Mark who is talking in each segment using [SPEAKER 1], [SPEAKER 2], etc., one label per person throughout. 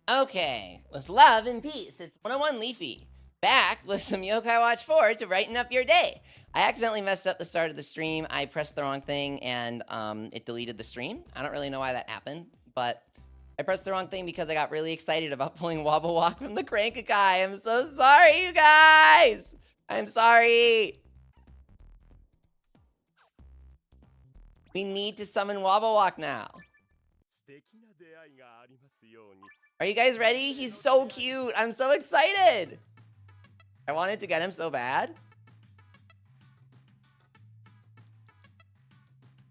[SPEAKER 1] Okay, with love and peace, it's 101 Leafy. Back with some Yokai Watch 4 to brighten up your day. I accidentally messed up the start of the stream. I pressed the wrong thing and it deleted the stream. I don't really know why that happened, but I pressed the wrong thing because I got really excited about pulling Wobblewok from the Crank-a-kai. I'm so sorry, you guys! I'm sorry! We need to summon Wobblewok now. Are you guys ready? He's so cute. I'm so excited. I wanted to get him so bad.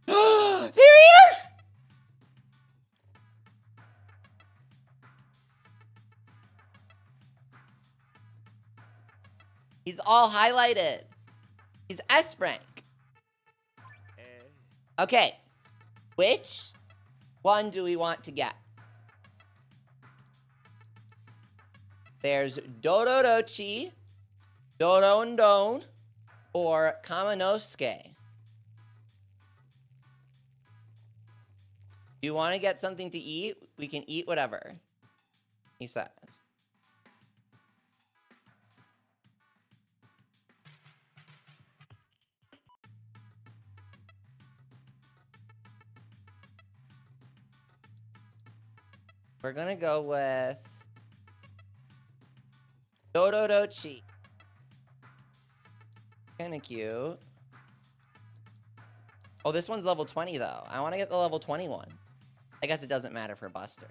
[SPEAKER 1] There he is! He's all highlighted. He's S rank. Okay. Which one do we want to get? There's Dodorochi, Dorondon, or Kamanosuke. Do you want to get something to eat? We can eat whatever, he says. We're gonna go with Dodorochi. Kinda cute. Oh, this one's level 20 though. I want to get the level 21. I guess it doesn't matter for Buster.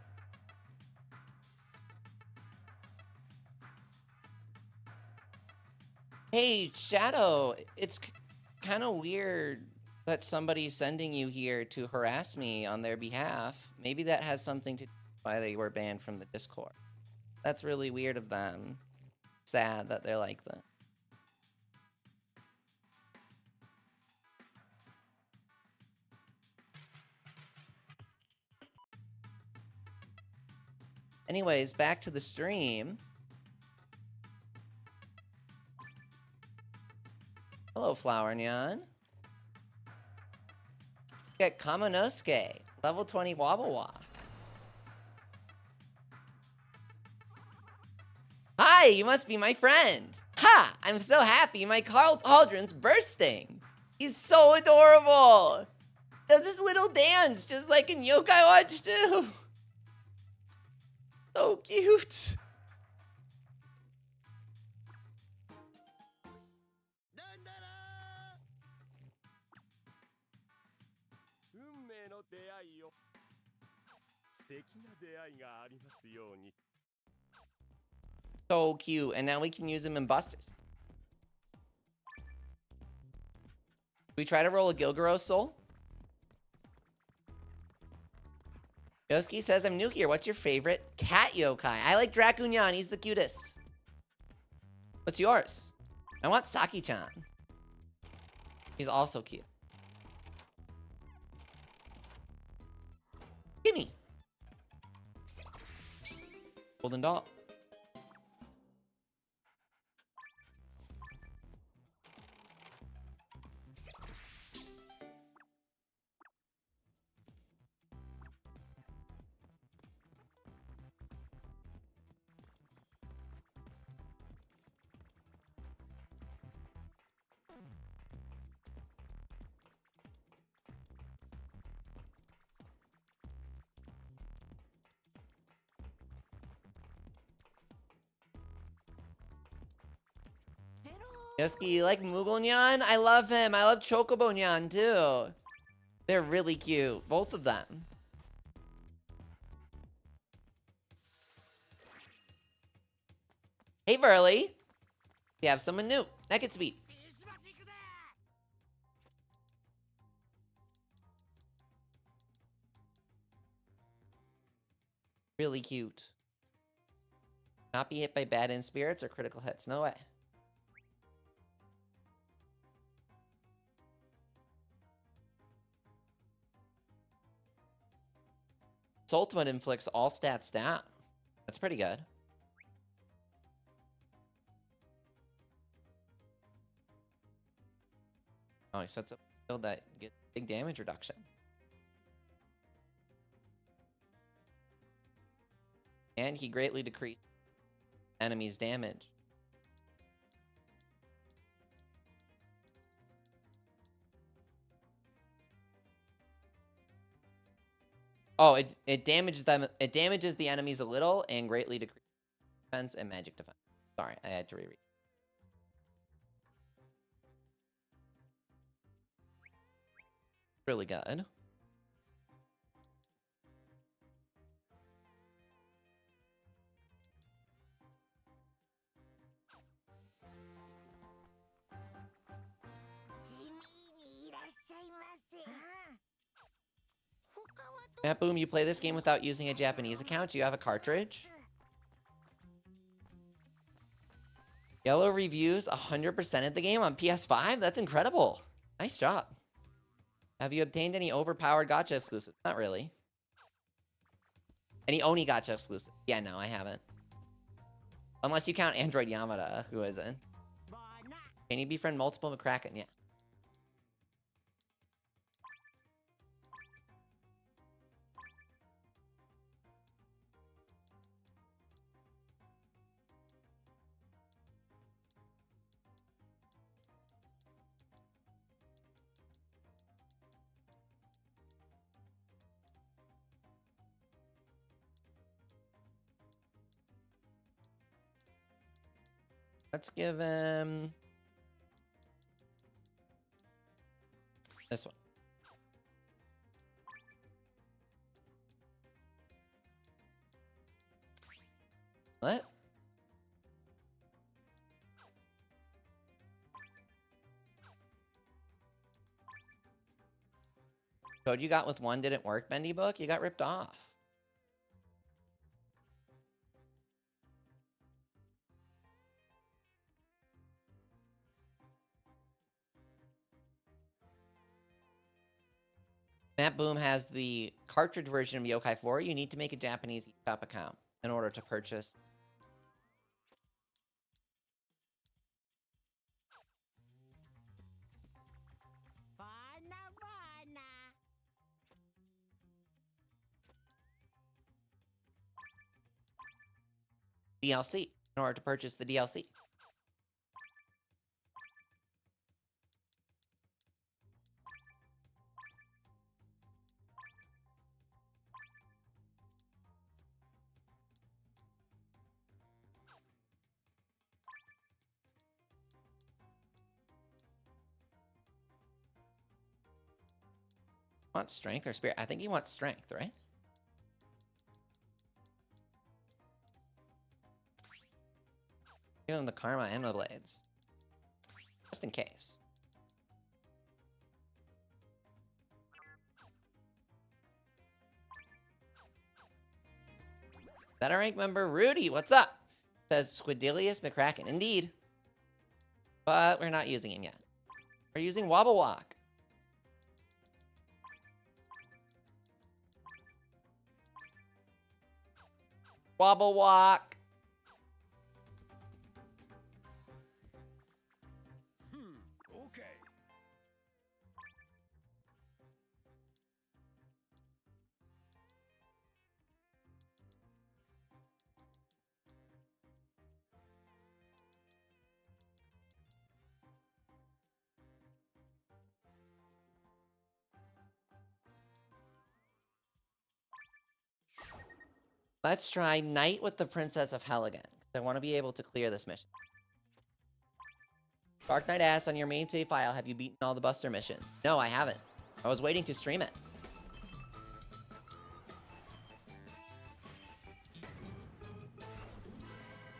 [SPEAKER 1] Hey, Shadow, it's kind of weird that somebody's sending you here to harass me on their behalf. Maybe that has something to do with why they were banned from the Discord. That's really weird of them. Sad that they're like that. Anyways, back to the stream. Hello, Flower Nyan. Get Kamanosuke, level 20 Wobblewok. Hi, you must be my friend. Ha! I'm so happy my cauldron's bursting. He's so adorable. Does this little dance just like in Yokai Watch 2. So cute. So cute, and now we can use him in Busters. We try to roll a Gilgaro Soul. Yoski says, I'm new here. What's your favorite cat yokai? I like Drakunyan. He's the cutest. What's yours? I want Saki-chan. He's also cute. Gimme. Golden doll. Yoski, you like Mugonyan? I love him. I love Chocobonyan too. They're really cute. Both of them. Hey, Burley. We have someone new. Naked Sweet. Really cute. Not be hit by bad in spirits or critical hits. No way. Soultimate inflicts all stats down. That's pretty good. Oh, he sets up a build that gets big damage reduction. And he greatly decreased enemies' damage. Oh, it damages them. It damages the enemies a little and greatly decreases defense and magic defense. Sorry, I had to reread. Really good. Matt Boom, you play this game without using a Japanese account? Do you have a cartridge? Yellow reviews 100% of the game on PS5? That's incredible. Nice job. Have you obtained any overpowered gacha exclusives? Not really. Any Oni gacha exclusive? Yeah, no, I haven't. Unless you count Android Yamada, who isn't. Can you befriend multiple McCracken? Yeah. Let's give him this one. What? Code you got with one didn't work, Bendy Book? You got ripped off. Matt Boom has the cartridge version of Yokai 4. You need to make a Japanese eShop account in order to purchase. DLC in order to purchase the DLC. Want strength or spirit? I think he wants strength, right? Give him the karma and the blades. Just in case. Is that a rank member? Rudy, what's up? Says Squidilius McCracken. Indeed. But we're not using him yet. We're using Wobblewok. Wobblewok.
[SPEAKER 2] Okay.
[SPEAKER 1] Let's try Night with the Princess of Hell again. I want to be able to clear this mission. Dark Knight asks, on your main save file, have you beaten all the Buster missions? No, I haven't. I was waiting to stream it.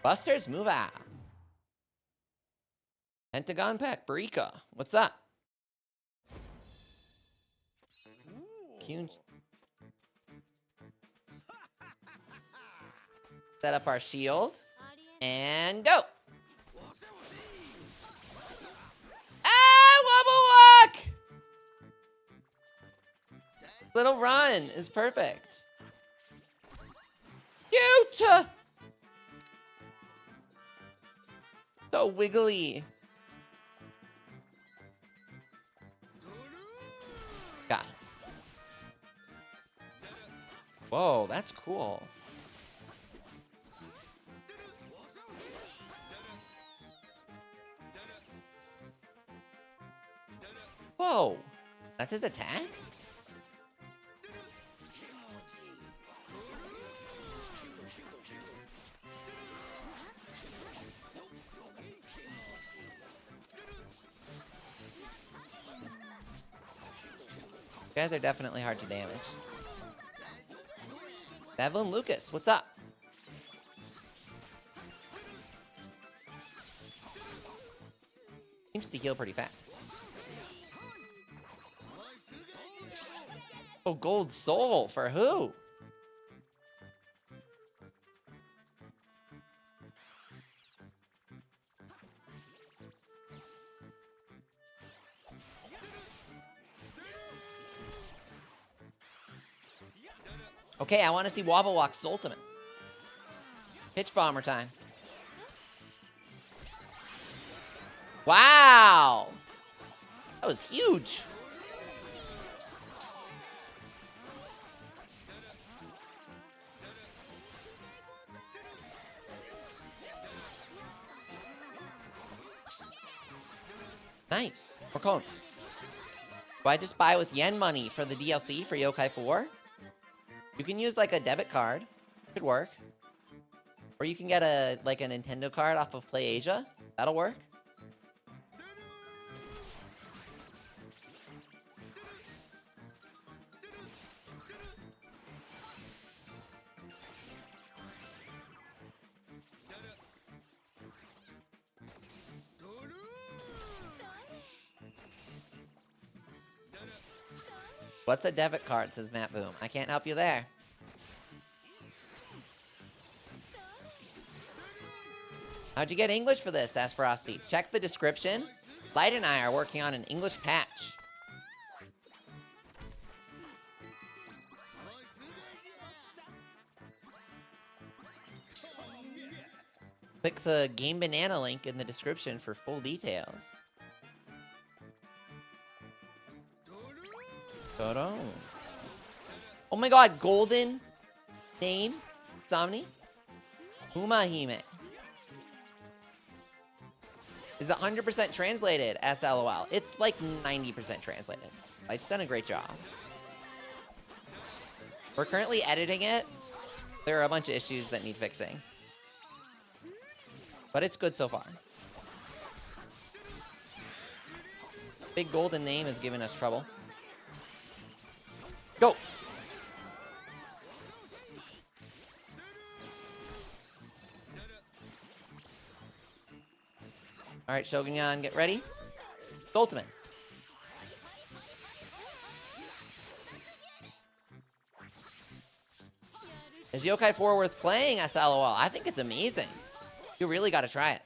[SPEAKER 1] Busters, move out. Pentagon Pack, Barika, what's up? Set up our shield. And go! Ah, Wobblewok! Little run is perfect. Cute! So wiggly. Got it. Whoa, that's cool. Whoa. That's his attack? You guys are definitely hard to damage. Devlin Lucas, what's up? Seems to heal pretty fast. Oh, gold soul for who? Okay, I want to see Wobblewok's Soultimate. Pitch bomber time. Wow! That was huge. Nice. We're calling. Do I just buy with yen money for the DLC for Yokai 4? You can use like a debit card. Could work. Or you can get a like a Nintendo card off of Play Asia. That'll work. What's a debit card, says Matt Boom. I can't help you there. How'd you get English for this, asked Frosty. Check the description. Light and I are working on an English patch. Click the Game Banana link in the description for full details. Oh my god, golden name, Somni. Umahime. Is 100% translated, SLOL. It's like 90% translated. It's done a great job. We're currently editing it. There are a bunch of issues that need fixing. But it's good so far. Big golden name is giving us trouble. Go! Alright, Shogunyan, get ready. Ultimate. Is Yokai 4 worth playing, SLOL? I think it's amazing. You really gotta try it.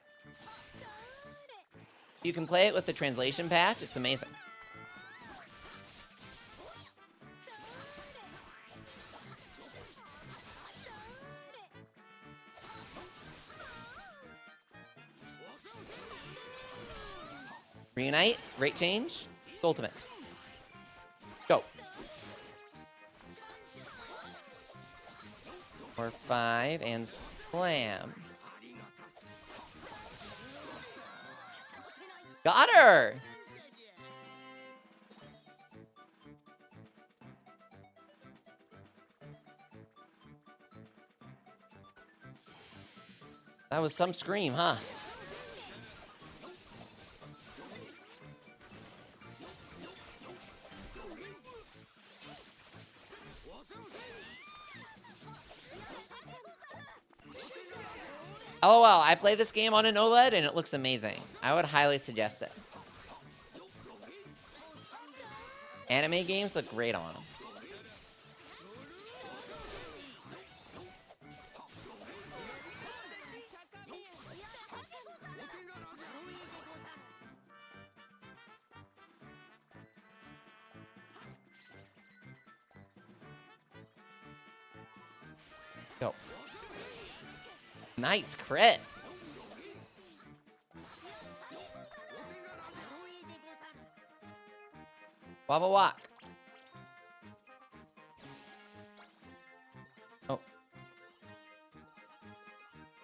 [SPEAKER 1] You can play it with the translation patch, it's amazing. Reunite, rate change, ultimate. Go. 4, 5, and slam. Got her! That was some scream, huh? LOL, I play this game on an OLED and it looks amazing. I would highly suggest it. Anime games look great on them. Go. Nice crit. Wobblewok. Oh.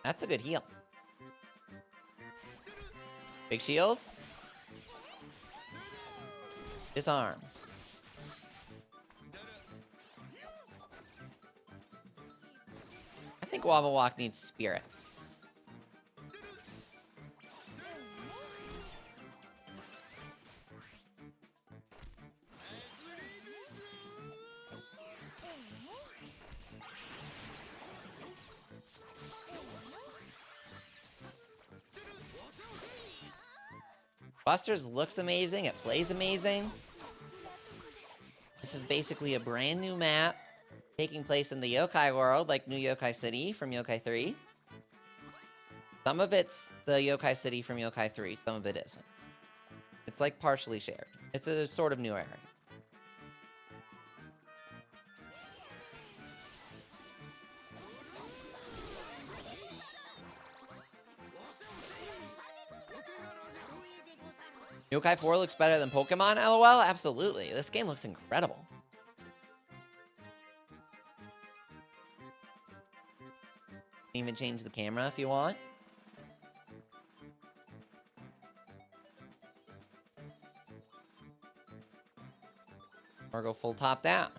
[SPEAKER 1] That's a good heal. Big shield. Disarm. I think Wobblewok needs spirit. Busters looks amazing. It plays amazing. This is basically a brand new map taking place in the yokai world, like New Yokai City from Yokai 3. Some of it's the Yokai City from Yokai 3, some of it isn't. It's like partially shared. It's a sort of new area. Yokai 4 looks better than Pokemon, LOL? Absolutely. This game looks incredible. Even change the camera if you want. Or go full top down.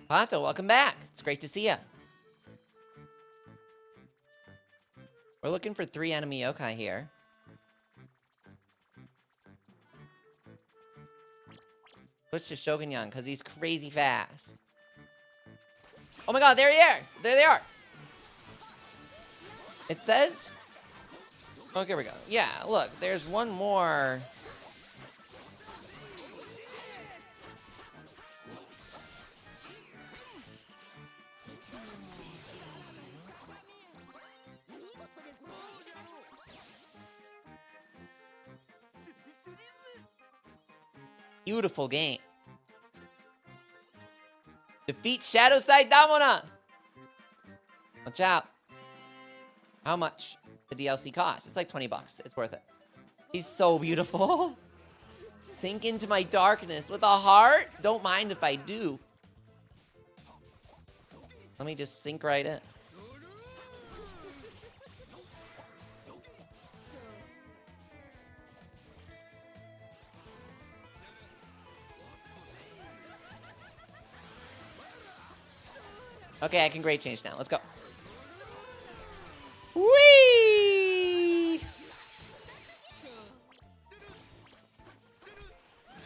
[SPEAKER 1] Pato, welcome back. It's great to see ya. We're looking for 3 enemy yokai here. Switch to Shogunyan, because he's crazy fast. Oh my god, there they are! There they are! It says... Oh, here we go. Yeah, look, there's one more... Beautiful game. Defeat Shadow Side Damona! Watch out. How much the DLC cost? It's like 20 bucks. It's worth it. He's so beautiful. Sink into my darkness with a heart? Don't mind if I do. Let me just sink right in. Okay, I can grade change now. Let's go. Whee!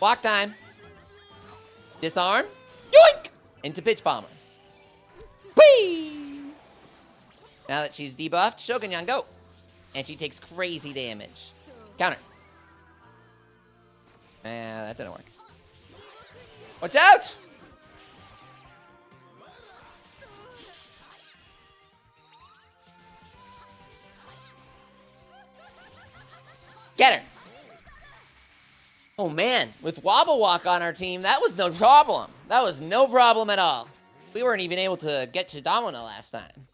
[SPEAKER 1] Walk time. Disarm. Yoink! Into Pitch Bomber. Whee! Now that she's debuffed, Shogunyan, go! And she takes crazy damage. Counter. That didn't work. Watch out! Get her! Oh man, with Wobblewok on our team, that was no problem. That was no problem at all. We weren't even able to get to Domino last time.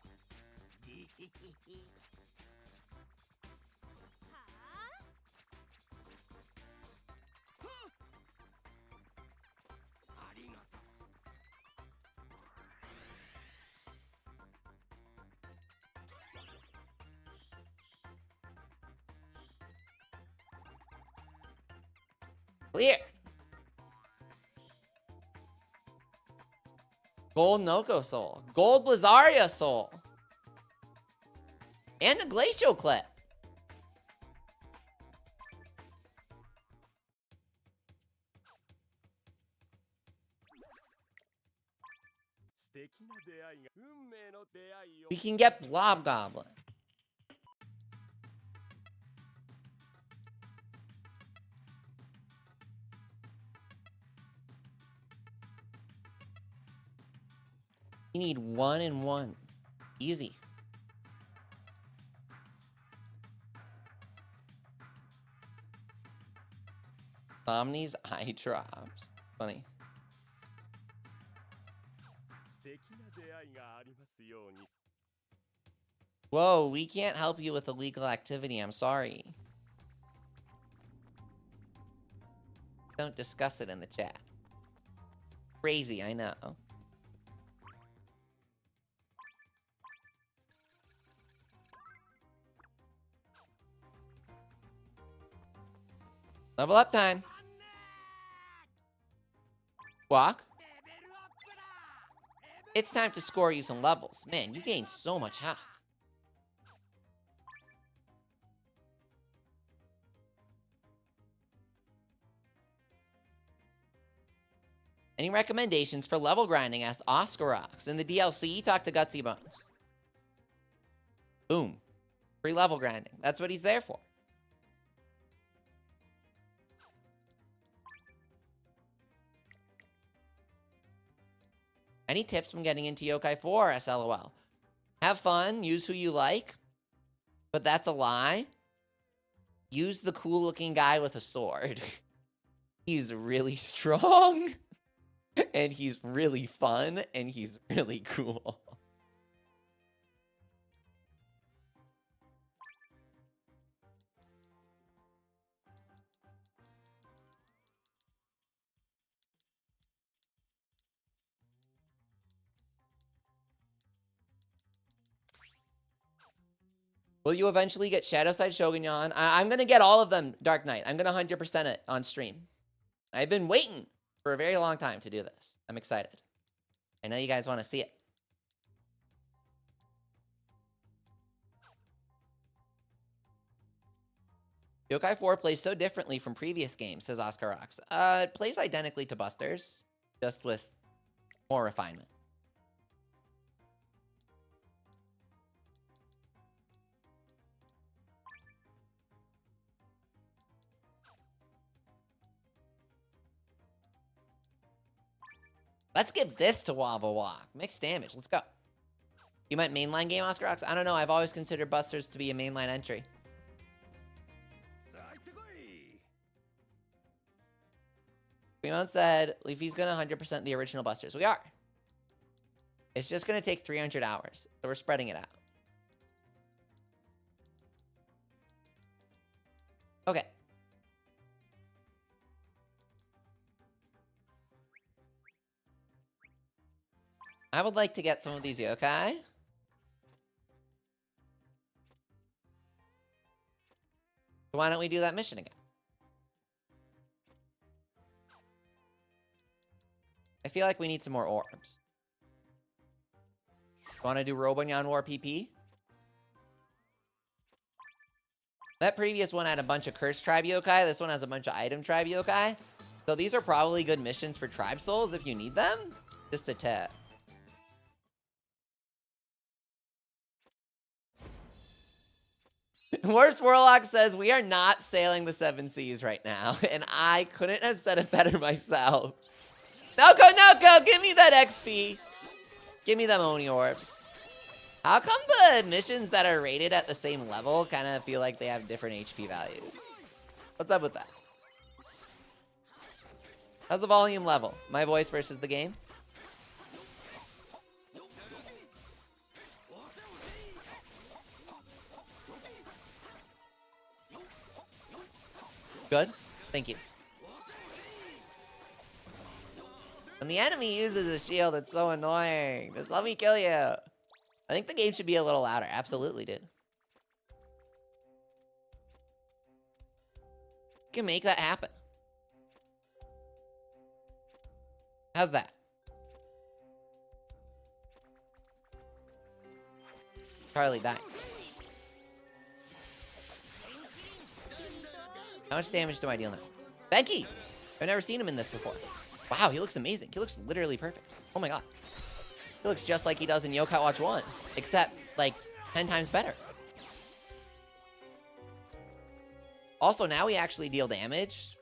[SPEAKER 1] Clear. Gold Noko Soul. Gold Lazaria Soul. And a Glacial Clip. We can get Blob Goblin. You need 1 and 1. Easy. Omni's eye drops. Funny. Whoa, we can't help you with illegal activity. I'm sorry. Don't discuss it in the chat. Crazy, I know. Level up time. Walk. It's time to score you some levels. Man, you gained so much health. Any recommendations for level grinding? Asked Oscarox. In the DLC, talk to Gutsy Bones. Boom. Free level grinding. That's what he's there for. Any tips from getting into Yokai 4? SLOL. Have fun. Use who you like. But that's a lie. Use the cool-looking guy with a sword. He's really strong. And he's really fun. And he's really cool. Will you eventually get Shadowside Shogunyan? I'm going to get all of them, Dark Knight. I'm going to 100% it on stream. I've been waiting for a very long time to do this. I'm excited. I know you guys want to see it. Yokai 4 plays so differently from previous games, says Oscarox. It plays identically to Busters, just with more refinement. Let's give this to Wobblewok. Mixed damage. Let's go. You meant mainline game, Oscarox? I don't know. I've always considered Busters to be a mainline entry. Fremont said, Leafy's gonna 100% the original Busters. We are. It's just gonna take 300 hours. So we're spreading it out. Okay. I would like to get some of these yokai. So why don't we do that mission again? I feel like we need some more orbs. Want to do Robonyan War PP? That previous one had a bunch of Cursed Tribe yokai. This one has a bunch of Item Tribe yokai. So these are probably good missions for Tribe Souls if you need them. Just a tip. Worst Warlock says, we are not sailing the 7 seas right now. And I couldn't have said it better myself. Noko, give me that XP. Give me them Oni Orbs. How come the missions that are rated at the same level kind of feel like they have different HP values? What's up with that? How's the volume level? My voice versus the game? Good? Thank you. When the enemy uses a shield, it's so annoying. Just let me kill you. I think the game should be a little louder. Absolutely, dude. You can make that happen. How's that? Charlie died. How much damage do I deal now? Becky! I've never seen him in this before. Wow, he looks amazing. He looks literally perfect. Oh my god. He looks just like he does in Yokai Watch 1. Except, like, 10 times better. Also, now we actually deal damage.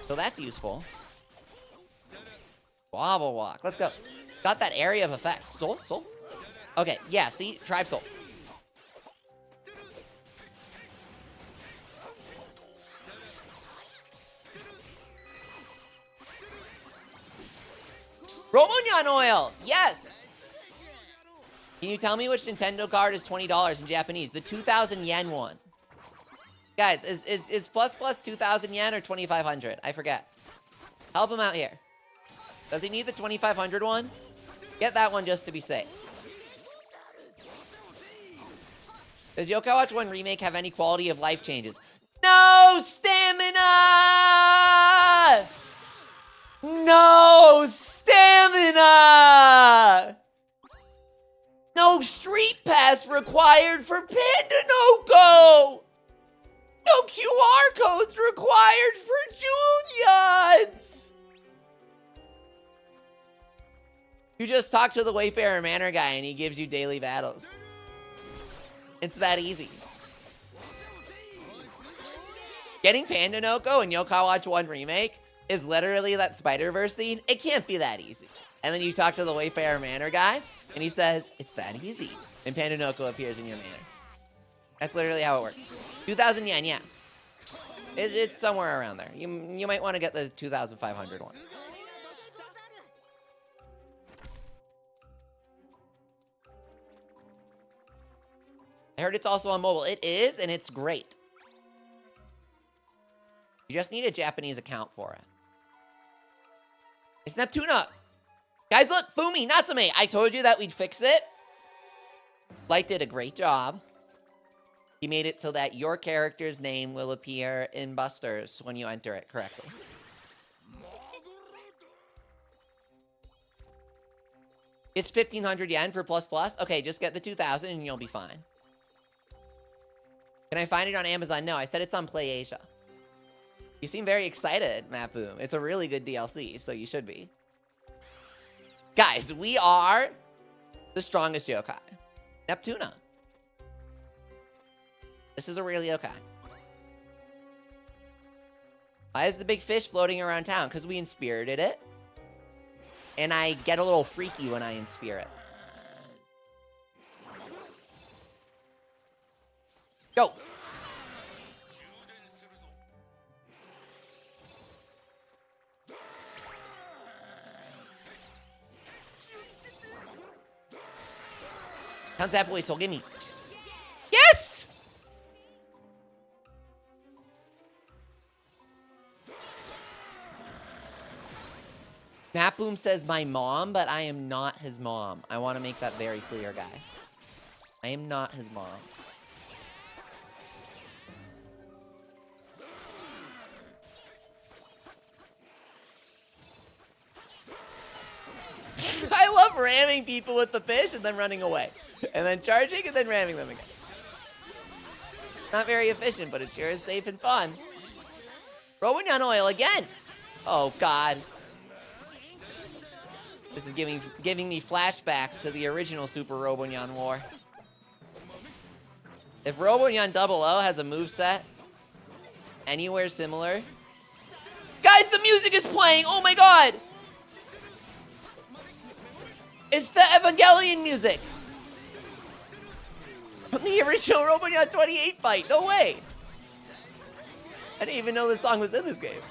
[SPEAKER 1] So that's useful. Wobblewok. Let's go. Got that area of effect. Soul? Okay, yeah, see? Tribe Soul. Robonyan oil! Yes! Can you tell me which Nintendo card is $20 in Japanese? The 2,000 yen one. Guys, is plus 2,000 yen or 2,500? I forget. Help him out here. Does he need the 2500 one? Get that one just to be safe. Does Yokai Watch 1 Remake have any quality of life changes? No stamina! No stamina! No street pass required for Pandanoko! No QR codes required for Julians! You just talk to the Wayfarer Manor guy and he gives you daily battles. It's that easy. Getting Pandanoko in Yokai Watch 1 Remake is literally that Spider-Verse scene. It can't be that easy. And then you talk to the Wayfarer Manor guy, and he says, it's that easy. And Pandanoko appears in your manor. That's literally how it works. 2,000 yen, yeah. It's somewhere around there. You might want to get the 2,500 one. I heard it's also on mobile. It is, and it's great. You just need a Japanese account for it. It's Neptuna. Guys, look, Fumi, Natsume. I told you that we'd fix it. Light did a great job. He made it so that your character's name will appear in Busters when you enter it correctly. It's 1,500 yen for plus plus. Okay, just get the 2,000 and you'll be fine. Can I find it on Amazon? No, I said it's on PlayAsia. You seem very excited, Matt Boom. It's a really good DLC, so you should be. Guys, we are the strongest yokai. Neptuna. This is a real yokai. Why is the big fish floating around town? Because we inspirited it. And I get a little freaky when I inspirit. Go! Count that boy, so give me. Yes! Matt Boom says my mom, but I am not his mom. I want to make that very clear, guys. I am not his mom. I love ramming people with the fish and then running away. And then charging and then ramming them again. It's not very efficient, but it sure is safe and fun. Robonyan oil again. Oh, God. This is giving me flashbacks to the original Super Robonyan War. If Robonyan 00 has a moveset anywhere similar... Guys, the music is playing! Oh my God! It's the Evangelion music! From the original Robonyan 28 fight. No way! I didn't even know this song was in this game.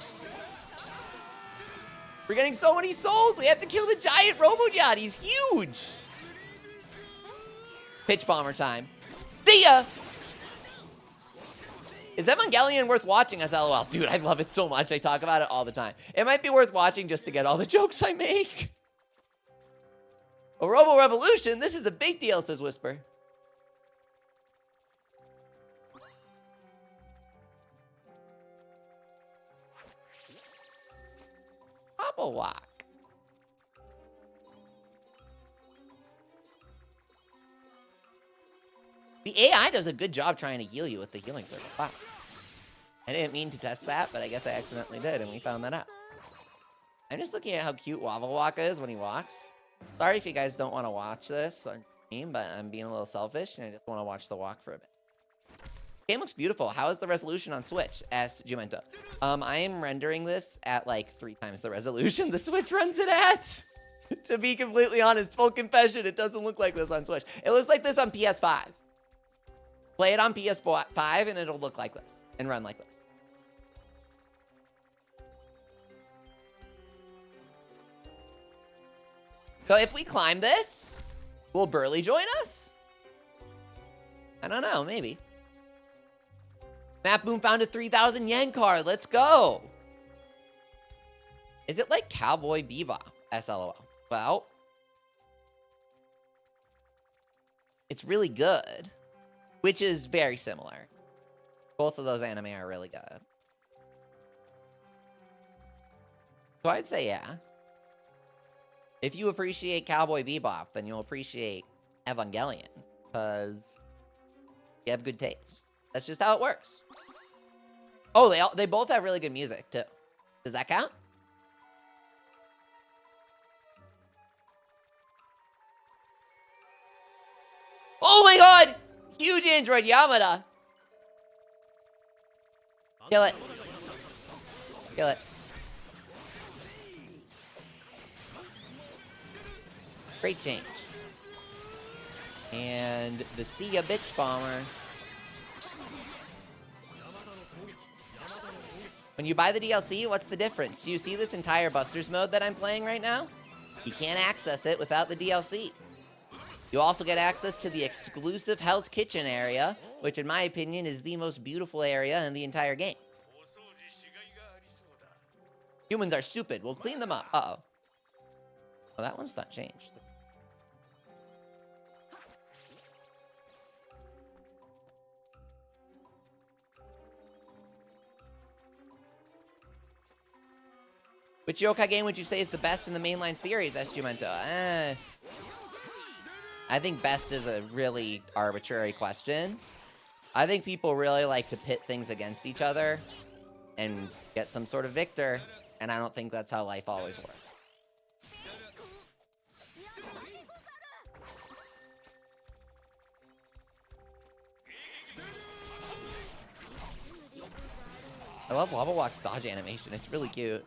[SPEAKER 1] We're getting so many souls. We have to kill the giant Robonyan. He's huge. Pitch bomber time. See ya! Is Evangelion worth watching as LOL? Dude, I love it so much. I talk about it all the time. It might be worth watching just to get all the jokes I make. A Robo Revolution? This is a big deal, says Whisper. Wobblewok. The AI does a good job trying to heal you with the healing circle. Wow. I didn't mean to test that, but I guess I accidentally did, and we found that out. I'm just looking at how cute Wobblewok is when he walks. Sorry if you guys don't want to watch this on stream, but I'm being a little selfish, and I just want to watch the walk for a bit. Game looks beautiful. How is the resolution on Switch? Asks Jumento. I am rendering this at like 3 times the resolution the Switch runs it at. To be completely honest, full confession, it doesn't look like this on Switch. It looks like this on PS5. Play it on PS5 and it'll look like this and run like this. So if we climb this, will Burley join us? I don't know, maybe. Matt Boom found a 3,000 yen card. Let's go. Is it like Cowboy Bebop? SLOL. Well, it's really good, which is very similar. Both of those anime are really good. So I'd say yeah. If you appreciate Cowboy Bebop, then you'll appreciate Evangelion, because you have good taste. That's just how it works. Oh, they both have really good music, too. Does that count? Oh my god! Huge Android Yamada! Kill it. Kill it. Great change. And the Sia Bitch Bomber. When you buy the DLC, what's the difference? Do you see this entire Busters mode that I'm playing right now? You can't access it without the DLC. You also get access to the exclusive Hell's Kitchen area, which in my opinion is the most beautiful area in the entire game. Humans are stupid. We'll clean them up. Uh-oh. Well, that one's not changed. Which yokai game would you say is the best in the mainline series, Estumento? I think best is a really arbitrary question. I think people really like to pit things against each other and get some sort of victor, and I don't think that's how life always works. I love Wobblewok's dodge animation. It's really cute.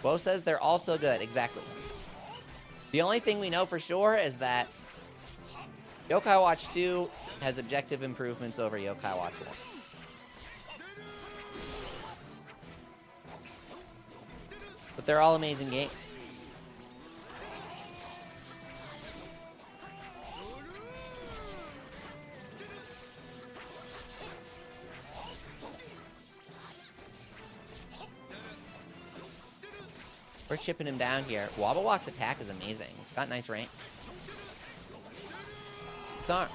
[SPEAKER 1] Bo says they're also good. Exactly. The only thing we know for sure is that Yokai Watch 2 has objective improvements over Yokai Watch 1. But they're all amazing games. We're chipping him down here. Wobblewok's attack is amazing. It's got nice range. It's arm.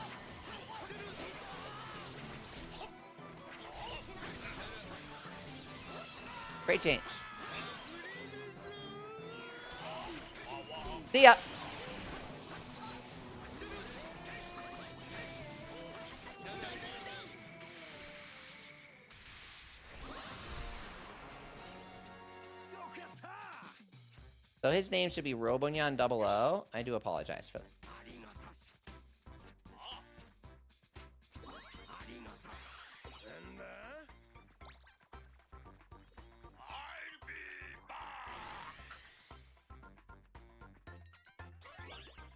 [SPEAKER 1] Great change. See ya. So his name should be Robonyan 00. I do apologize for that.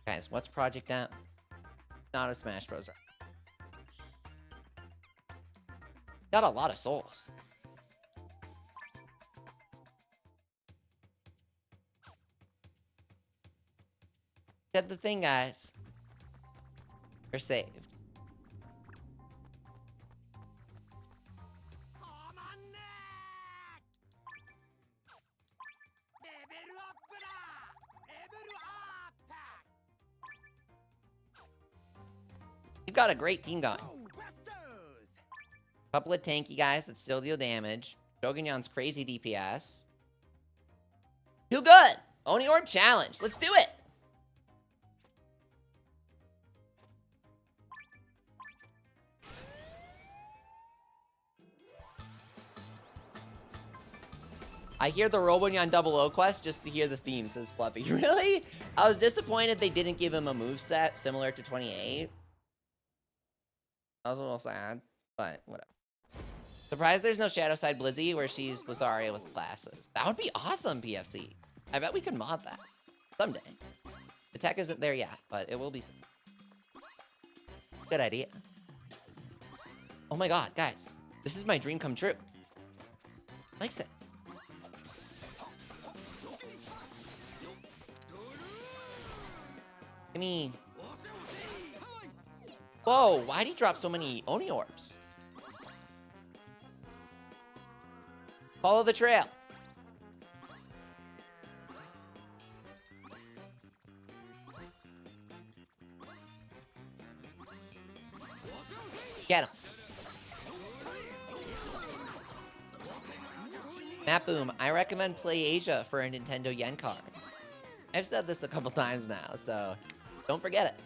[SPEAKER 1] Guys, what's Project Out? Not a Smash Bros. Got a lot of souls. Said the thing, guys. You're saved. You've got a great team going. Couple of tanky guys that still deal damage. Shogunyan's crazy DPS. Too good! Oni Orb challenge. Let's do it! I hear the Robonyan 00 quest just to hear the theme, says Fluffy. Really? I was disappointed they didn't give him a moveset similar to 28. I was a little sad, but whatever. Surprised there's no Shadow Side Blizzy where she's Blizaria with glasses. That would be awesome, PFC. I bet we could mod that someday. The tech isn't there yet, but it will be soon. Good idea. Oh my god, guys. This is my dream come true. Likes it. I mean... Whoa, why'd he drop so many Oni Orbs? Follow the trail. Get him. Matt Boom, I recommend Play Asia for a Nintendo Yen card. I've said this a couple times now, so don't forget it.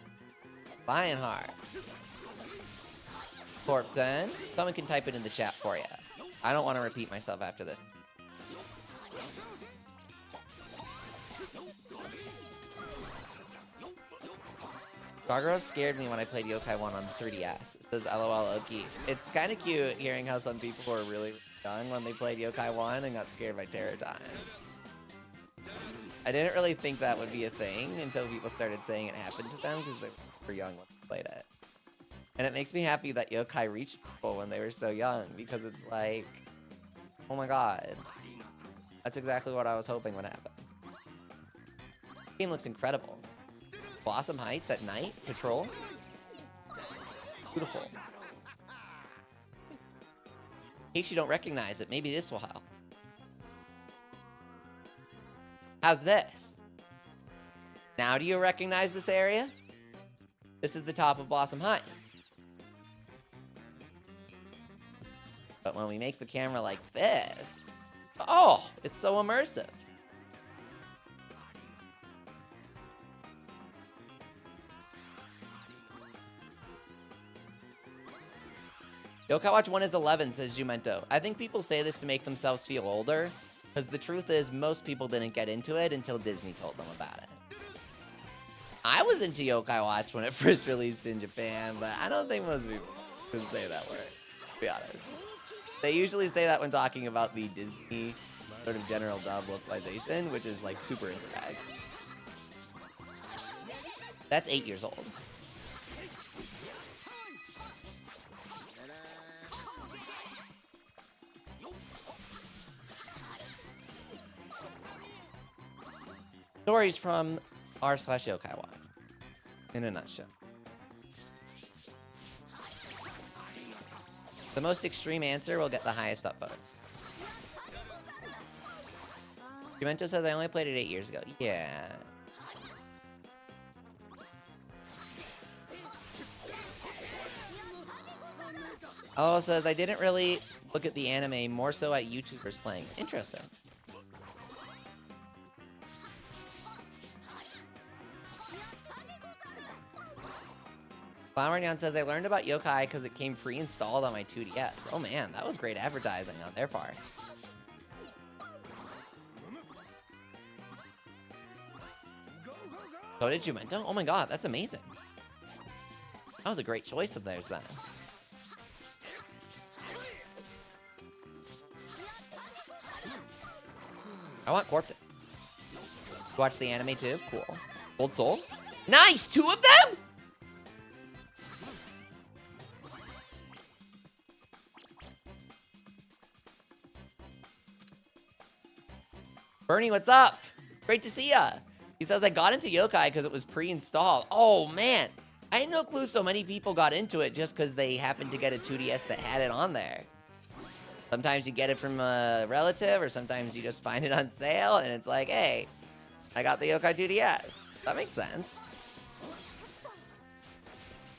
[SPEAKER 1] Buying hard. Corpton, someone can type it in the chat for you. I don't want to repeat myself after this. Gargoyle scared me when I played Yokai 1 on 3DS. It says LOL Oki. It's kind of cute hearing how some people were really young when they played Yokai 1 and got scared by Terror Time. I didn't really think that would be a thing until people started saying it happened to them because they were young when they played it. And it makes me happy that Yokai reached people when they were so young because it's like, oh my god. That's exactly what I was hoping would happen. The game looks incredible. Blossom Heights at night, patrol. Beautiful. In case you don't recognize it, maybe this will help. How's this? Now do you recognize this area? This is the top of Blossom Heights. But when we make the camera like this, oh, it's so immersive. Yokai Watch 1 is 11, says Jumento. I think people say this to make themselves feel older, because the truth is most people didn't get into it until Disney told them about it. I was into Yokai Watch when it first released in Japan, but I don't think most people would say that word, to be honest. They usually say that when talking about the Disney sort of general dub localization, which is like super incorrect. That's 8 years old. Stories from r/Yokai Watch, in a nutshell. The most extreme answer will get the highest upvotes. Jumento says, I only played it 8 years ago. Yeah. Oh, says, I didn't really look at the anime, more so at YouTubers playing. Interesting. Flower Neon says, I learned about Yokai because it came pre-installed on my 2DS. Oh man, that was great advertising on their part. So did Jumento? Oh my god, that's amazing. That was a great choice of theirs then. I want Corpton. Watch the anime too? Cool. Old Soul? Nice! 2 of them? Bernie, what's up? Great to see ya. He says, I got into Yokai because it was pre-installed. Oh, man. I had no clue so many people got into it just because they happened to get a 2DS that had it on there. Sometimes you get it from a relative, or sometimes you just find it on sale, and it's like, hey, I got the Yokai 2DS. That makes sense.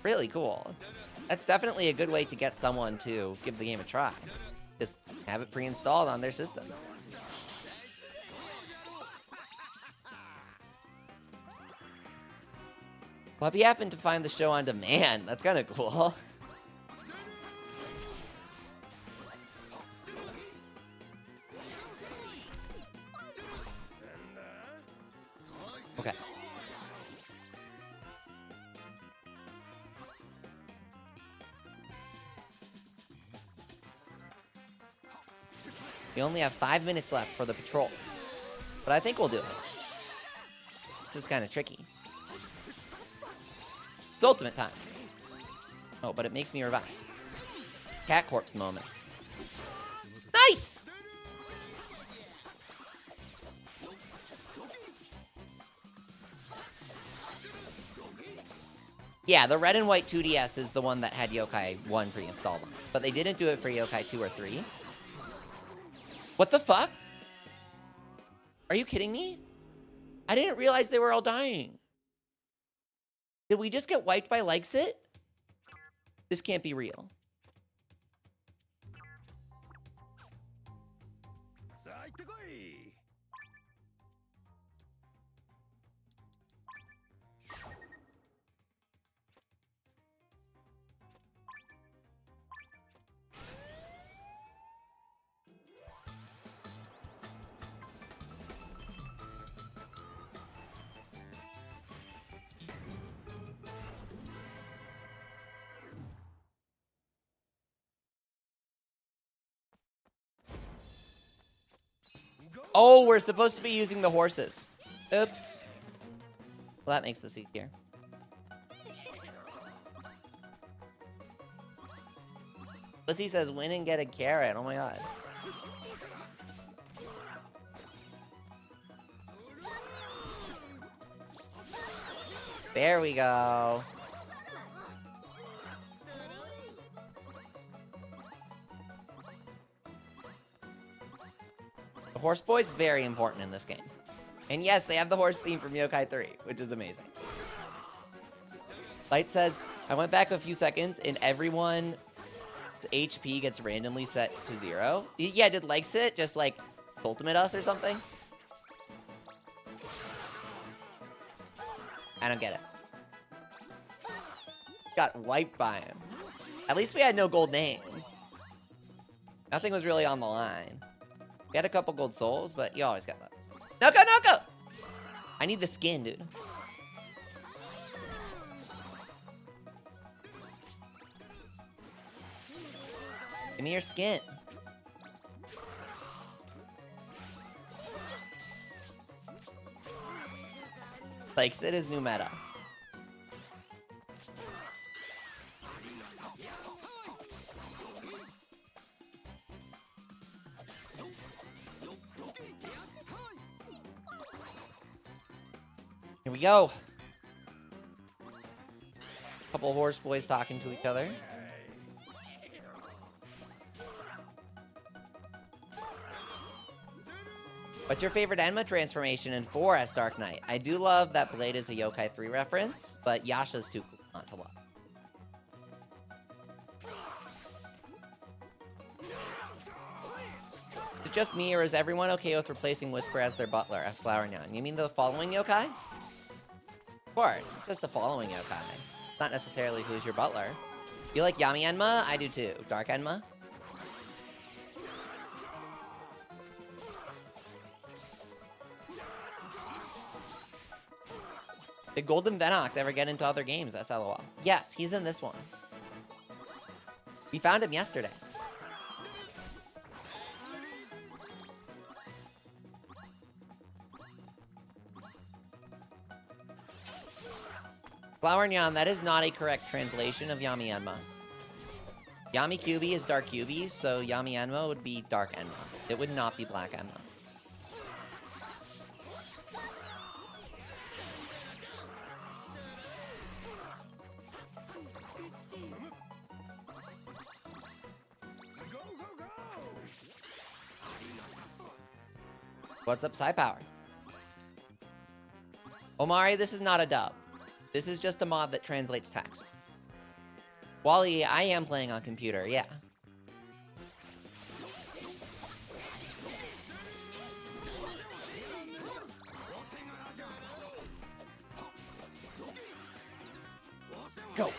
[SPEAKER 1] Really cool. That's definitely a good way to get someone to give the game a try. Just have it pre-installed on their system. Well, if you happen to find the show on demand, that's kind of cool. Okay. We only have 5 minutes left for the patrol, but I think we'll do it. This is kind of tricky. It's ultimate time. Oh, but it makes me revive. Cat corpse moment. Nice! Yeah, the red and white 2DS is the one that had Yokai 1 pre-installed on it, but they didn't do it for Yokai 2 or 3. What the fuck? Are you kidding me? I didn't realize they were all dying. Did we just get wiped by Likes-It? This can't be real. Oh, we're supposed to be using the horses. Oops. Well, that makes this easier. Lizzie says, win and get a carrot. Oh my god. There we go. The horse boy's very important in this game. And yes, they have the horse theme from Yokai 3, which is amazing. Light says, I went back a few seconds and everyone's HP gets randomly set to 0. Yeah, did Likes-It just like ultimate us or something? I don't get it. Got wiped by him. At least we had no gold names. Nothing was really on the line. We had a couple gold souls, but you always got those. Noko, Noko! I need the skin, dude. Give me your skin. Like, it is new meta. Here we go. Couple horse boys talking to each other. What's your favorite Enma transformation in 4S Dark Knight? I do love that Blade is a Yokai 3 reference, but Yasha's too cool not to love. Is it just me, or is everyone okay with replacing Whisper as their butler, as Flower Neon? You mean the following Yokai? Of course, it's just a following Yokai. It's not necessarily who's your butler. You like Yami Enma? I do too. Dark Enma? Did Golden Venoct ever get into other games? That's LOL. Yes, he's in this one. We found him yesterday. Flower Neon, that is not a correct translation of Yami Enma. Yami Kyubi is Dark Kyubi, so Yami Enma would be Dark Enma. It would not be Black Enma. What's up, Psy Power? Omari, this is not a dub. This is just a mod that translates text. Wally, I am playing on computer, yeah. Go.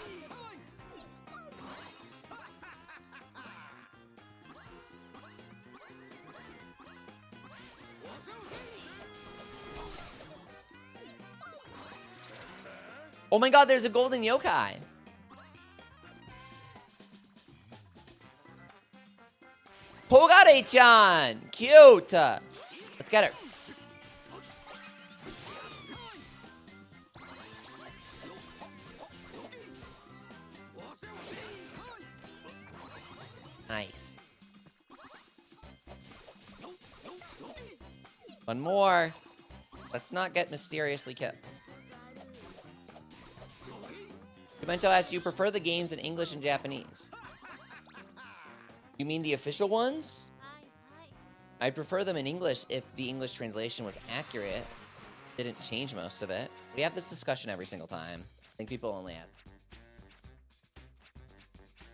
[SPEAKER 1] Oh my god, there's a golden yokai. Pogare-chan! Cute! Let's get her. Nice. One more. Let's not get mysteriously killed. Demento asks, do you prefer the games in English and Japanese? You mean the official ones? I'd prefer them in English if the English translation was accurate. Didn't change most of it. We have this discussion every single time. I think people only have...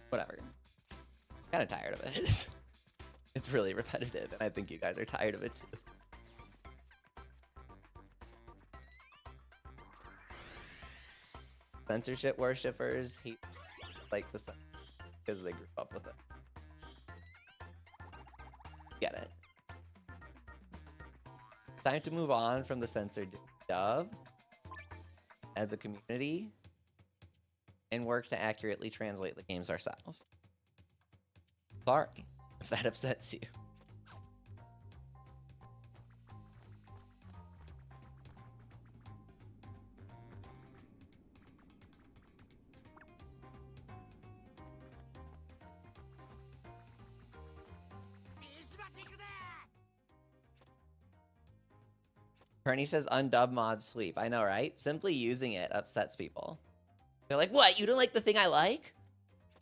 [SPEAKER 1] Whatever. Kind of tired of it. It's really repetitive, and I think you guys are tired of it too. Censorship worshippers hate like the sun because they grew up with it. Get it. Time to move on from the censored dub as a community and work to accurately translate the games ourselves. Sorry if that upsets you. Bernie says undub mod sweep. I know, right? Simply using it upsets people. They're like, what? You don't like the thing I like?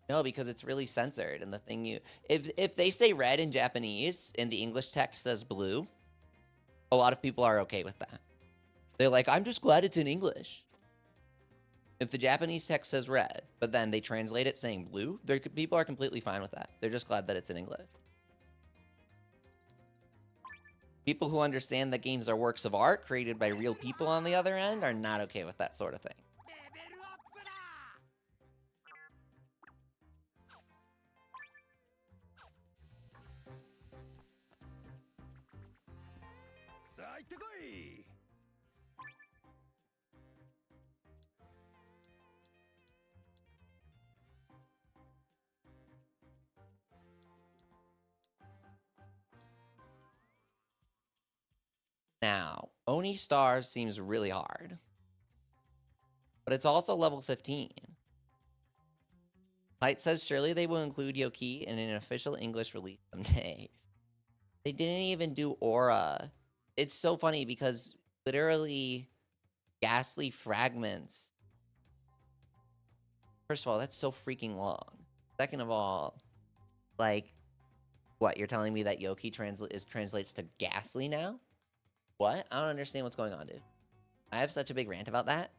[SPEAKER 1] No, because it's really censored. And the thing you... If they say red in Japanese and the English text says blue, a lot of people are okay with that. They're like, I'm just glad it's in English. If the Japanese text says red, but then they translate it saying blue, people are completely fine with that. They're just glad that it's in English. People who understand that games are works of art created by real people on the other end are not okay with that sort of thing. Now, Oni Stars seems really hard. But it's also level 15. Light says surely they will include Yoki in an official English release someday. They didn't even do Aura. It's so funny because literally ghastly fragments. First of all, that's so freaking long. Second of all, like, what? You're telling me that Yoki translates to ghastly now? What? I don't understand what's going on, dude. I have such a big rant about that.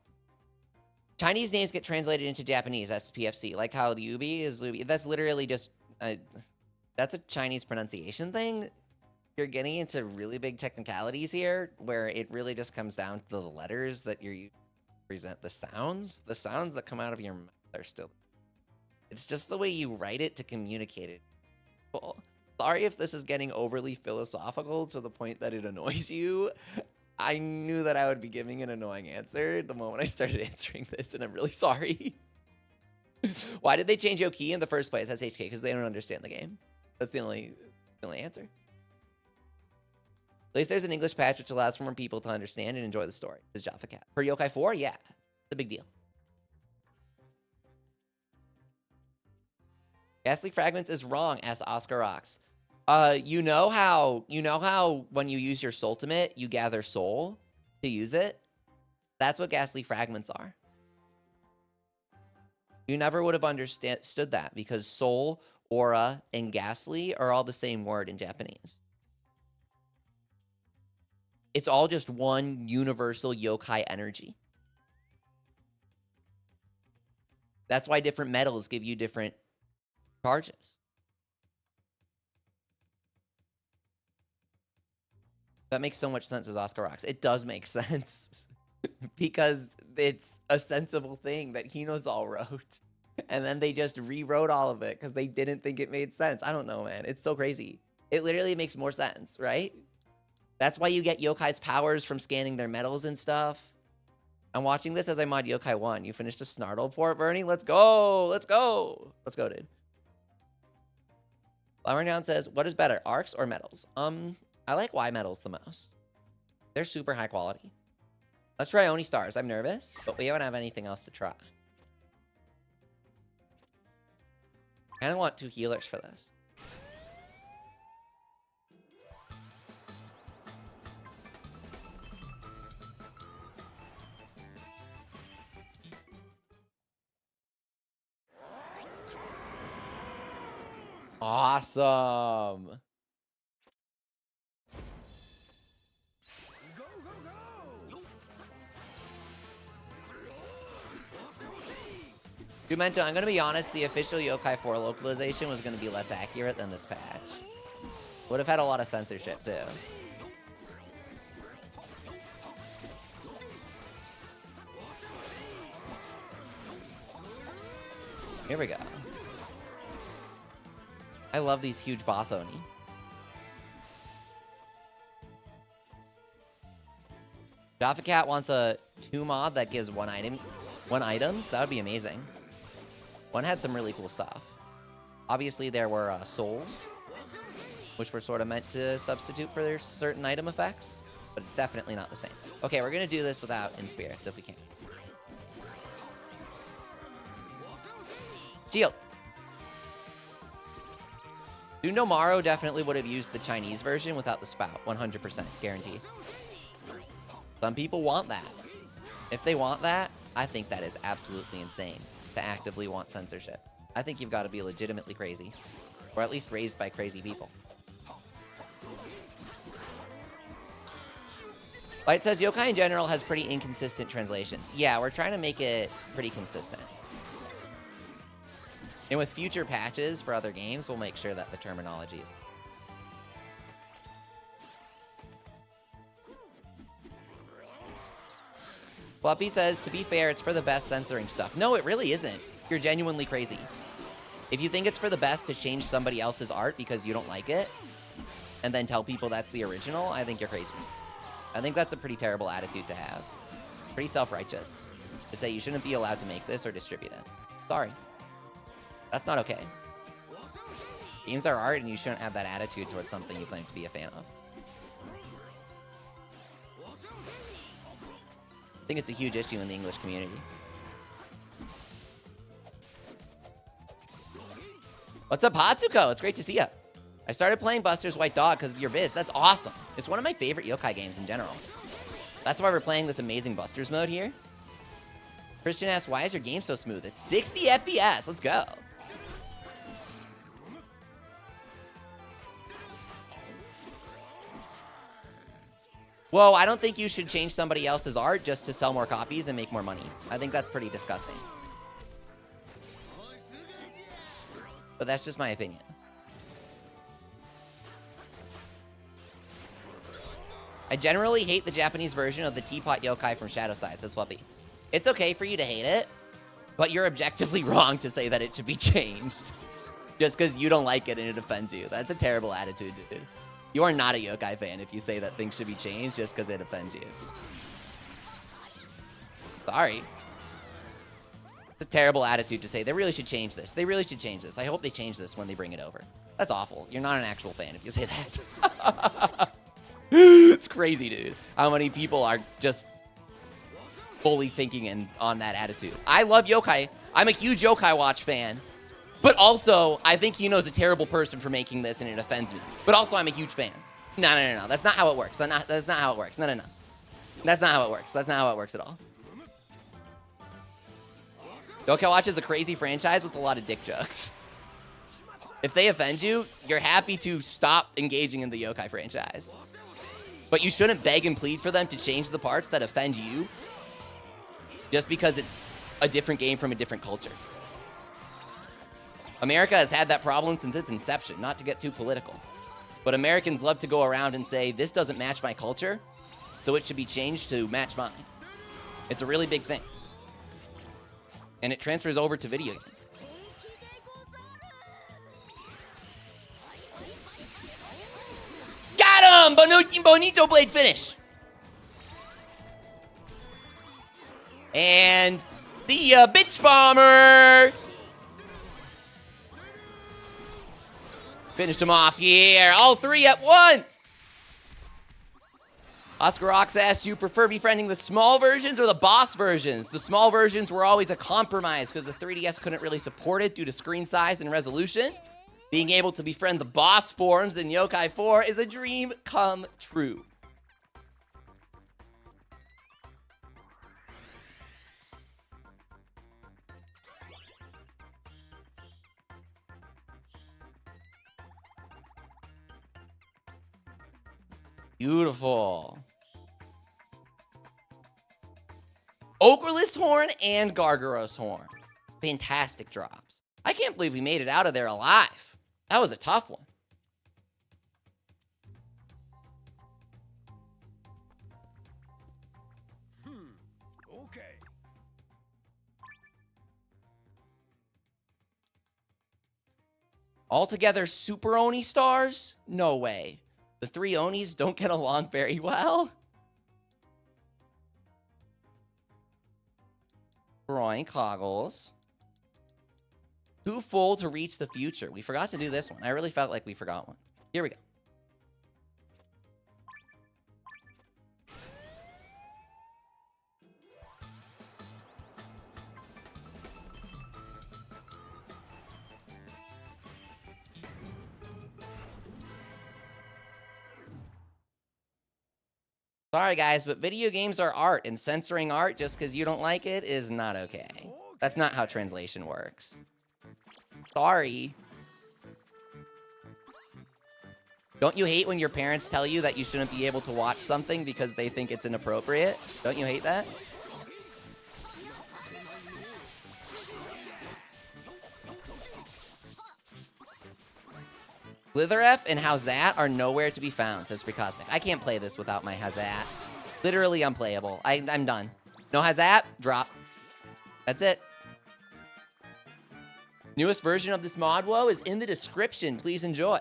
[SPEAKER 1] Chinese names get translated into Japanese SPFC, like how Yubi is Lubi. That's literally just... that's a Chinese pronunciation thing. You're getting into really big technicalities here, where it really just comes down to the letters that you're using to present the sounds. The sounds that come out of your mouth are still... It's just the way you write it to communicate it. Well, sorry if this is getting overly philosophical to the point that it annoys you. I knew that I would be giving an annoying answer the moment I started answering this, and I'm really sorry. Why did they change Yoki in the first place, SHK? Because they don't understand the game. That's the only answer. At least there's an English patch which allows for more people to understand and enjoy the story. This is Jaffa Cat. For Yokai 4, yeah. It's a big deal. Ghastly Fragments is wrong, asks Oscar Rocks. You know how when you use your Soultimate, you gather soul to use it? That's what Ghastly Fragments are. You never would have understood that because soul, aura, and ghastly are all the same word in Japanese. It's all just one universal yokai energy. That's why different metals give you different charges. That makes so much sense as Oscar Rocks. It does make sense because it's a sensible thing that Hinozal wrote. And then they just rewrote all of it because they didn't think it made sense. I don't know, man. It's so crazy. It literally makes more sense, right? That's why you get yokai's powers from scanning their metals and stuff. I'm watching this as I mod Yokai 1. You finished a Snartle port, Bernie? Let's go! Let's go! Let's go, dude. Flower Down says, what is better, arcs or metals? I like Y metals the most. They're super high quality. Let's try Oni Stars. I'm nervous, but we don't have anything else to try. I kind of want 2 healers for this. Awesome. Jumento, I'm going to be honest, the official Yokai 4 localization was going to be less accurate than this patch. Would have had a lot of censorship, too. Here we go. I love these huge boss Oni. Jaffa Cat wants a 2 mod that gives one items. That would be amazing. One had some really cool stuff. Obviously, there were souls, which were sort of meant to substitute for their certain item effects, but it's definitely not the same. Okay, we're going to do this without in spirits if we can. Shield. Dunomaro definitely would have used the Chinese version without the spout. 100% guaranteed. Some people want that. If they want that, I think that is absolutely insane to actively want censorship. I think you've got to be legitimately crazy, or at least raised by crazy people. Light says, Yokai in general has pretty inconsistent translations. Yeah, we're trying to make it pretty consistent. And with future patches for other games, we'll make sure that the terminology is... Fluffy says, to be fair, it's for the best censoring stuff. No, it really isn't. You're genuinely crazy. If you think it's for the best to change somebody else's art because you don't like it, and then tell people that's the original, I think you're crazy. I think that's a pretty terrible attitude to have. Pretty self-righteous. To say you shouldn't be allowed to make this or distribute it. Sorry. That's not okay. Games are art, and you shouldn't have that attitude towards something you claim to be a fan of. I think it's a huge issue in the English community. What's up, Hatsuko? It's great to see you. I started playing Buster's White Dog because of your vids. That's awesome. It's one of my favorite yokai games in general. That's why we're playing this amazing Buster's mode here. Christian asks, why is your game so smooth? It's 60 FPS. Let's go. Whoa, I don't think you should change somebody else's art just to sell more copies and make more money. I think that's pretty disgusting. But that's just my opinion. I generally hate the Japanese version of the Teapot Yokai from Shadowside, says Fluffy. It's okay for you to hate it, but you're objectively wrong to say that it should be changed. Just because you don't like it and it offends you. That's a terrible attitude, dude. You are not a yokai fan if you say that things should be changed just because it offends you. Sorry. It's a terrible attitude to say, they really should change this. They really should change this. I hope they change this when they bring it over. That's awful. You're not an actual fan if you say that. It's crazy, dude. How many people are just fully thinking and on that attitude. I love yokai. I'm a huge Yokai Watch fan. But also, I think Hino's a terrible person for making this, and it offends me. But also, I'm a huge fan. No. That's not how it works. That's not how it works. No. That's not how it works. That's not how it works at all. Yokai Watch is a crazy franchise with a lot of dick jokes. If they offend you, you're happy to stop engaging in the yokai franchise. But you shouldn't beg and plead for them to change the parts that offend you just because it's a different game from a different culture. America has had that problem since its inception, not to get too political. But Americans love to go around and say, this doesn't match my culture, so it should be changed to match mine. It's a really big thing. And it transfers over to video games. Got him! Bonito Blade finish. And the bitch bomber. Finish him off here. All three at once. Oscar Ox asked, do you prefer befriending the small versions or the boss versions? The small versions were always a compromise because the 3DS couldn't really support it due to screen size and resolution. Being able to befriend the boss forms in Yokai 4 is a dream come true. Beautiful. Ochreous Horn and Gargaros Horn. Fantastic drops. I can't believe we made it out of there alive. That was a tough one.
[SPEAKER 2] Okay.
[SPEAKER 1] Altogether, Super Oni stars? No way. The 3 Onis don't get along very well. Drawing Coggles. Too full to reach the future. We forgot to do this one. I really felt like we forgot one. Here we go. Sorry, guys, but video games are art, and censoring art just because you don't like it is not okay. That's not how translation works. Sorry. Don't you hate when your parents tell you that you shouldn't be able to watch something because they think it's inappropriate? Don't you hate that? Slitheref and Howzat are nowhere to be found, says Freecosmic. I can't play this without my Howzat. Literally unplayable. I'm done. No Howzat, drop. That's it. Newest version of this mod woe is in the description. Please enjoy.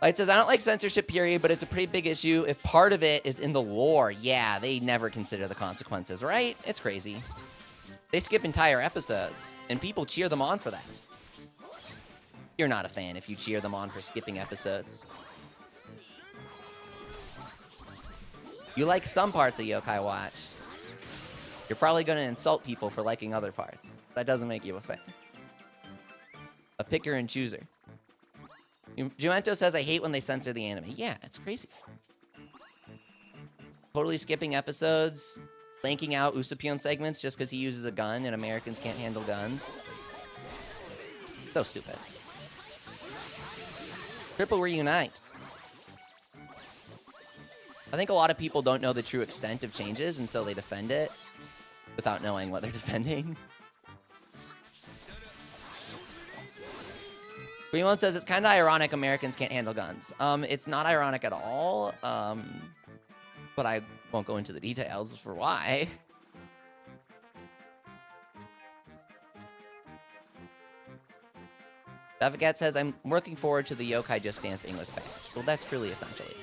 [SPEAKER 1] Light says, I don't like censorship, period, but it's a pretty big issue if part of it is in the lore. Yeah, they never consider the consequences, right? It's crazy. They skip entire episodes, and people cheer them on for that. You're not a fan if you cheer them on for skipping episodes. You like some parts of Yokai Watch. You're probably going to insult people for liking other parts. That doesn't make you a fan. A picker and chooser. Jumento says, I hate when they censor the anime. Yeah, it's crazy. Totally skipping episodes. Blanking out Usopion segments just because he uses a gun and Americans can't handle guns. So stupid. Triple reunite. I think a lot of people don't know the true extent of changes, and so they defend it without knowing what they're defending. Greenmode says it's kind of ironic Americans can't handle guns. It's not ironic at all. But I won't go into the details for why. Davigat says, I'm looking forward to the Yokai Just Dance English patch. Well, that's truly essentially.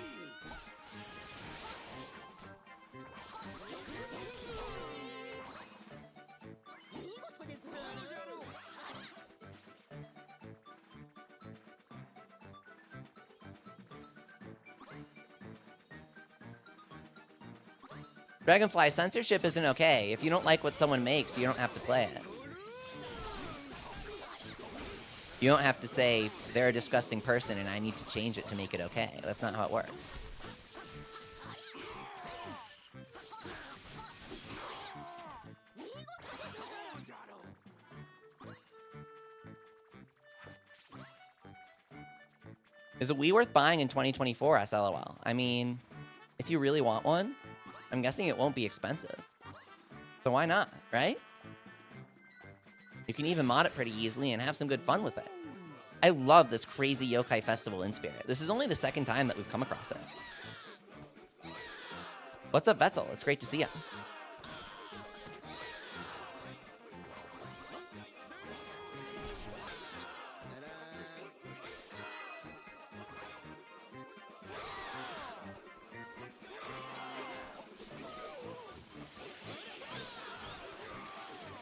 [SPEAKER 1] Dragonfly, censorship isn't okay. If you don't like what someone makes, you don't have to play it. You don't have to say, they're a disgusting person and I need to change it to make it okay. That's not how it works. Is a Wii worth buying in 2024? SLOL. I mean, if you really want one, I'm guessing it won't be expensive. So why not, right? You can even mod it pretty easily and have some good fun with it. I love this crazy yokai festival in spirit. This is only the second time that we've come across it. What's up, Vetzel? It's great to see you.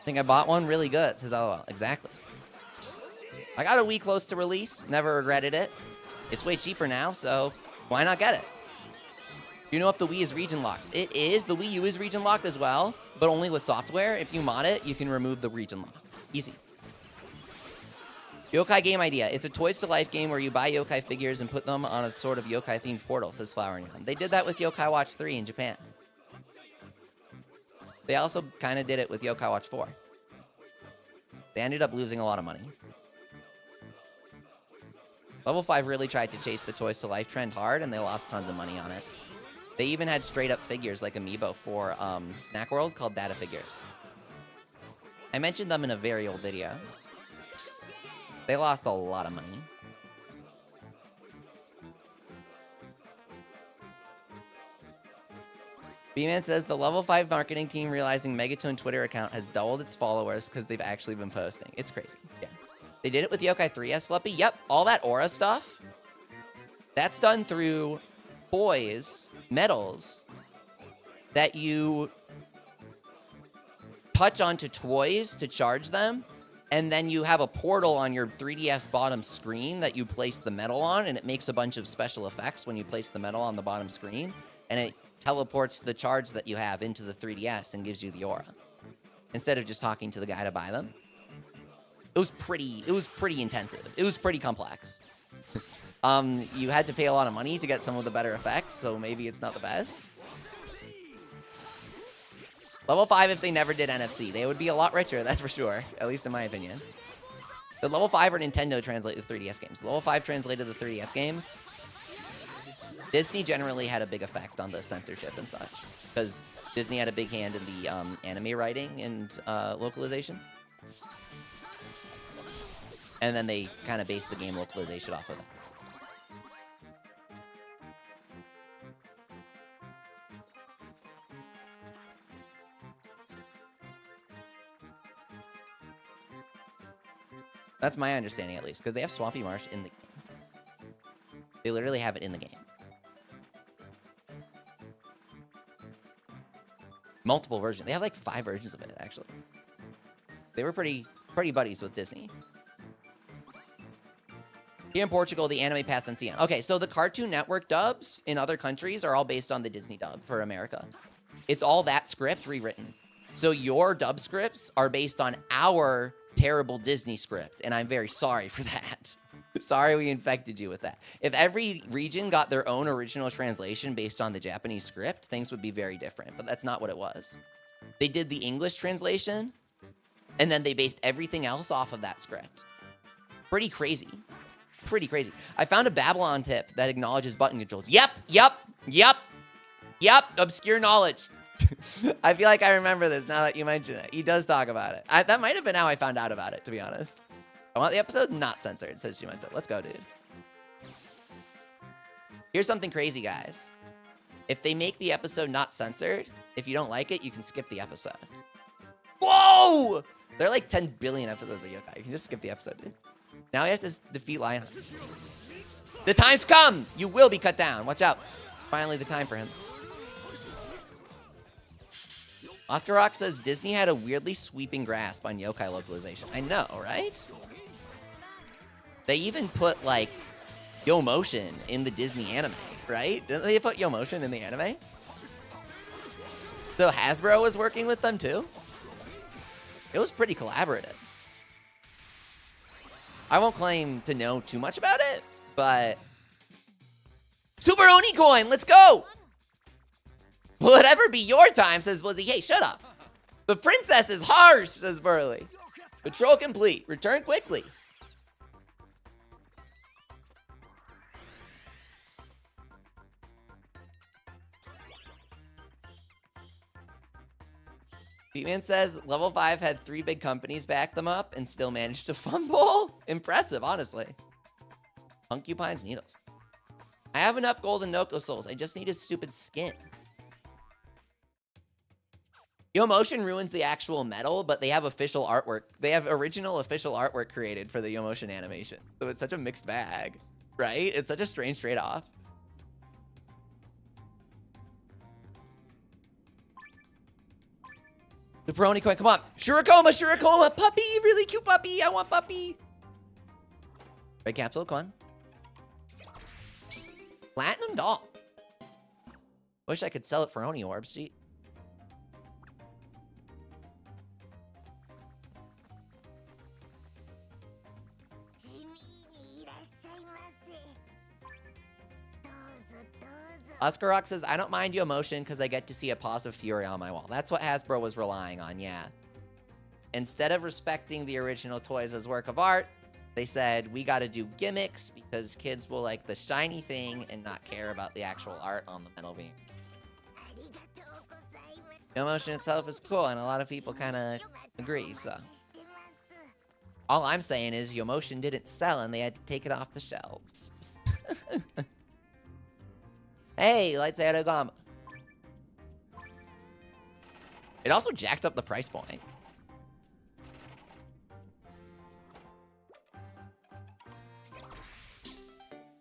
[SPEAKER 1] Think I bought one? Really good, says LOL. Exactly. I got a Wii close to release. Never regretted it. It's way cheaper now, so why not get it? You know if the Wii is region locked? It is. The Wii U is region locked as well, but only with software. If you mod it, you can remove the region lock. Easy. Yokai game idea. It's a Toys to Life game where you buy yokai figures and put them on a sort of yokai-themed portal, says Flower Neon. They did that with Yokai Watch 3 in Japan. They also kind of did it with Yokai Watch 4. They ended up losing a lot of money. Level 5 really tried to chase the Toys to Life trend hard, and they lost tons of money on it. They even had straight up figures like Amiibo for Snack World called Data Figures. I mentioned them in a very old video. They lost a lot of money. B-Man says the level 5 marketing team realizing Megatone Twitter account has doubled its followers because they've actually been posting. It's crazy. Yeah. They did it with Yokai 3S Fluffy. Yep, all that aura stuff. That's done through toys, medals, that you touch onto toys to charge them, and then you have a portal on your 3DS bottom screen that you place the medal on, and it makes a bunch of special effects when you place the medal on the bottom screen, and it teleports the charge that you have into the 3DS and gives you the aura, instead of just talking to the guy to buy them. It was pretty intensive. It was pretty complex. You had to pay a lot of money to get some of the better effects, so maybe it's not the best. Level 5, if they never did NFC, they would be a lot richer, that's for sure, at least in my opinion. The Level 5 or Nintendo translate the 3DS games. Level 5 translated the 3DS games. Disney generally had a big effect on the censorship and such, because Disney had a big hand in the anime writing and localization. And then they kind of based the game localization off of that. That's my understanding, at least, because they have Swampy Marsh in the game. They literally have it in the game. Multiple versions. They have like 5 versions of it, actually. They were pretty buddies with Disney. Here in Portugal, the anime passed on CN. Okay, so the Cartoon Network dubs in other countries are all based on the Disney dub for America. It's all that script rewritten. So your dub scripts are based on our terrible Disney script, and I'm very sorry for that. Sorry we infected you with that. If every region got their own original translation based on the Japanese script, things would be very different, but that's not what it was. They did the English translation, and then they based everything else off of that script. Pretty crazy. Pretty crazy. I found a Babylon tip that acknowledges button controls. Yep. Obscure knowledge. I feel like I remember this now that you mention it. He does talk about it. That might have been how I found out about it, to be honest. I want the episode not censored, says Jumento. Let's go, dude. Here's something crazy, guys. If they make the episode not censored, if you don't like it, you can skip the episode. Whoa! There are like 10 billion episodes of Yokai. You can just skip the episode, dude. Now we have to defeat Lionheart. The time's come! You will be cut down. Watch out. Finally the time for him. Oscar Rock says Disney had a weirdly sweeping grasp on yokai localization. I know, right? They even put, like, Yomotion in the Disney anime, right? Didn't they put Yomotion in the anime? So Hasbro was working with them, too? It was pretty collaborative. I won't claim to know too much about it, but... Super Oni coin, let's go! Will it ever be your time, says Blizzy. Hey, shut up. The princess is harsh, says Burley. Patrol complete. Return quickly. Beatman says level 5 had 3 big companies back them up and still managed to fumble. Impressive, honestly. Hunkupine's needles. I have enough golden Noko souls. I just need a stupid skin. Yomotion ruins the actual metal, but they have official artwork. They have original official artwork created for the Yomotion animation. So it's such a mixed bag, right? It's such a strange trade-off. The Peroni coin, come on. Shurikoma, puppy, really cute puppy. I want puppy. Red capsule, come on. Platinum doll. Wish I could sell it for Oni orbs, gee. Oscar Rock says, I don't mind Yomotion because I get to see a pause of Fury on my wall. That's what Hasbro was relying on, yeah. Instead of respecting the original toys as work of art, they said, we got to do gimmicks because kids will like the shiny thing and not care about the actual art on the metal beam. Yomotion itself is cool, and a lot of people kind of agree, so. All I'm saying is Yomotion didn't sell, and they had to take it off the shelves. Hey, Lights Out Ogama. It also jacked up the price point.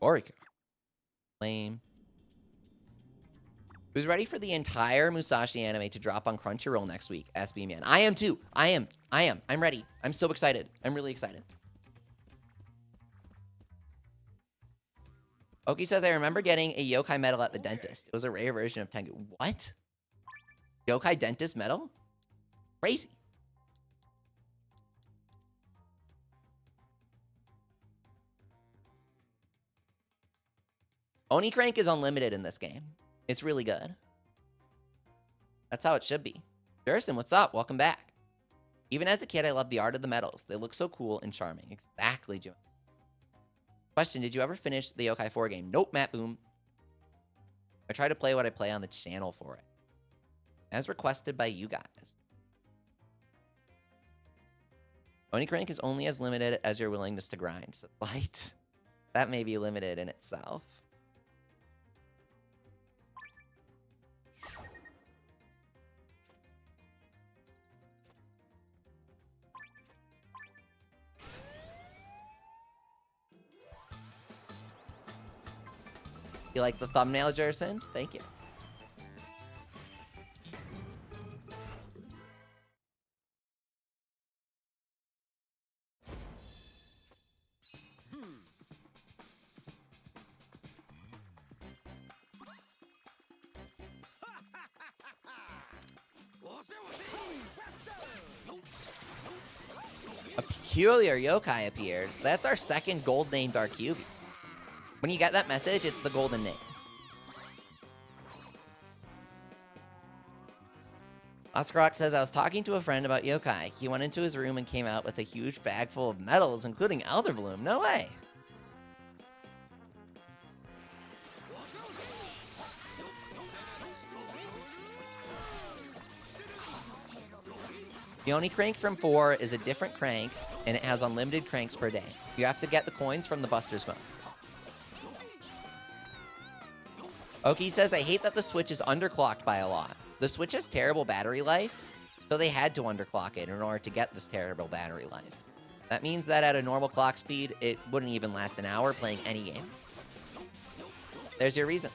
[SPEAKER 1] Orika. Lame. Who's ready for the entire Musashi anime to drop on Crunchyroll next week? SB Man. I am too. I am. I'm ready. I'm so excited. I'm really excited. Oki says, I remember getting a yokai medal at the dentist. It was a rare version of Tengu. What? Yokai dentist medal? Crazy. Oni Crank is unlimited in this game. It's really good. That's how it should be. Jerson, what's up? Welcome back. Even as a kid, I loved the art of the medals. They look so cool and charming. Exactly, Jim. Question, did you ever finish the Yokai 4 game? Nope, Matt Boom. I try to play what I play on the channel for it. As requested by you guys. Oni Crank is only as limited as your willingness to grind. So light. That may be limited in itself. You like the thumbnail, Jerson? Thank you. A peculiar yokai appeared. That's our second gold named Arcubi. When you get that message, it's the golden name. Oscar Rock says, I was talking to a friend about yokai. He went into his room and came out with a huge bag full of medals, including Elder Bloom. No way. The Oni Crank from 4 is a different crank, and it has unlimited cranks per day. You have to get the coins from the Buster's Mode. Oki says, I hate that the Switch is underclocked by a lot. The Switch has terrible battery life, so they had to underclock it in order to get this terrible battery life. That means that at a normal clock speed, it wouldn't even last an hour playing any game. There's your reason.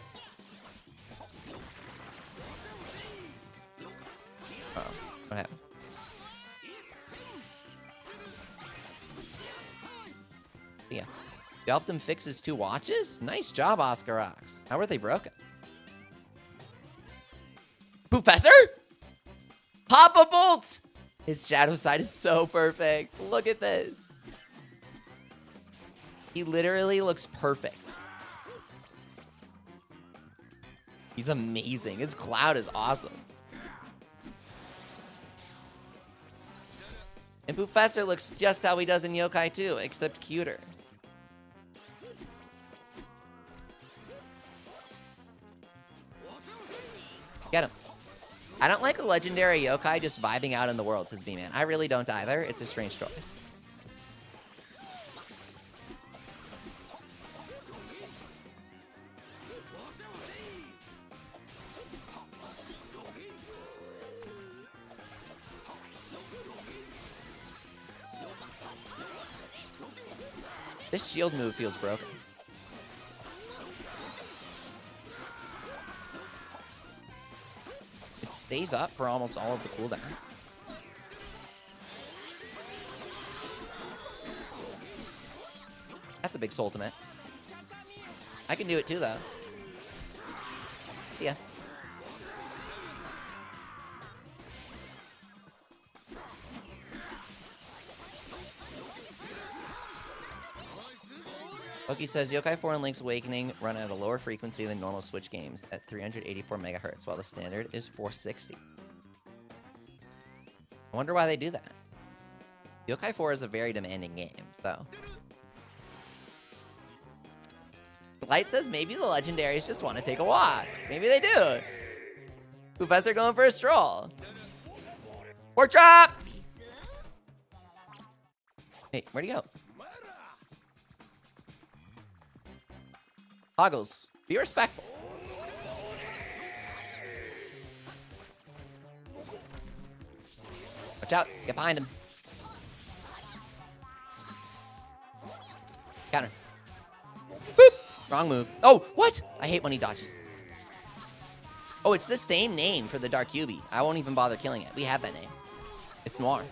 [SPEAKER 1] Uh-oh. What happened? Yeah. You helped him fix his 2 watches? Nice job, Oscar Rocks. How were they broken? Professor? Papa Bolt! His shadow side is so perfect. Look at this. He literally looks perfect. He's amazing. His cloud is awesome. And Professor looks just how he does in Yokai 2, except cuter. Get him. I don't like a legendary yokai just vibing out in the world, says B-Man. I really don't either. It's a strange choice. This shield move feels broken. It stays up for almost all of the cooldown. That's a big Soultimate. I can do it too, though. Yeah. Loki says, Yokai 4 and Link's Awakening run at a lower frequency than normal Switch games at 384 megahertz, while the standard is 460. I wonder why they do that. Yokai 4 is a very demanding game, so. Light says maybe the legendaries just want to take a walk. Maybe they do. Professor going for a stroll. Pork drop! Hey, where'd he go? Toggles, be respectful. Watch out, get behind him. Counter. Boop! Wrong move. Oh, what? I hate when he dodges. Oh, it's the same name for the Dark Yubi. I won't even bother killing it. We have that name. It's Noir.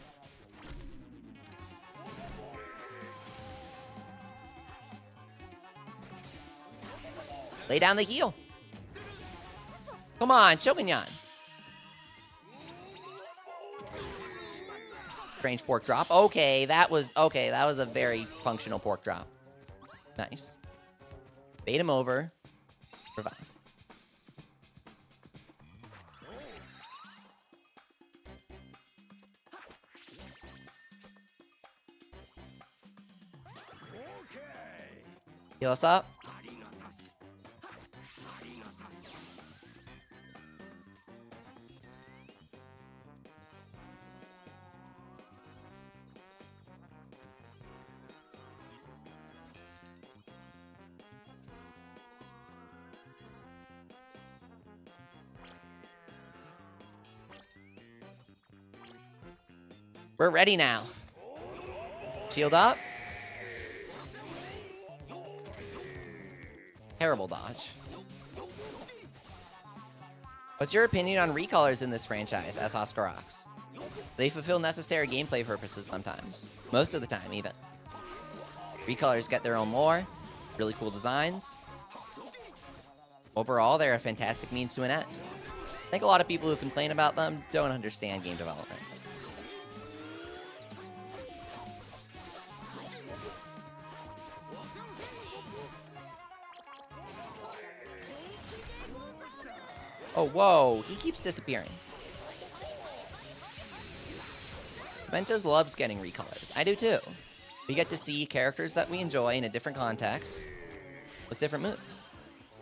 [SPEAKER 1] Lay down the heel. Come on, Shogunyan. Strange pork drop. Okay, that was a very functional pork drop. Nice. Bait him over. Revive. Heal us up. We're ready now. Shield up. Terrible dodge. What's your opinion on recolors in this franchise, as Oscar rocks? They fulfill necessary gameplay purposes sometimes. Most of the time, even. Recolors get their own lore, really cool designs. Overall, they're a fantastic means to an end. I think a lot of people who complain about them don't understand game development. Oh, whoa. He keeps disappearing. Ventus loves getting recolors. I do too. We get to see characters that we enjoy in a different context with different moves.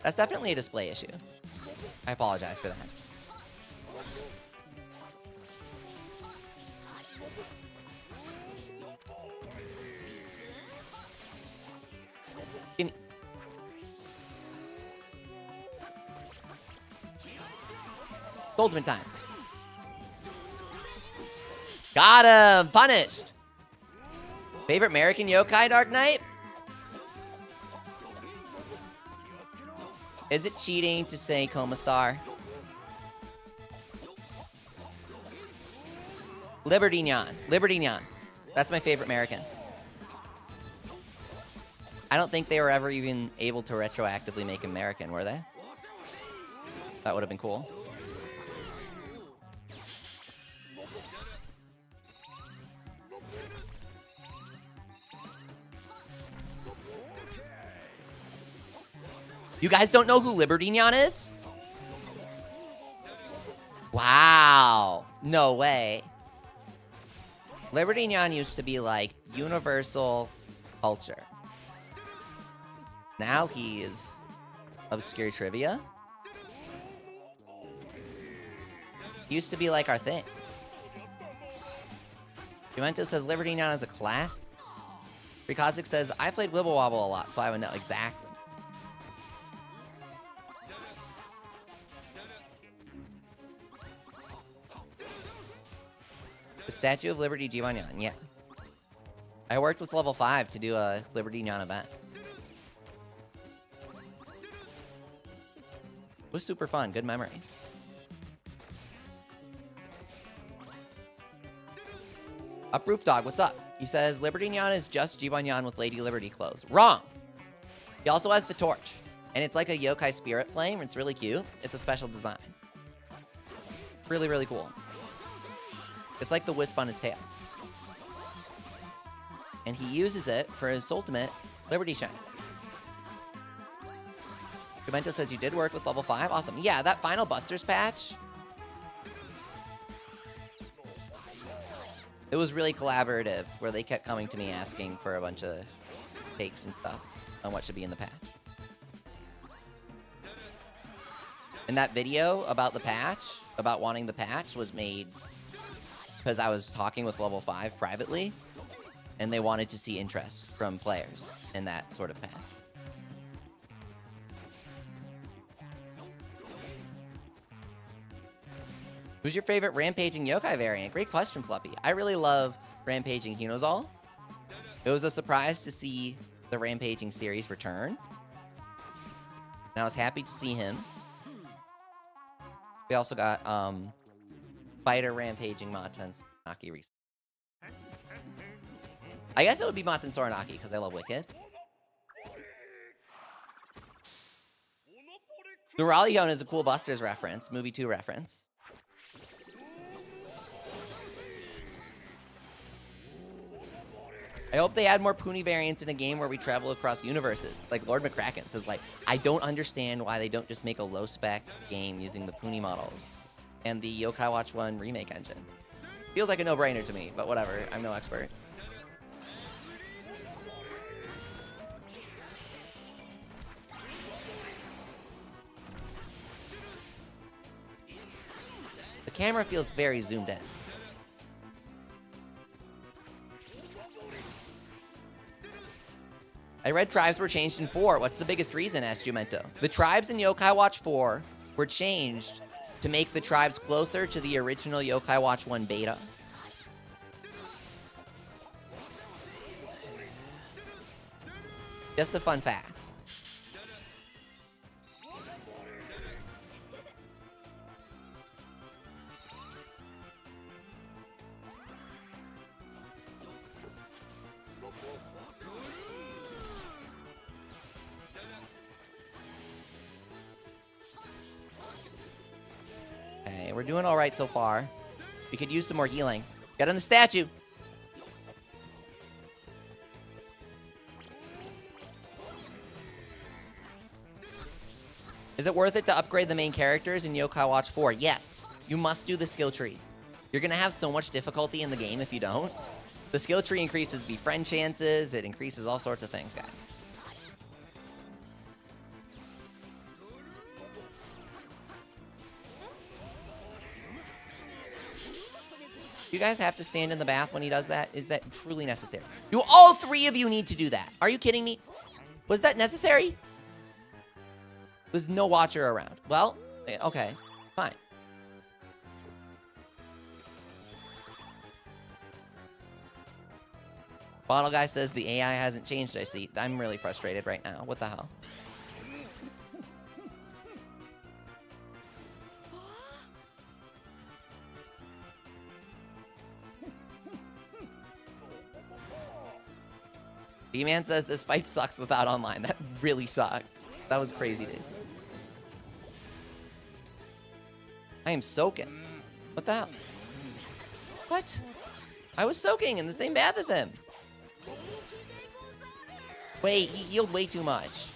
[SPEAKER 1] That's definitely a display issue. I apologize for that. Gimme. Ultimate time. Got him! Punished! Favorite American yokai, Dark Knight? Is it cheating to say Commissar? Liberty Nyan. Liberty Nyan. That's my favorite American. I don't think they were ever even able to retroactively make American, were they? That would have been cool. You guys don't know who Liberty Nyan is? Wow. No way. Liberty Nyan used to be like universal culture. Now he is obscure trivia. Used to be like our thing. Juventus says Liberty Nyan is a class. Rikozik says, I played Wobblewok a lot, so I would know exactly. The Statue of Liberty Jibanyan, yeah. I worked with level 5 to do a Liberty Nyan event. It was super fun, good memories. Uproof Dog, what's up? He says, Liberty Nyan is just Jibanyan with Lady Liberty clothes. Wrong! He also has the torch. And it's like a yokai spirit flame. It's really cute. It's a special design. Really, really cool. It's like the wisp on his tail. And he uses it for his Soultimate Liberty Shine. Jumento says you did work with level 5. Awesome. Yeah, that final Busters patch. It was really collaborative, where they kept coming to me asking for a bunch of takes and stuff on what should be in the patch. And that video about the patch about wanting the patch was made because I was talking with level 5 privately, and they wanted to see interest from players in that sort of patch. Who's your favorite Rampaging Yokai variant? Great question, Fluffy. I really love Rampaging Hinozal. It was a surprise to see the Rampaging series return. And I was happy to see him. We also got Fighter Rampaging Matan Soranaki recently. I guess it would be Matan Soranaki because I love Wicked. Duralion is a cool Busters reference, movie 2 reference. I hope they add more Puni variants in a game where we travel across universes. Like Lord McCracken says, like, I don't understand why they don't just make a low-spec game using the Puni models and the Yokai Watch 1 remake engine. Feels like a no-brainer to me, but whatever. I'm no expert. The camera feels very zoomed in. I read tribes were changed in 4. What's the biggest reason? Asked Jumento. The tribes in Yokai Watch 4 were changed to make the tribes closer to the original Yokai Watch 1 beta. Just a fun fact. Okay, we're doing all right so far. We could use some more healing. Get on the statue. Is it worth it to upgrade the main characters in Yokai Watch 4? Yes. You must do the skill tree. You're going to have so much difficulty in the game if you don't. The skill tree increases befriend chances. It increases all sorts of things, guys. You guys have to stand in the bath when he does that? Is that truly necessary? Do all 3 of you need to do that? Are you kidding me? Was that necessary? There's no watcher around. Well, okay, fine. Bottle Guy says the AI hasn't changed, I see. I'm really frustrated right now. What the hell? B-Man says this fight sucks without online. That really sucked. That was crazy, dude. I am soaking. What the hell? What? I was soaking in the same bath as him. Wait, he healed way too much.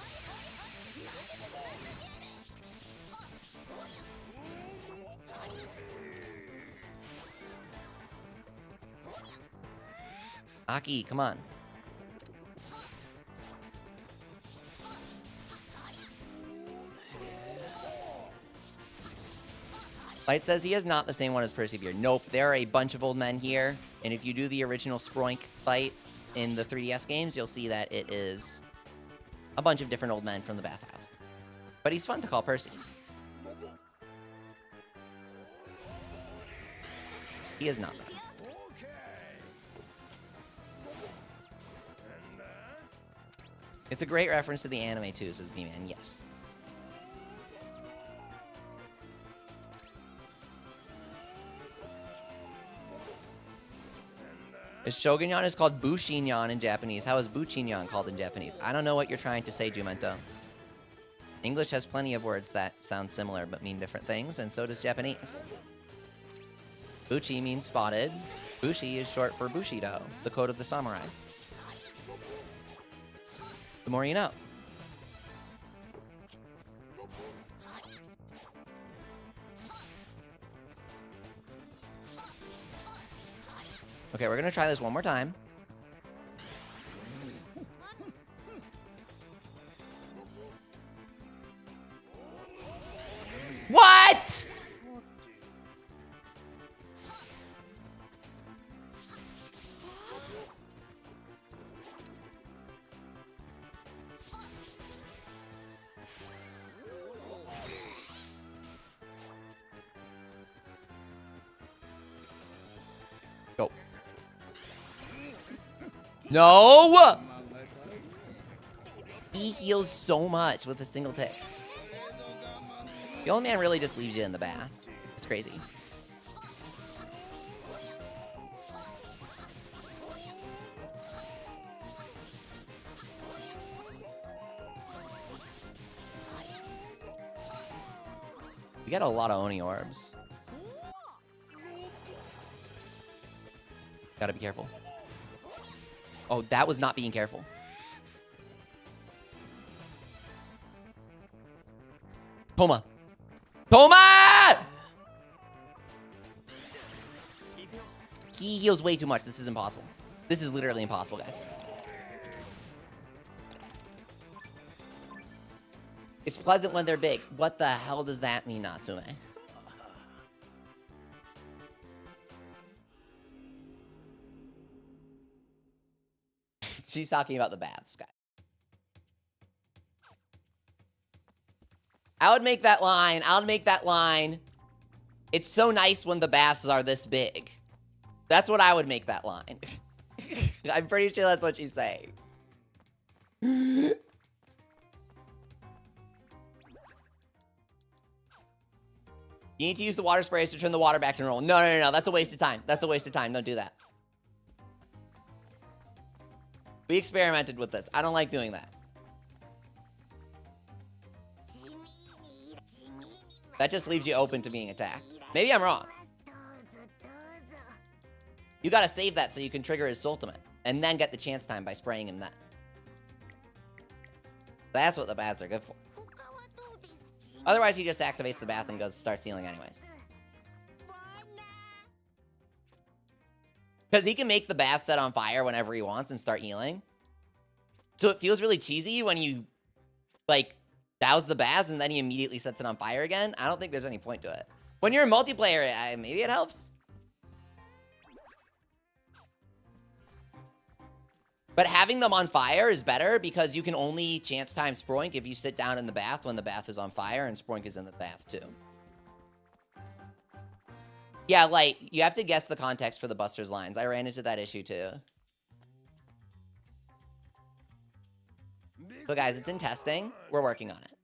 [SPEAKER 1] Aki, come on. Light says he is not the same one as Persevere. Nope, there are a bunch of old men here, and if you do the original Skroink fight in the 3DS games, you'll see that it is a bunch of different old men from the bathhouse. But he's fun to call Percy. He is not bad. It's a great reference to the anime too, says B-Man. Yes. Shogunyan is called Bushinyan in Japanese. How is Buchinyan called in Japanese? I don't know what you're trying to say, Jumento. English has plenty of words that sound similar but mean different things, and so does Japanese. Buchi means spotted. Bushi is short for Bushido, the code of the samurai. The more you know. Okay, we're gonna try this one more time. What? No! He heals so much with a single tick. The old man really just leaves you in the bath. It's crazy. We got a lot of Oni orbs. Gotta be careful. Oh, that was not being careful. Toma. Toma! He heals way too much. This is impossible. This is literally impossible, guys. It's pleasant when they're big. What the hell does that mean, Natsume? She's talking about the baths, guys. I would make that line. I would make that line. It's so nice when the baths are this big. That's what I would make that line. I'm pretty sure that's what she's saying. You need to use the water sprays to turn the water back to normal. No, no, no, no. That's a waste of time. That's a waste of time. Don't do that. We experimented with this. I don't like doing that. That just leaves you open to being attacked. Maybe I'm wrong. You gotta save that so you can trigger his Soultimate. And then get the chance time by spraying him that. That's what the baths are good for. Otherwise, he just activates the bath and starts healing anyways. Because he can make the bath set on fire whenever he wants and start healing. So it feels really cheesy when you, like, douse the baths and then he immediately sets it on fire again. I don't think there's any point to it. When you're in multiplayer, maybe it helps. But having them on fire is better because you can only chance time Sproink if you sit down in the bath when the bath is on fire and Sproink is in the bath too. Yeah, like, you have to guess the context for the Buster's lines. I ran into that issue too. So guys, it's in testing. We're working on it.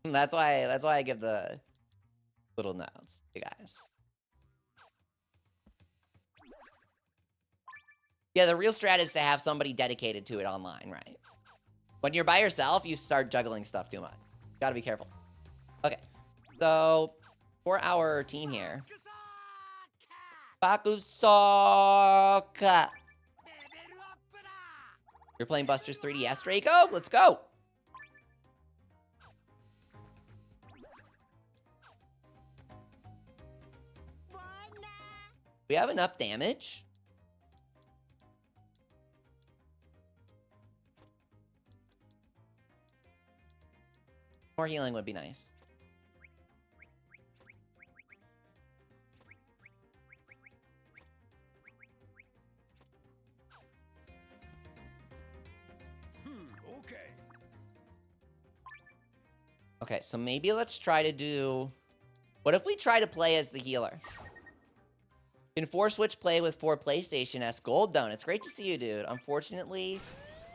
[SPEAKER 1] And that's why I give the little notes to you guys. Yeah, the real strat is to have somebody dedicated to it online, right? When you're by yourself, you start juggling stuff too much. Gotta be careful. Okay, so for our team here, Bakusaka. You're playing Buster's 3DS, Draco? Let's go! We have enough damage. More healing would be nice.
[SPEAKER 2] Okay.
[SPEAKER 1] Okay, so maybe let's try to do... What if we try to play as the healer? Can 4-switch play with 4 PlayStation S Gold Down? It's great to see you, dude. Unfortunately,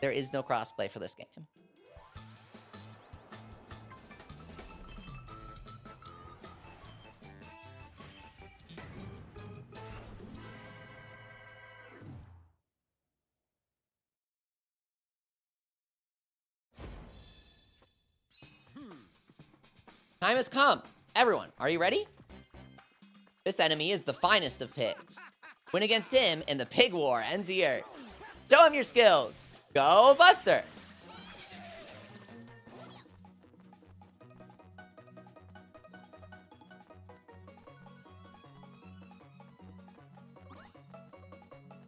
[SPEAKER 1] there is no crossplay for this game. Time has come. Everyone, are you ready? This enemy is the finest of pigs. Win against him and the pig war ends here. Show him your skills. Go Busters!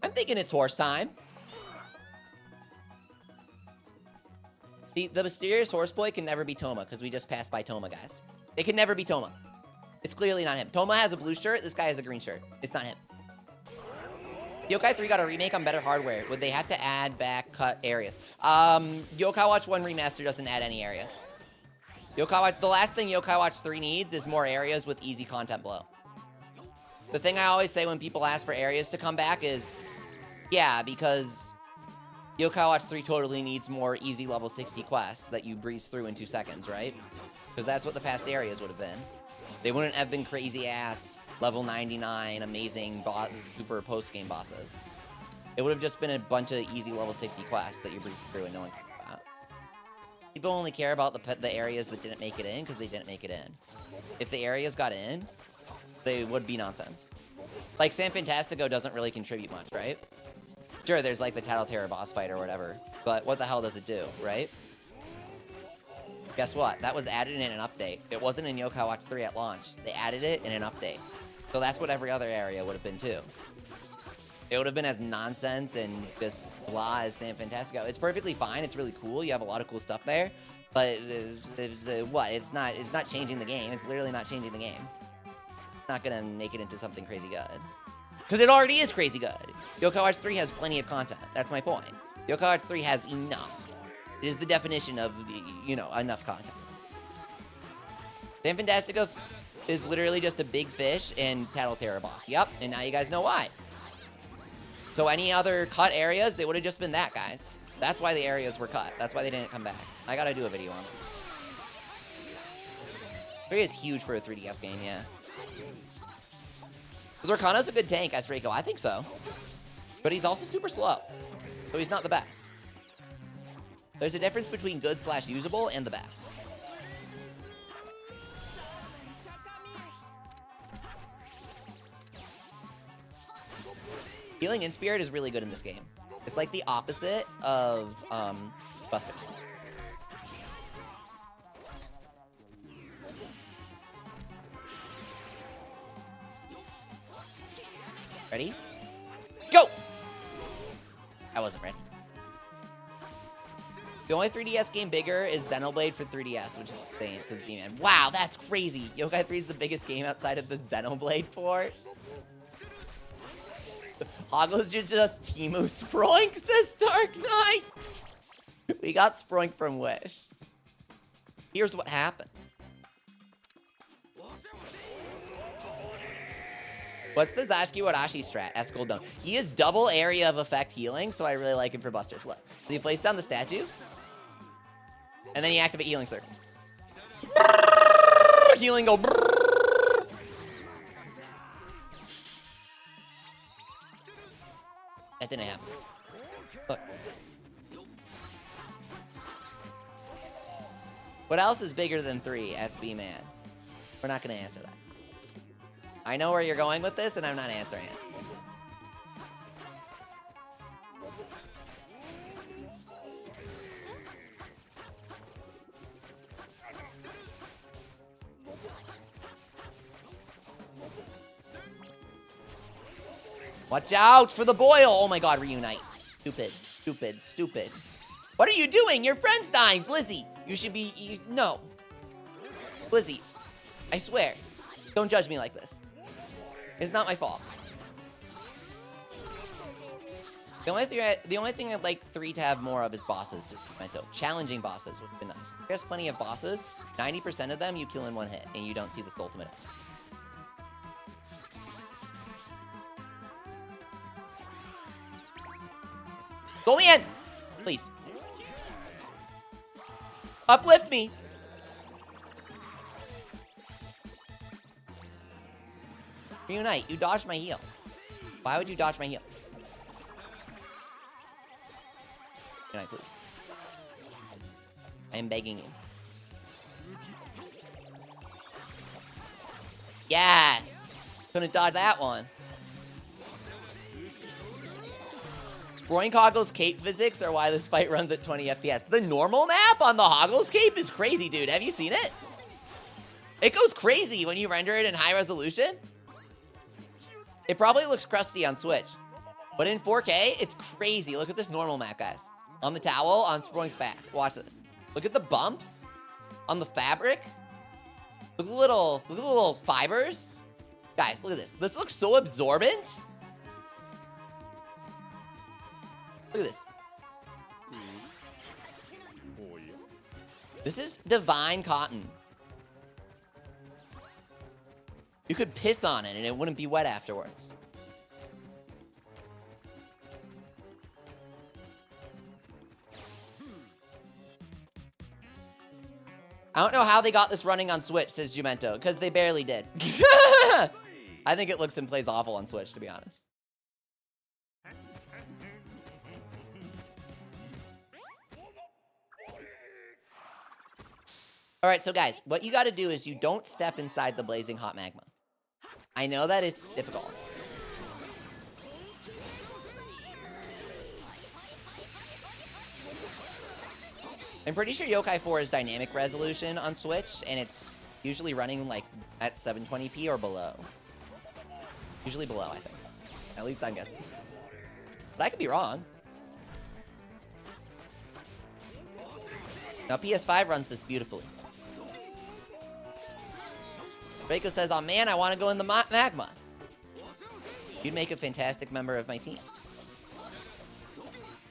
[SPEAKER 1] I'm thinking it's horse time. The mysterious horse boy can never be Toma, because we just passed by Toma, guys. It can never be Toma. It's clearly not him. Toma has a blue shirt. This guy has a green shirt. It's not him. Yokai 3 got a remake on better hardware. Would they have to add back cut areas? Yokai Watch 1 Remaster doesn't add any areas. Yokai Watch, the last thing Yokai Watch 3 needs is more areas with easy content below. The thing I always say when people ask for areas to come back is, Yeah, because Yokai Watch 3 totally needs more easy level 60 quests that you breeze through in 2 seconds, right? Because that's what the past areas would have been. They wouldn't have been crazy-ass level 99 amazing super post-game bosses. It would have just been a bunch of easy level 60 quests that you breeze through and no one cares about. People only care about the areas that didn't make it in because they didn't make it in. If the areas got in, they would be nonsense. Like, San Fantastico doesn't really contribute much, right? Sure, there's like the Tattletera boss fight or whatever, but what the hell does it do, right? Guess what? That was added in an update. It wasn't in Yokai Watch 3 at launch. They added it in an update. So that's what every other area would have been too. It would have been as nonsense and just blah as San Fantastico. It's perfectly fine. It's really cool. You have a lot of cool stuff there. But what? It's not changing the game. It's literally not changing the game. It's not gonna make it into something crazy good. Because it already is crazy good. Yokai Watch 3 has plenty of content. That's my point. Yokai Watch 3 has enough. It is the definition of, you know, enough content. San Fantastico is literally just a big fish and Tattletera boss. Yep, and now you guys know why. So any other cut areas, they would have just been that, guys. That's why the areas were cut. That's why they didn't come back. I gotta do a video on it. 3 is huge for a 3DS game, yeah. Zorkana's a good tank as Draco. I think so. But he's also super slow. So he's not the best. There's a difference between good/usable and the best. Healing in Spirit is really good in this game. It's like the opposite of Busters. Ready? Go! I wasn't ready. The only 3DS game bigger is Xenoblade for 3DS, which is insane, says B-Man. Wow, that's crazy. Yokai 3 is the biggest game outside of the Xenoblade port. Hoggles, you're just Teemu Sproink, says Dark Knight. We got Sproink from Wish. Here's what happened. What's the Zashiki Warashi strat? Escol Dome. He is double area of effect healing, so I really like him for Busters. Look. So you place down the statue, and then you activate Healing Circle. Healing go. That didn't happen. Look. What else is bigger than 3, SB Man? We're not going to answer that. I know where you're going with this, and I'm not answering it. Watch out for the boil! Oh my god, reunite. Stupid, stupid, stupid. What are you doing? Your friend's dying, Blizzy. You should be... no. Blizzy, I swear. Don't judge me like this. It's not my fault. The only thing I'd like 3 to have more of is bosses to Memento. Challenging bosses would have been nice. There's plenty of bosses. 90% of them you kill in 1 hit, and you don't see the Soultimate. Go in! Please. Uplift me! Reunite, you dodged my heal. Why would you dodge my heal? Reunite, please. I am begging you. Yes! Couldn't dodge that one. Sproink Hoggle's cape physics are why this fight runs at 20 FPS. The normal map on the Hoggle's cape is crazy, dude. Have you seen it? It goes crazy when you render it in high resolution. It probably looks crusty on Switch, but in 4K, it's crazy. Look at this normal map, guys. On the towel, on Sproink's back. Watch this. Look at the bumps on the fabric. Look at the little fibers. Guys, look at this. This looks so absorbent. Look at this. This is divine cotton. You could piss on it and it wouldn't be wet afterwards. I don't know how they got this running on Switch, says Jumento, because they barely did. I think it looks and plays awful on Switch, to be honest. All right, so guys, what you got to do is you don't step inside the blazing hot magma. I know that it's difficult. I'm pretty sure Yokai 4 is dynamic resolution on Switch, and it's usually running like at 720p or below. Usually below, I think. At least I'm guessing. But I could be wrong. Now PS5 runs this beautifully. Draco says, oh man, I want to go in the magma. You'd make a fantastic member of my team.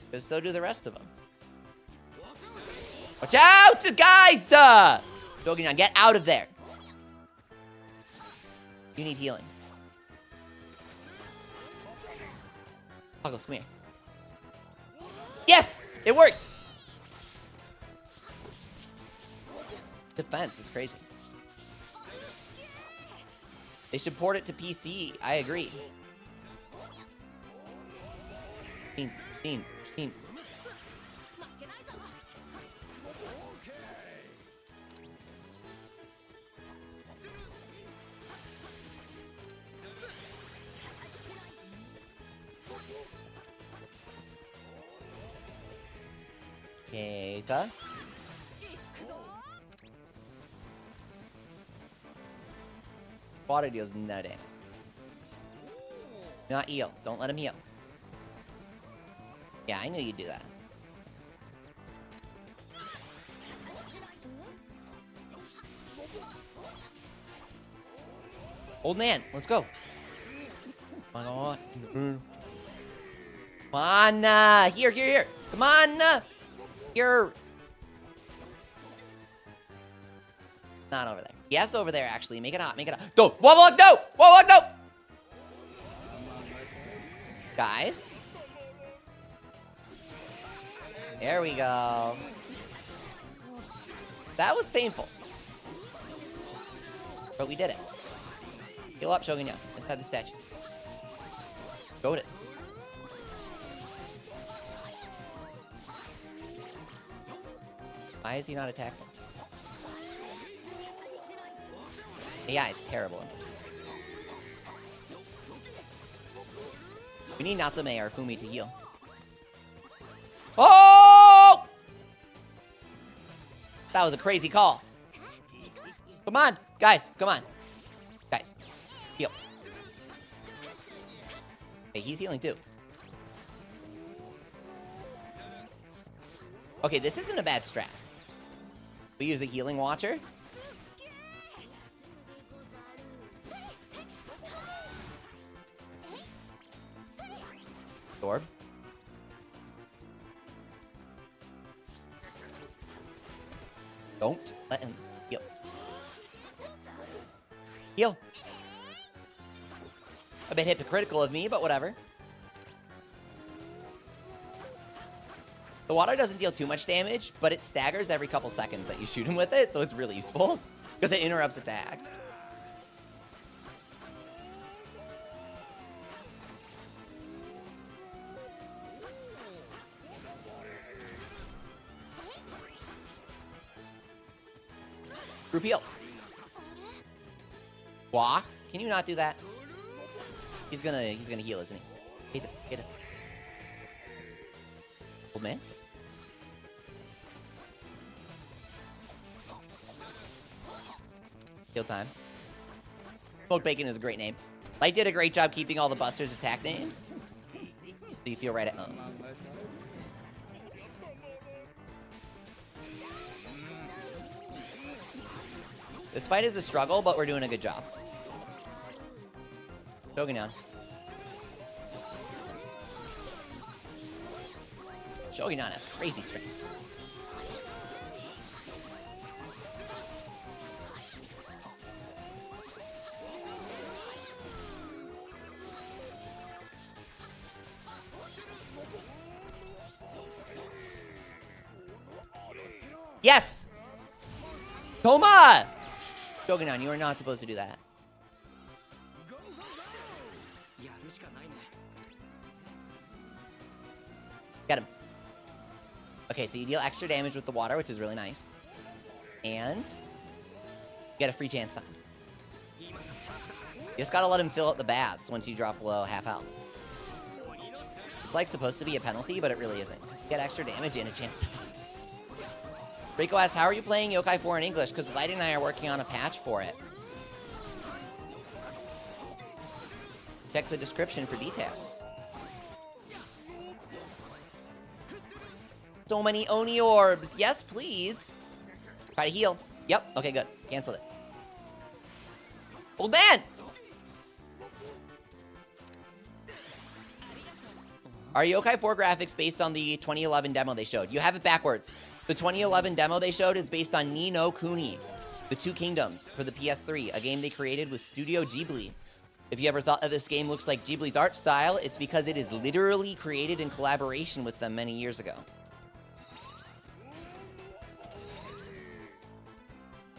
[SPEAKER 1] Because so do the rest of them. Watch out, guys! Dogenon, get out of there. You need healing. Puggles, come here. Yes! It worked! Defense is crazy. They should port it to PC. I agree. Team. Okay. Water deals no damage. Not heal. Don't let him heal. Yeah, I knew you'd do that. Old man, let's go. Come on. Come on. Here. Come on. Here. Not over there. Yes, over there, actually. Make it hot. Go. Wobblewok, no! Wobblewok, no! Guys. There we go. That was painful. But we did it. Heal up, Shogun, inside the statue. Go to it. Why is he not attacking? Yeah, it's terrible. We need Natsume or Fumi to heal. Oh! That was a crazy call. Come on, guys, come on. Guys, heal. Hey, he's healing too. Okay, this isn't a bad strat. We use a healing watcher. Orb. Don't let him heal. Heal. A bit hypocritical of me, but whatever. The water doesn't deal too much damage, but it staggers every couple seconds that you shoot him with it, so it's really useful because it interrupts attacks. Group heal. Walk. Can you not do that? He's gonna heal, isn't he? Get it. Old man. Heal time. Smoked Bacon is a great name. Light did a great job keeping all the Busters attack names. So you feel right at home. This fight is a struggle, but we're doing a good job. Shogun. Shogun has crazy strength. Yes! Toma! Shogunan, you are not supposed to do that. Get him. Okay, so you deal extra damage with the water, which is really nice. And you get a free chance time. You just gotta let him fill up the baths once you drop below half health. It's like supposed to be a penalty, but it really isn't. You get extra damage and a chance time. Rico asks, how are you playing Yokai 4 in English? Because Light and I are working on a patch for it. Check the description for details. So many Oni orbs. Yes, please. Try to heal. Yep. Okay, good. Canceled it. Old man! Are Yokai 4 graphics based on the 2011 demo they showed? You have it backwards. The 2011 demo they showed is based on Ni no Kuni, The Two Kingdoms for the PS3, a game they created with Studio Ghibli. If you ever thought that this game looks like Ghibli's art style, it's because it is literally created in collaboration with them many years ago.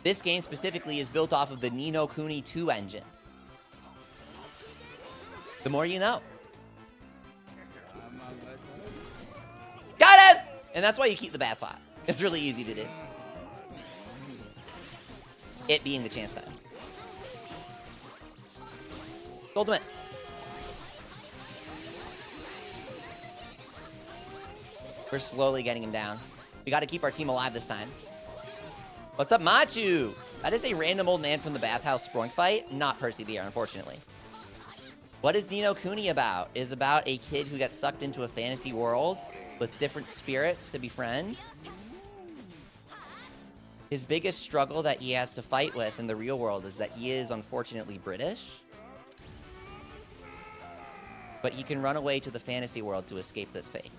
[SPEAKER 1] This game specifically is built off of the Ni no Kuni 2 engine. The more you know. Got him! And that's why you keep the bass slot. It's really easy to do. It being the chance time. Ultimate. We're slowly getting him down. We got to keep our team alive this time. What's up, Machu? That is a random old man from the bathhouse Sproink fight, not Persevere, unfortunately. What is Ni no Kuni about? It is about a kid who gets sucked into a fantasy world with different spirits to befriend. His biggest struggle that he has to fight with in the real world is that he is unfortunately British. But he can run away to the fantasy world to escape this fate.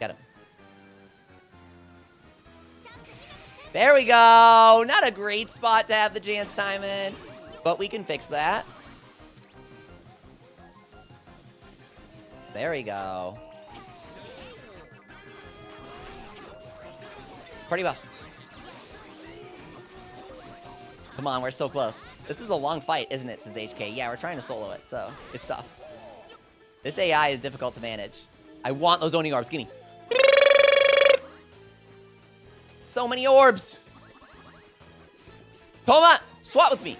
[SPEAKER 1] Get him. There we go. Not a great spot to have the chance time in, but we can fix that. There we go. Party buff. Come on, we're so close. This is a long fight, isn't it, since HK? Yeah, we're trying to solo it, so it's tough. This AI is difficult to manage. I want those Oni orbs. Gimme. So many orbs. Toma, swap with me.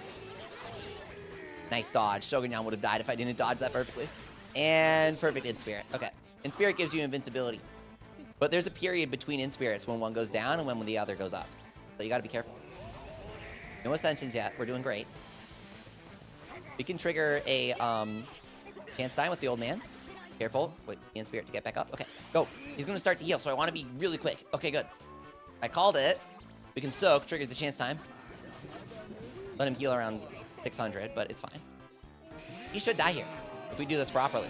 [SPEAKER 1] Nice dodge. Shogunyan would have died if I didn't dodge that perfectly. And perfect Inspirit. Okay. Inspirit gives you invincibility. But there's a period between Inspirits when one goes down and when the other goes up. So you gotta be careful. No ascensions yet. We're doing great. We can trigger a chance time with the old man. Careful. Wait, the Inspirit to get back up. Okay, go. He's gonna start to heal, so I want to be really quick. Okay, good. I called it. We can soak, trigger the chance time. Let him heal around 600, but it's fine. He should die here if we do this properly.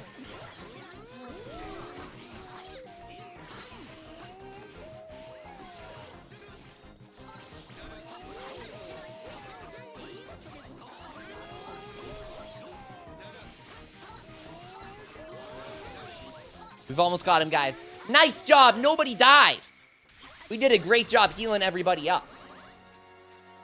[SPEAKER 1] We've almost got him, guys. Nice job. Nobody died. We did a great job healing everybody up.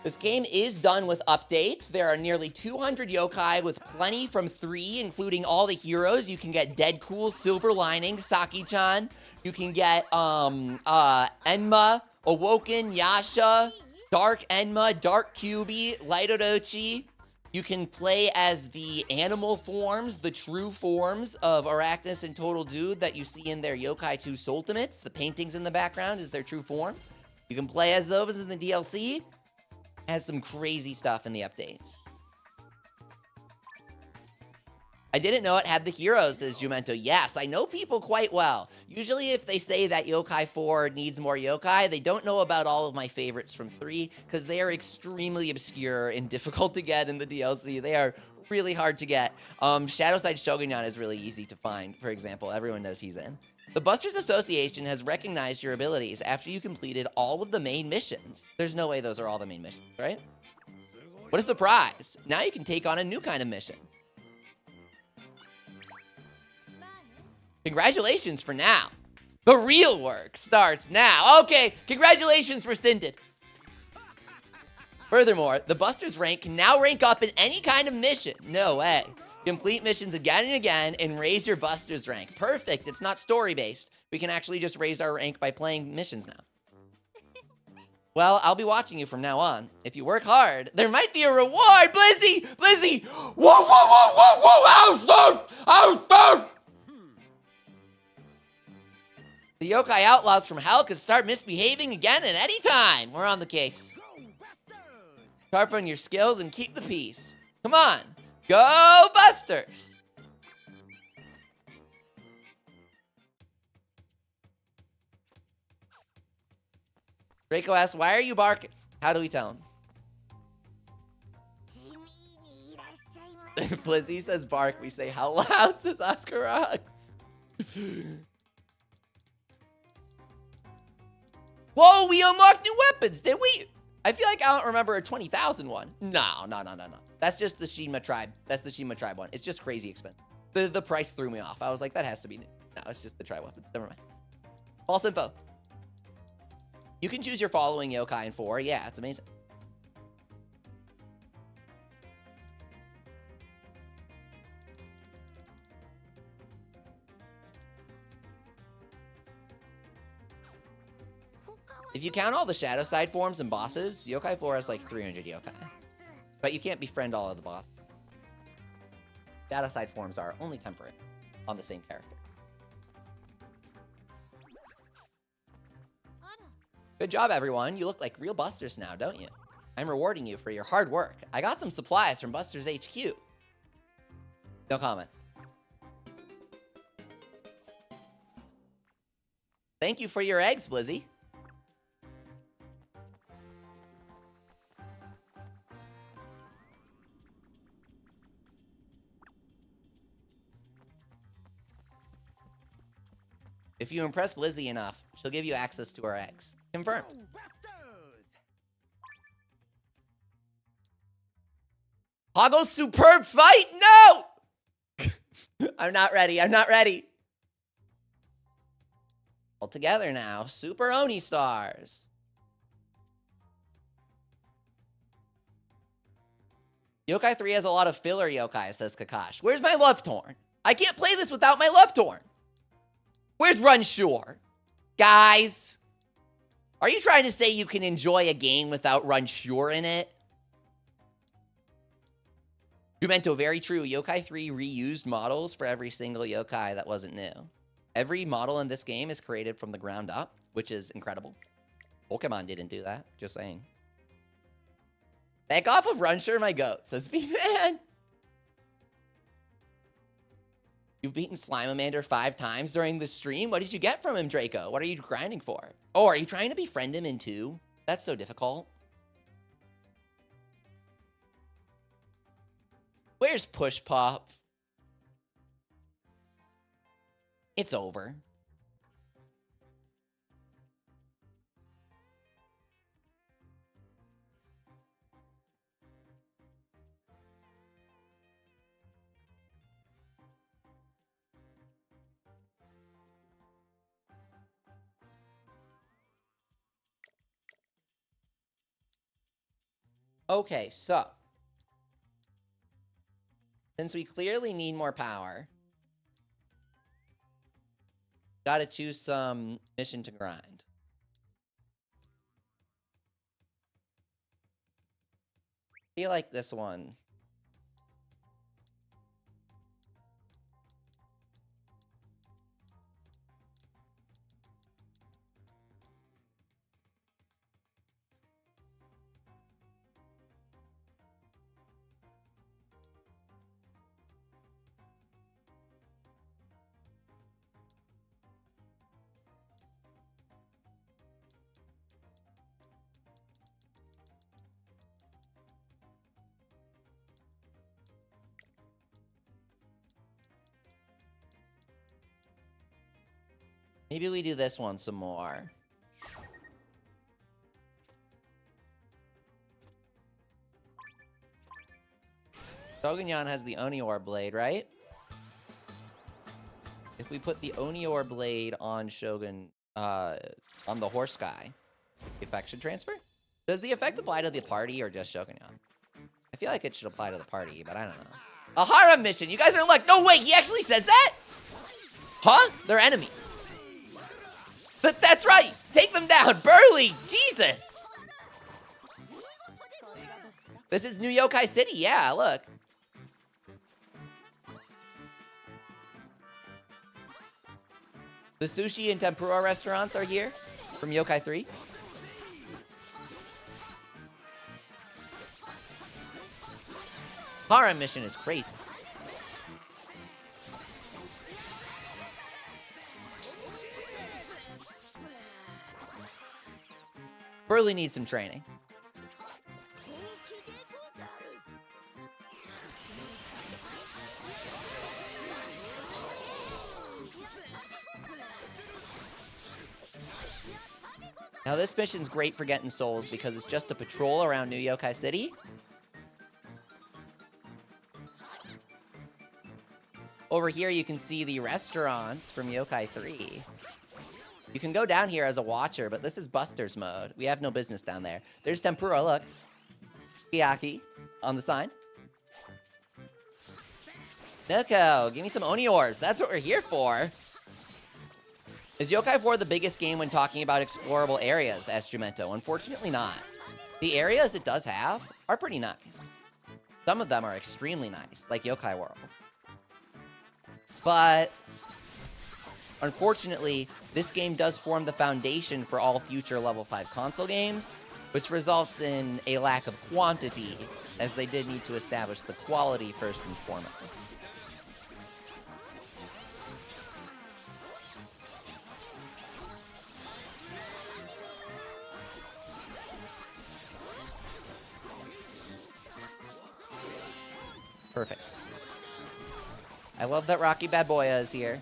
[SPEAKER 1] This game is done with updates. There are nearly 200 yokai with plenty from 3, including all the heroes. You can get Dead Cool, Silver Lining, Saki-chan. You can get Enma, Awoken, Yasha, Dark Enma, Dark Kyubi, Light Orochi. You can play as the animal forms, the true forms of Arachnus and Total Dude that you see in their Yokai 2 Soultimates. The paintings in the background is their true form. You can play as those in the DLC. Has some crazy stuff in the updates. I didn't know it had the heroes, says Jumento. Yes, I know people quite well. Usually if they say that Yokai 4 needs more yokai, they don't know about all of my favorites from 3, because they are extremely obscure and difficult to get in the DLC. They are really hard to get. Shadowside Shogunyan is really easy to find, for example. Everyone knows he's in. The Busters Association has recognized your abilities after you completed all of the main missions. There's no way those are all the main missions, right? What a surprise. Now you can take on a new kind of mission. Congratulations for now. The real work starts now. Okay, congratulations for Sinded. Furthermore, the Buster's rank can now rank up in any kind of mission. No way. Complete missions again and again and raise your Buster's rank. Perfect. It's not story-based. We can actually just raise our rank by playing missions now. Well, I'll be watching you from now on. If you work hard, there might be a reward. Blizzy! Blizzy! Whoa, whoa, whoa, whoa, whoa! Outstart! The yokai outlaws from hell could start misbehaving again at any time. We're on the case. Sharpen your skills and keep the peace. Come on. Go Busters! Draco asks, why are you barking? How do we tell him? Blizzy says bark. We say how loud, says Oscar Rocks. Whoa, we unlocked new weapons, did we? I feel like I don't remember a 20,000 one. No. That's just the Shima tribe. That's the Shima tribe one. It's just crazy expensive. The price threw me off. I was like, that has to be new. No, it's just the tribe weapons. Never mind. False info. You can choose your following yokai in 4. Yeah, it's amazing. If you count all the shadow side forms and bosses, Yokai 4 has like 300 yokai. But you can't befriend all of the bosses. Shadow side forms are only temperate on the same character. Good job, everyone. You look like real Busters now, don't you? I'm rewarding you for your hard work. I got some supplies from Busters HQ. No comment. Thank you for your eggs, Blizzy. If you impress Blizzy enough, she'll give you access to her eggs. Confirmed. Hoggo's superb fight? No! I'm not ready. I'm not ready. All together now. Super Oni stars. Yokai 3 has a lot of filler yokai, says Kakash. Where's my Love Torn? I can't play this without my Love Torn. Where's Run Sure? Guys, are you trying to say you can enjoy a game without Run Sure in it? Jumento, very true. Yokai 3 reused models for every single yokai that wasn't new. Every model in this game is created from the ground up, which is incredible. Pokemon didn't do that, just saying. Back off of Run Sure, my goat, says V-Man. You've beaten Slimeamander 5 times during the stream? What did you get from him, Draco? What are you grinding for? Oh, are you trying to befriend him in 2? That's so difficult. Where's Push Pop? It's over. Okay, so since we clearly need more power, gotta choose some mission to grind. I feel like this one. Maybe we do this one some more. Shogunyan has the Oni Ore blade, right? If we put the Onior blade on Shogun, on the horse guy, the effect should transfer? Does the effect apply to the party or just Shogunyan? I feel like it should apply to the party, but I don't know. A harem mission! You guys are in luck! No, wait, he actually says that? Huh? They're enemies. That's right! Take them down! Burly! Jesus! This is New Yokai City, yeah, look. The sushi and tempura restaurants are here from Yokai 3. Harem mission is crazy. Burly needs some training. Now this mission's great for getting souls because it's just a patrol around New Yokai City. Over here you can see the restaurants from Yokai 3. You can go down here as a watcher, but this is Buster's mode. We have no business down there. There's tempura, look. Kiyaki on the sign. Noko, give me some Oniors. That's what we're here for. Is Yokai 4 the biggest game when talking about explorable areas, Estrumento? Unfortunately not. The areas it does have are pretty nice. Some of them are extremely nice, like Yokai World. But, unfortunately, this game does form the foundation for all future level 5 console games, which results in a lack of quantity, as they did need to establish the quality first and foremost. Perfect. I love that Rocky Baboya is here.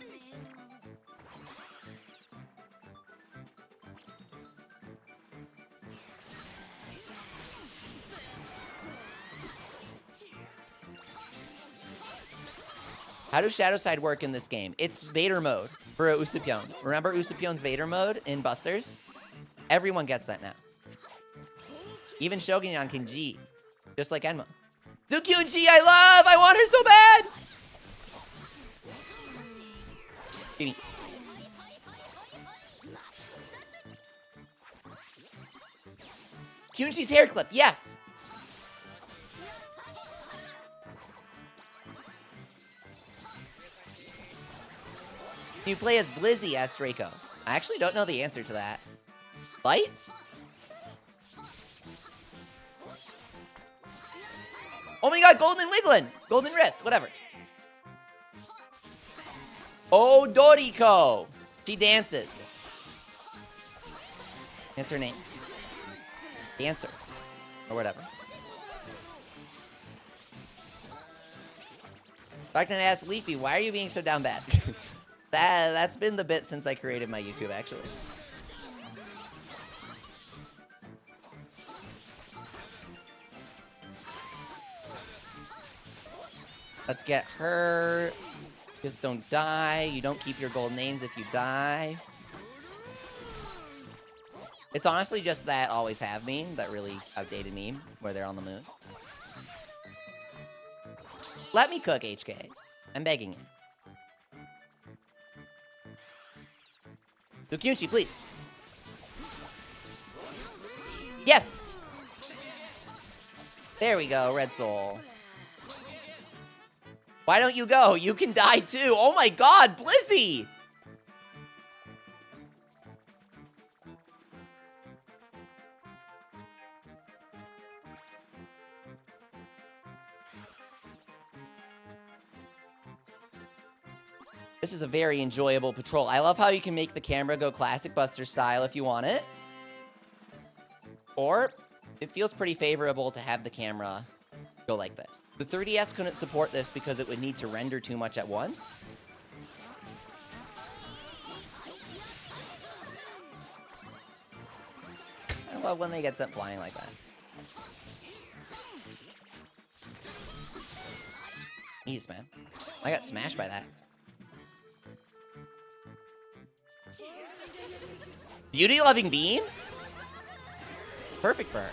[SPEAKER 1] How does Shadowside work in this game? It's Vader mode for Usupyon. Remember Usupyon's Vader mode in Busters? Everyone gets that now. Even Shogunyan can G, just like Enma. Zukyunchi, I love! I want her so bad! Give me. Kyunchi's hair clip, yes! You play as Blizzy, asked Draco. I actually don't know the answer to that. Light? Oh my god, Golden Wiglin! Golden Wrist, whatever. Oh, Doriko! She dances. That's her name. Dancer. Or whatever. Darknet asks Leafy, why are you being so down bad? That's been the bit since I created my YouTube, actually. Let's get her. Just don't die. You don't keep your gold names if you die. It's honestly just that always have meme, that really outdated meme, where they're on the moon. Let me cook, HK. I'm begging you. Zukyunchi, please. Yes! There we go, Red Soul. Why don't you go? You can die too. Oh my god, Blizzy! This is a very enjoyable patrol. I love how you can make the camera go classic Buster style if you want it. Or, it feels pretty favorable to have the camera go like this. The 3DS couldn't support this because it would need to render too much at once. I love when they get sent flying like that. Jeez, man. I got smashed by that. Beauty Loving Beam? Perfect for her.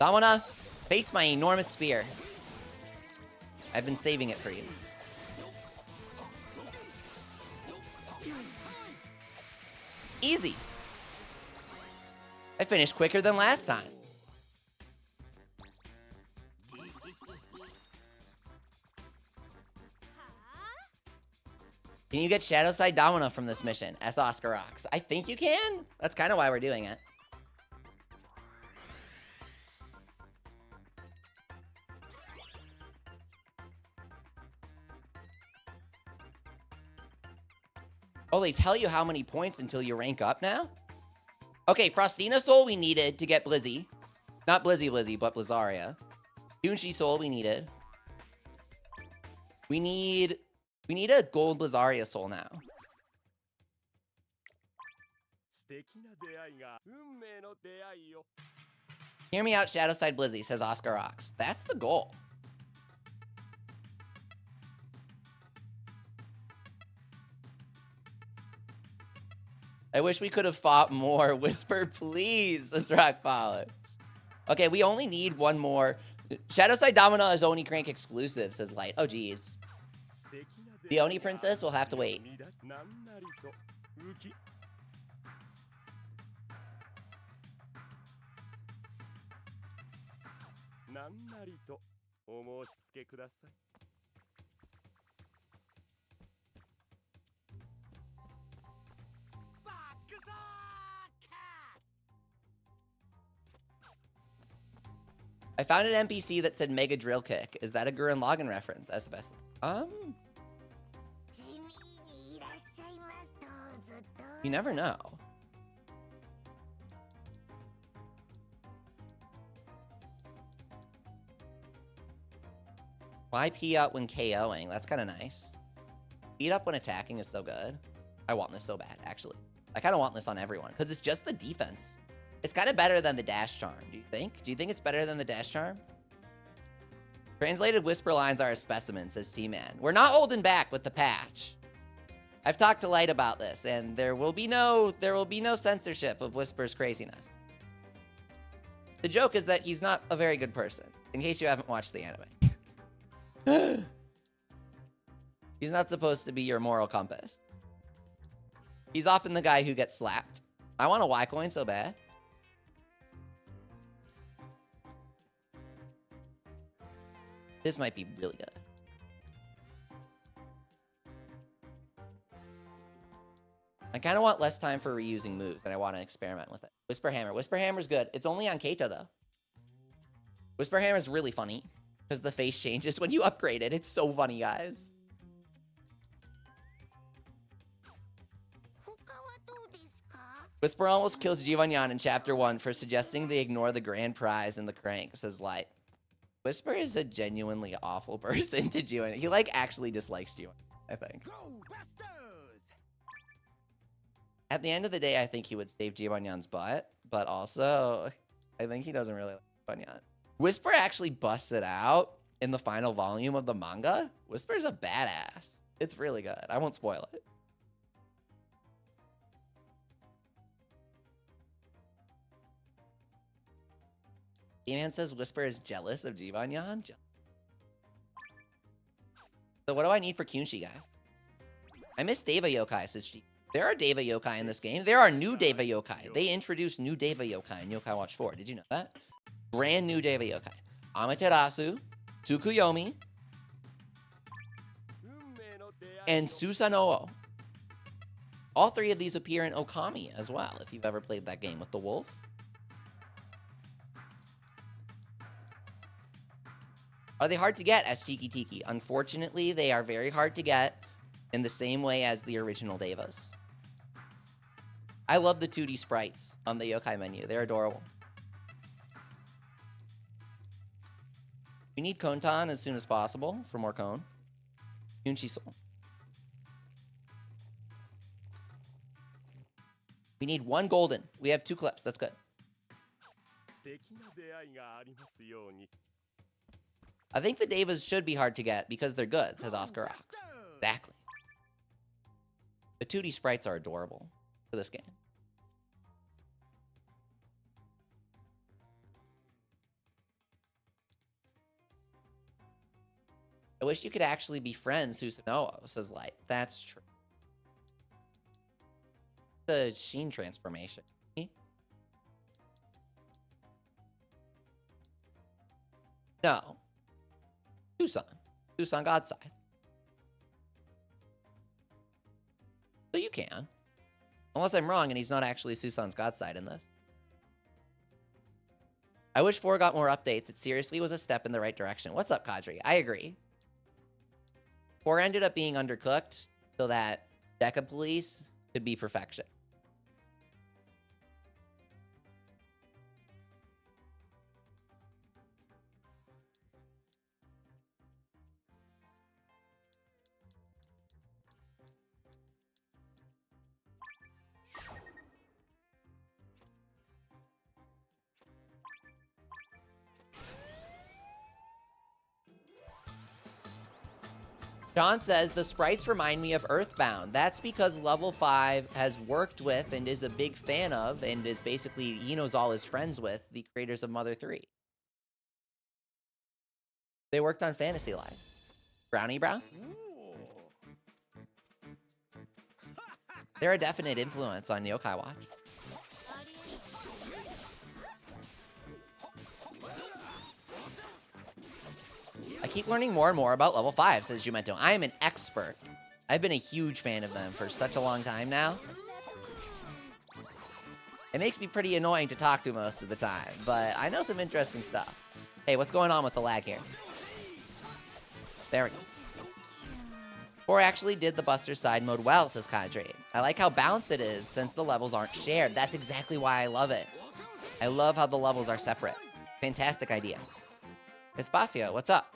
[SPEAKER 1] Damona, face my enormous spear. I've been saving it for you. Easy. I finished quicker than last time. Can you get Shadow Side Domino from this mission? S. Oscar rocks. I think you can. That's kind of why we're doing it. Oh, they tell you how many points until you rank up now? Okay, Frostina Soul we needed to get Blizzy. Not Blizzy, but Blizzaria. Kunshi Soul we needed. We need a gold Blizzaria Soul now. Hear me out, Shadowside Blizzy, says Oscar Rocks. That's the goal. I wish we could have fought more. Whisper, please, says Rock Polish. Okay, we only need one more. Shadowside Domino is Oni Crank exclusive, says Light. Oh, geez. The Oni Princess will have to wait. I found an NPC that said Mega Drill Kick. Is that a Gurren Lagann reference? SFS. You never know. Why pee out when KOing? That's kind of nice. Beat up when attacking is so good. I want this so bad, actually. I kind of want this on everyone, because it's just the defense. It's kind of better than the Dash Charm, do you think? Do you think it's better than the Dash Charm? Translated whisper lines are a specimen, says T-Man. We're not holding back with the patch. I've talked to Light about this, and there will be no censorship of Whisper's craziness. The joke is that he's not a very good person, in case you haven't watched the anime. He's not supposed to be your moral compass. He's often the guy who gets slapped. I want a Y coin so bad. This might be really good. I kind of want less time for reusing moves, and I want to experiment with it. Whisper Hammer. Whisper Hammer's good. It's only on Kato, though. Whisper Hammer's really funny, because the face changes when you upgrade it. It's so funny, guys. Whisper almost kills Jivanyan in Chapter 1 for suggesting they ignore the grand prize in the crank, says Light. Whisper is a genuinely awful person to Jivanyan. He, like, actually dislikes Jivanyan, I think. At the end of the day, I think he would save Jivanyan's butt, but also, I think he doesn't really like Jivanyan. Whisper actually busted out in the final volume of the manga. Whisper's a badass. It's really good. I won't spoil it. E-Man says Whisper is jealous of Jivanyan. So what do I need for Kunshi, guys? I miss Deva Yokai, says she. There are Deva Yokai in this game. There are new Deva Yokai. They introduced new Deva Yokai in Yokai Watch 4. Did you know that? Brand new Deva Yokai. Amaterasu, Tsukuyomi, and Susanoo. All three of these appear in Okami as well, if you've ever played that game with the wolf. Are they hard to get as Tiki Tiki? Unfortunately, they are very hard to get in the same way as the original Devas. I love the 2D sprites on the Yokai menu. They're adorable. We need Kontan as soon as possible for more Kon. Kunshi Soul. We need one golden. We have 2 clips. That's good. I think the Devas should be hard to get because they're good, says Oscar Rocks. Exactly. The 2D sprites are adorable for this game. I wish you could actually be friends, Susanoo, says Light. That's true. The Sheen transformation. No. Susan. Susan Godside. So you can. Unless I'm wrong and he's not actually Susan's Godside in this. I wish 4 got more updates. It seriously was a step in the right direction. What's up, Kadri? I agree. 4 ended up being undercooked so that Deca Police could be perfection. John says, the sprites remind me of Earthbound. That's because Level 5 has worked with and is a big fan of, and is basically, he knows all his friends with, the creators of Mother 3. They worked on Fantasy Life. Brownie Brown? They're a definite influence on Yokai Watch. I keep learning more and more about Level 5, says Jumento. I am an expert. I've been a huge fan of them for such a long time now. It makes me pretty annoying to talk to most of the time, but I know some interesting stuff. Hey, what's going on with the lag here? There we go. 4 actually did the Buster side mode well, says Kadri. I like how balanced it is since the levels aren't shared. That's exactly why I love it. I love how the levels are separate. Fantastic idea. Espacio, what's up?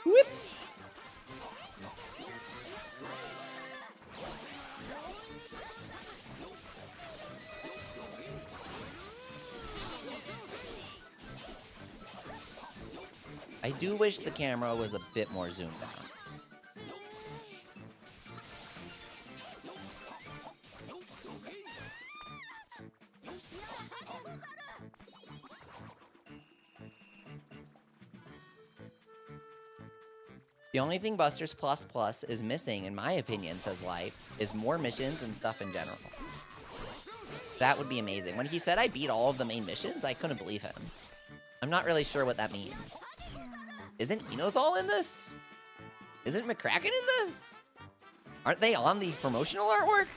[SPEAKER 1] Whoop. I do wish the camera was a bit more zoomed out. The only thing Busters Plus Plus is missing, in my opinion, says Light, is more missions and stuff in general. That would be amazing. When he said I beat all of the main missions, I couldn't believe him. I'm not really sure what that means. Isn't Inozal in this? Isn't McCracken in this? Aren't they on the promotional artwork?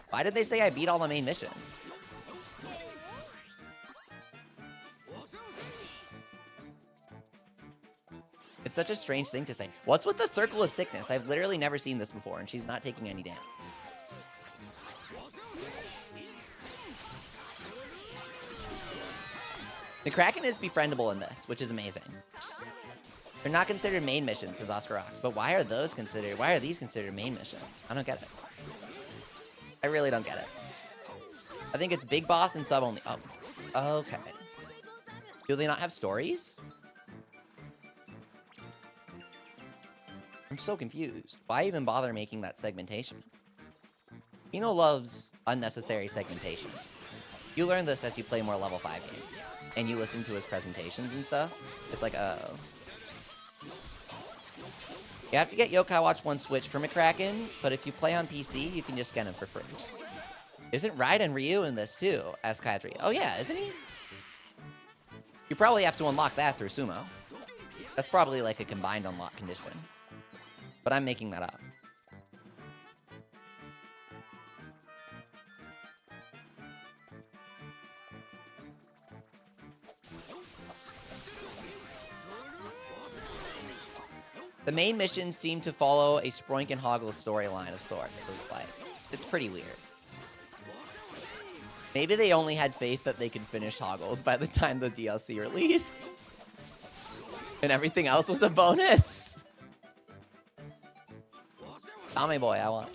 [SPEAKER 1] Why did they say I beat all the main missions? It's such a strange thing to say. What's with the Circle of Sickness? I've literally never seen this before, and she's not taking any damage. The Kraken is befriendable in this, which is amazing. They're not considered main missions, says Oscar Rocks, but why are those considered? Why are these considered main missions? I don't get it. I really don't get it. I think it's Big Boss and Sub only. Oh, okay. Do they not have stories? I'm so confused. Why even bother making that segmentation? Pino loves unnecessary segmentation. You learn this as you play more level 5 games. And you listen to his presentations and stuff. It's like, oh. You have to get Yokai Watch 1 Switch for McCracken, but if you play on PC, you can just get him for free. Isn't Raiden Ryu in this too? Asks Kadri. Oh yeah, isn't he? You probably have to unlock that through Sumo. That's probably like a combined unlock condition. But I'm making that up. The main missions seem to follow a Sproink and Hoggle storyline of sorts, so like, it's pretty weird. Maybe they only had faith that they could finish Hoggles by the time the DLC released. And everything else was a bonus. Tommy boy, I want.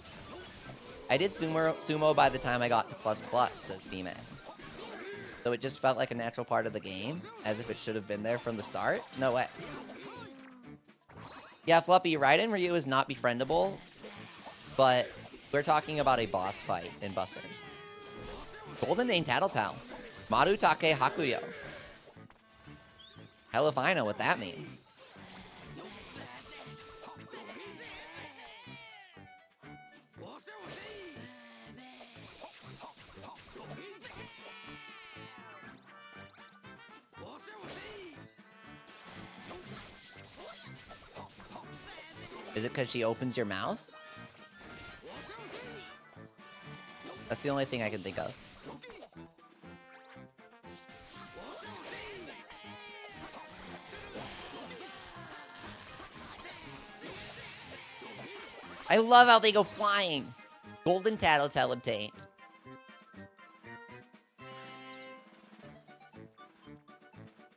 [SPEAKER 1] I did sumo by the time I got to plus plus, says B-Man. So it just felt like a natural part of the game, as if it should have been there from the start. No way. Yeah, Fluffy, Raiden Ryu is not befriendable, but we're talking about a boss fight in Busters. Golden Name Tattletale. Marutake Hakuyo. Hell if I know what that means. Is it because she opens your mouth? That's the only thing I can think of. I love how they go flying. Golden Tattletale obtained.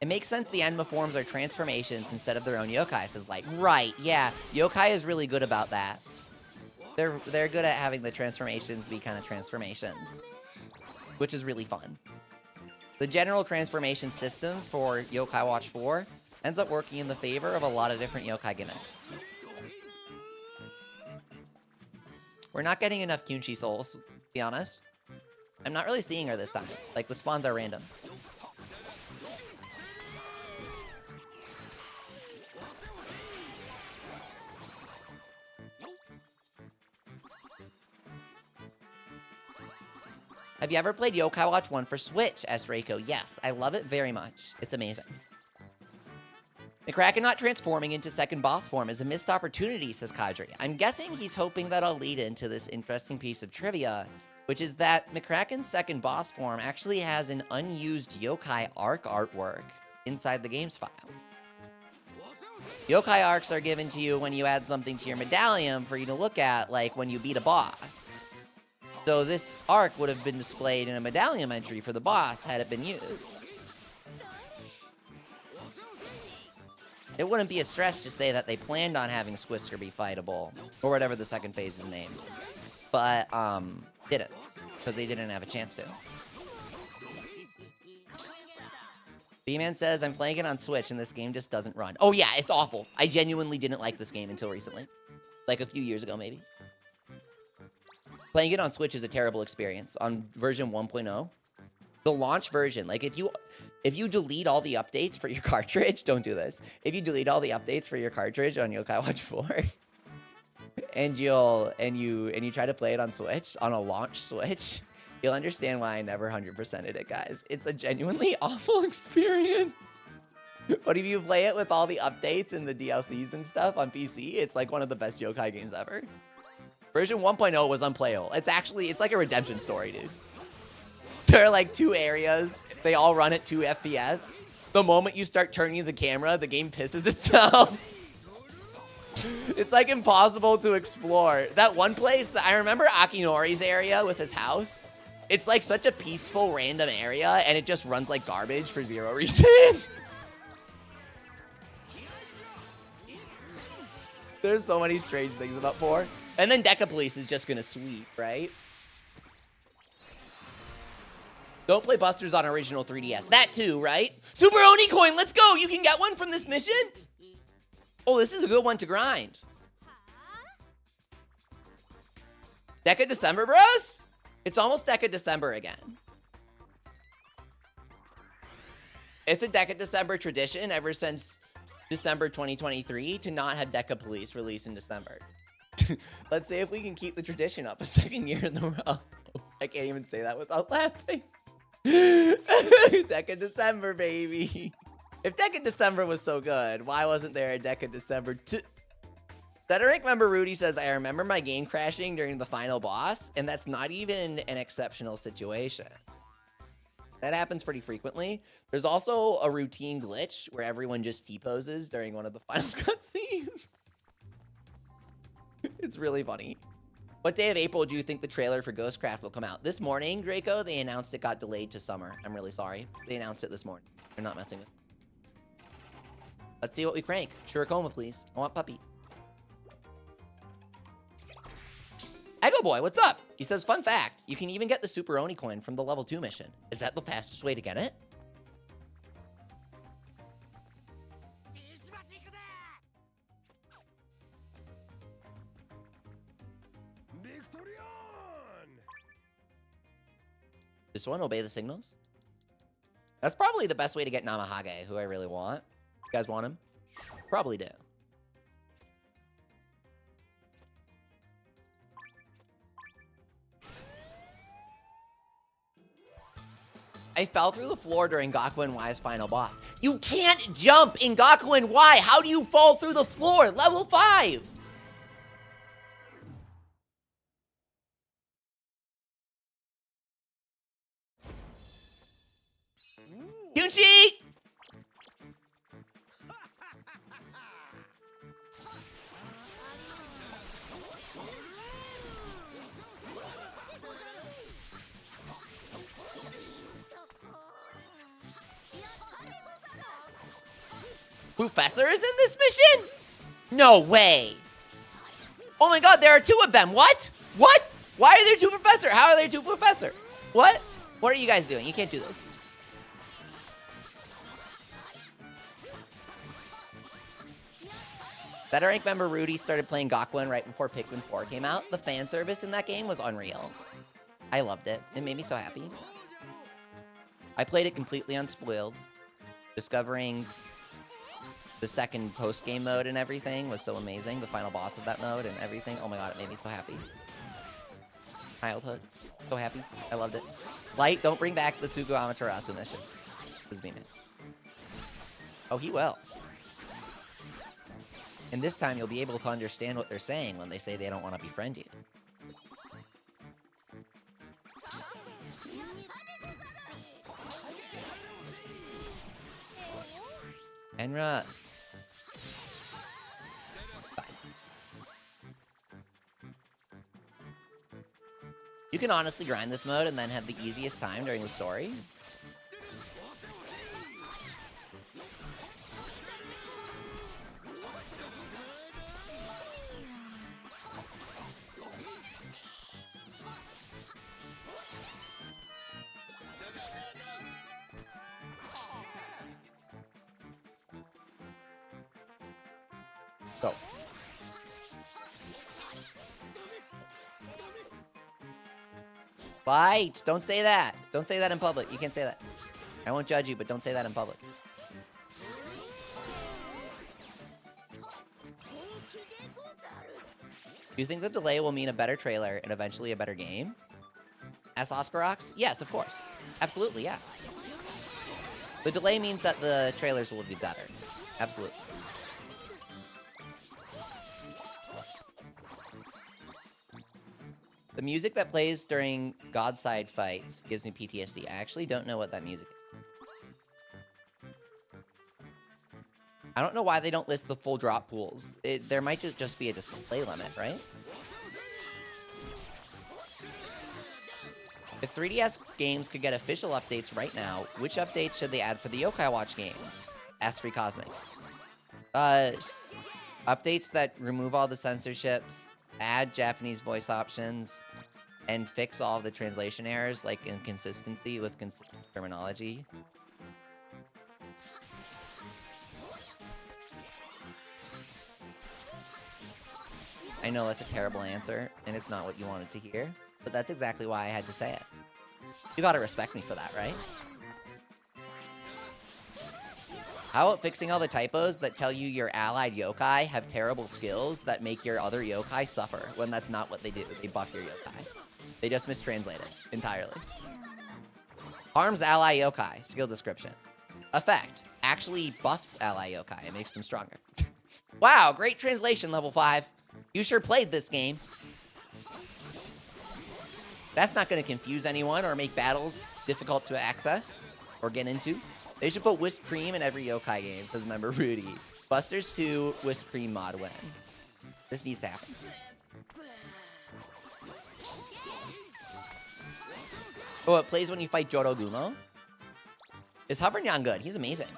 [SPEAKER 1] It makes sense the Enma forms are transformations instead of their own yokai, says Light. Right, yeah. Yokai is really good about that. They're good at having the transformations be kind of transformations, which is really fun. The general transformation system for Yokai Watch 4 ends up working in the favor of a lot of different yokai gimmicks. We're not getting enough Kyunchi souls, to be honest. I'm not really seeing her this time. Like, the spawns are random. Have you ever played Yokai Watch 1 for Switch, asked Reiko? Yes, I love it very much. It's amazing. The Kraken not transforming into second boss form is a missed opportunity, says Kadri. I'm guessing he's hoping that'll lead into this interesting piece of trivia, which is that McCracken's second boss form actually has an unused Yokai Arc artwork inside the game's file. Yokai Arcs are given to you when you add something to your medallion for you to look at, like when you beat a boss. So this arc would have been displayed in a medallion entry for the boss had it been used. It wouldn't be a stretch to say that they planned on having Squisker be fightable, or whatever the second phase is named, but didn't, because they didn't have a chance to. B-Man says, I'm playing it on Switch and this game just doesn't run. Oh yeah, it's awful. I genuinely didn't like this game until recently. Like a few years ago, maybe. Playing it on Switch is a terrible experience. On version 1.0, the launch version, like if you delete all the updates for your cartridge, don't do this. If you delete all the updates for your cartridge on Yokai Watch 4, and you try to play it on Switch, on a launch Switch, you'll understand why I never 100%ed it, guys. It's a genuinely awful experience. But if you play it with all the updates and the DLCs and stuff on PC, it's like one of the best yokai games ever. Version 1.0 was unplayable. It's like a redemption story, dude. There are like 2 areas. They all run at 2 FPS. The moment you start turning the camera, the game pisses itself. It's like impossible to explore. That one place, I remember Akinori's area with his house. It's like such a peaceful, random area, and it just runs like garbage for 0 reason. There's so many strange things about 4. And then Deca Police is just gonna sweep, right? Don't play Busters on original 3DS. That too, right? Super Oni coin, let's go! You can get one from this mission? Oh, this is a good one to grind. Deca December, bros? It's almost Deca December again. It's a Deca December tradition ever since December 2023 to not have Deca Police release in December. Let's see if we can keep the tradition up a second year in a row. I can't even say that without laughing. Deca December, baby. If Deca December was so good, why wasn't there a Deca December 2? Cedric Member Rudy says, I remember my game crashing during the final boss, and that's not even an exceptional situation. That happens pretty frequently. There's also a routine glitch where everyone just T-poses during one of the final cutscenes. It's really funny. What day of April do you think the trailer for Ghostcraft will come out? This morning, Draco, they announced it got delayed to summer. I'm really sorry. They announced it this morning. They're not messing with it. Let's see what we crank. Shurikoma, please. I want puppy. Ego Boy, what's up? He says, fun fact, you can even get the Super Oni coin from the level 2 mission. Is that the fastest way to get it?
[SPEAKER 2] Victory on!
[SPEAKER 1] This one, obey the signals. That's probably the best way to get Namahage, who I really want. You guys want him? Probably do. I fell through the floor during Gaku and Y's final boss. You can't jump in Gaku and Y. How do you fall through the floor? Level 5. Yunchi! Professor is in this mission? No way. Oh my god, there are 2 of them. What? What? Why are there 2 Professor? How are there 2 Professor? What? What are you guys doing? You can't do this. Better Rank member Rudy started playing Gakuen right before Pikmin 4 came out. The fan service in that game was unreal. I loved it. It made me so happy. I played it completely unspoiled. Discovering the second post-game mode and everything was so amazing. The final boss of that mode and everything. Oh my god, it made me so happy. Childhood. So happy. I loved it. Light, don't bring back the Sugu Amaterasu mission. This is me, man. Oh, he will. And this time you'll be able to understand what they're saying when they say they don't want to befriend you. Enra. Bye. You can honestly grind this mode and then have the easiest time during the story. Go. Fight! Don't say that. Don't say that in public. You can't say that. I won't judge you, but don't say that in public. Do you think the delay will mean a better trailer and eventually a better game? As Oscarox? Yes, of course. Absolutely, yeah. The delay means that the trailers will be better. Absolutely. The music that plays during Godside fights gives me PTSD. I actually don't know what that music is. I don't know why they don't list the full drop pools. There might just be a display limit, right? If 3DS games could get official updates right now, which updates should they add for the Yokai Watch games? Ask Free Cosmic. Updates that remove all the censorships, add Japanese voice options, and fix all of the translation errors, like inconsistency with terminology. I know that's a terrible answer, and it's not what you wanted to hear, but that's exactly why I had to say it. You gotta respect me for that, right? How about fixing all the typos that tell you your allied yokai have terrible skills that make your other yokai suffer, when that's not what they do. They buff your yokai. They just mistranslate it entirely. Harms ally yokai, skill description. Effect, actually buffs ally yokai and makes them stronger. Wow, great translation, level 5. You sure played this game. That's not going to confuse anyone or make battles difficult to access or get into. They should put Wisp Cream in every yokai game, says member Rudy. Busters 2 Wisp Cream mod win. This needs to happen. Oh, it plays when you fight Jorogumo? Is Hovernyan good? He's amazing.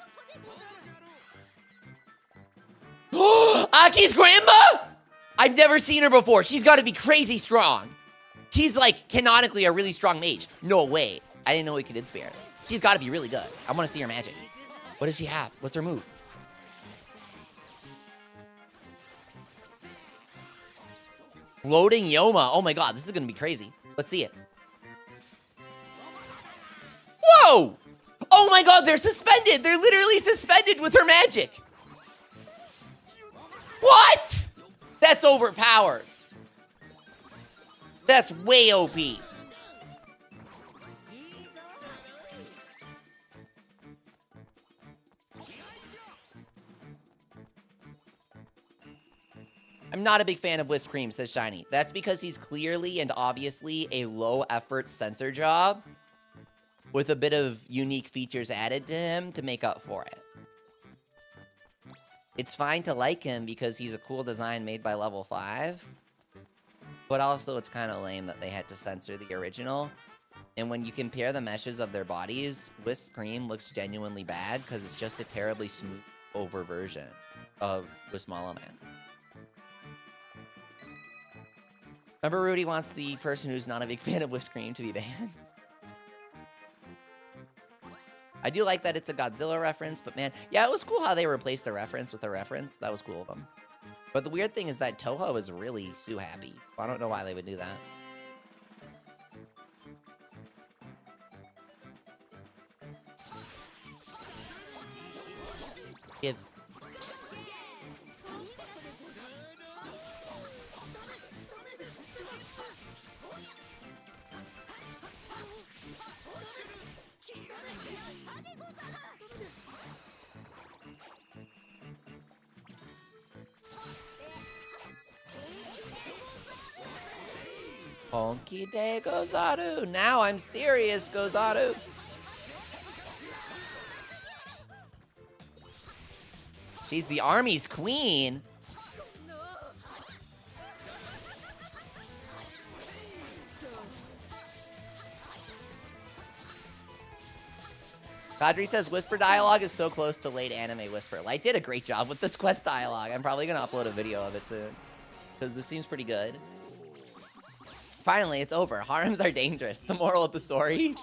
[SPEAKER 1] Aki's grandma? I've never seen her before. She's got to be crazy strong. She's like canonically a really strong mage. No way. I didn't know we could inspire. She's got to be really good. I want to see her magic. What does she have? What's her move? Floating Yoma. Oh my god, this is going to be crazy. Let's see it. Whoa! Oh my god, they're suspended. They're literally suspended with her magic. What? That's overpowered. That's way OP. I'm not a big fan of Whisk Cream, says Shiny. That's because he's clearly and obviously a low-effort censor job with a bit of unique features added to him to make up for it. It's fine to like him because he's a cool design made by level 5, but also it's kind of lame that they had to censor the original. And when you compare the meshes of their bodies, Whisk Cream looks genuinely bad because it's just a terribly smooth over version of Wismala Man. Remember, Rudy wants the person who's not a big fan of Whisk Cream to be banned. I do like that it's a Godzilla reference, but man, yeah, it was cool how they replaced a reference with a reference. That was cool of them. But the weird thing is that Toho is really Sue happy. I don't know why they would do that. Give. Honky day, Gozaru. Now I'm serious, Gozaru. She's the army's queen. Kadri says whisper dialogue is so close to late anime whisper. Light did a great job with this quest dialogue. I'm probably gonna upload a video of it soon because this seems pretty good. Finally, it's over. Harems are dangerous. The moral of the story.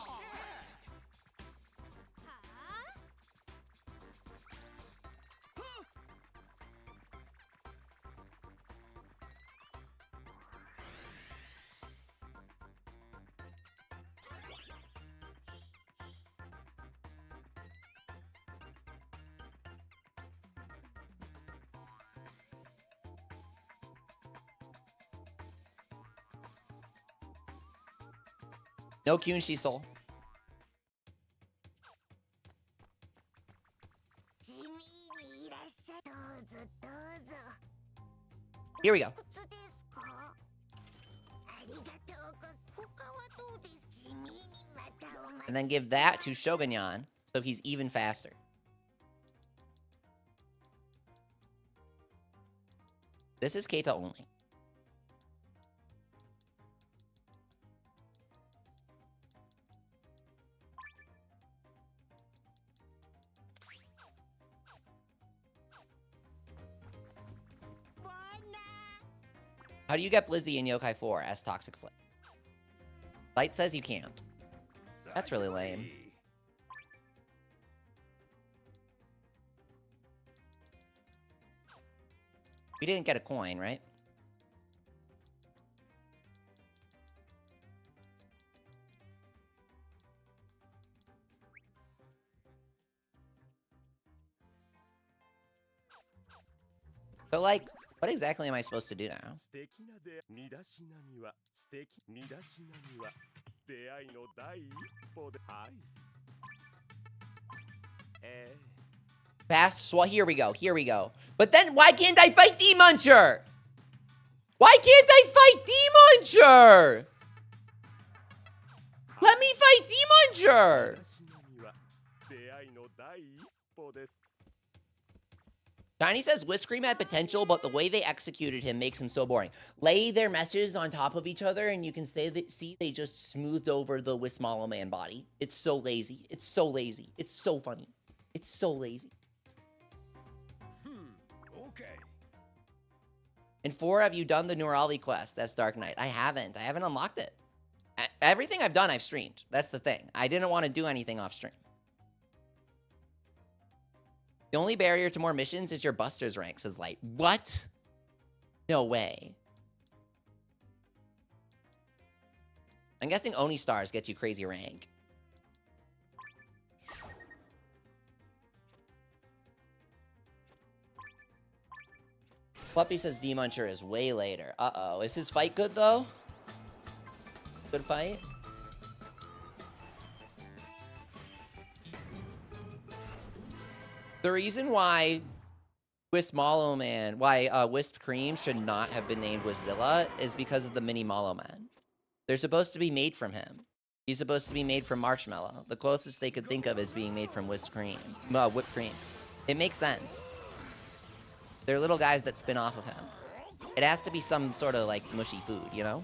[SPEAKER 1] No Kyunshi soul. Here we go. And then give that to Shogunyan, so he's even faster. This is Keita only. How do you get Blizzy in Yokai 4 as Toxic Flame? Light says you can't. That's really lame. You didn't get a coin, right? So, like, what exactly am I supposed to do now? Fast swat. Here we go. Here we go. But then why can't I fight D-Muncher? Why can't I fight D-Muncher? Let me fight D-Muncher. Shiny says Whisk Cream had potential, but the way they executed him makes him so boring. Lay their meshes on top of each other, and you can say that, see, they just smoothed over the Wismala Man body. It's so lazy. It's so lazy. It's so funny. It's so lazy.
[SPEAKER 2] Okay.
[SPEAKER 1] And 4, have you done the Nurali quest? That's Dark Knight. I haven't. I haven't unlocked it. Everything I've done, I've streamed. That's the thing. I didn't want to do anything off stream. The only barrier to more missions is your Buster's rank, says Light. What? No way. I'm guessing Oni Stars gets you crazy rank. Fluppy says D-Muncher is way later. Uh-oh. Is his fight good, though? Good fight? The reason why Wisp Mallow Man, Wisp Cream should not have been named Wiszilla is because of the mini Mallow Man. They're supposed to be made from him. He's supposed to be made from Marshmallow. The closest they could think of is being made from Whipped Cream. Whipped Cream. It makes sense. They're little guys that spin off of him. It has to be some sort of, like, mushy food, you know?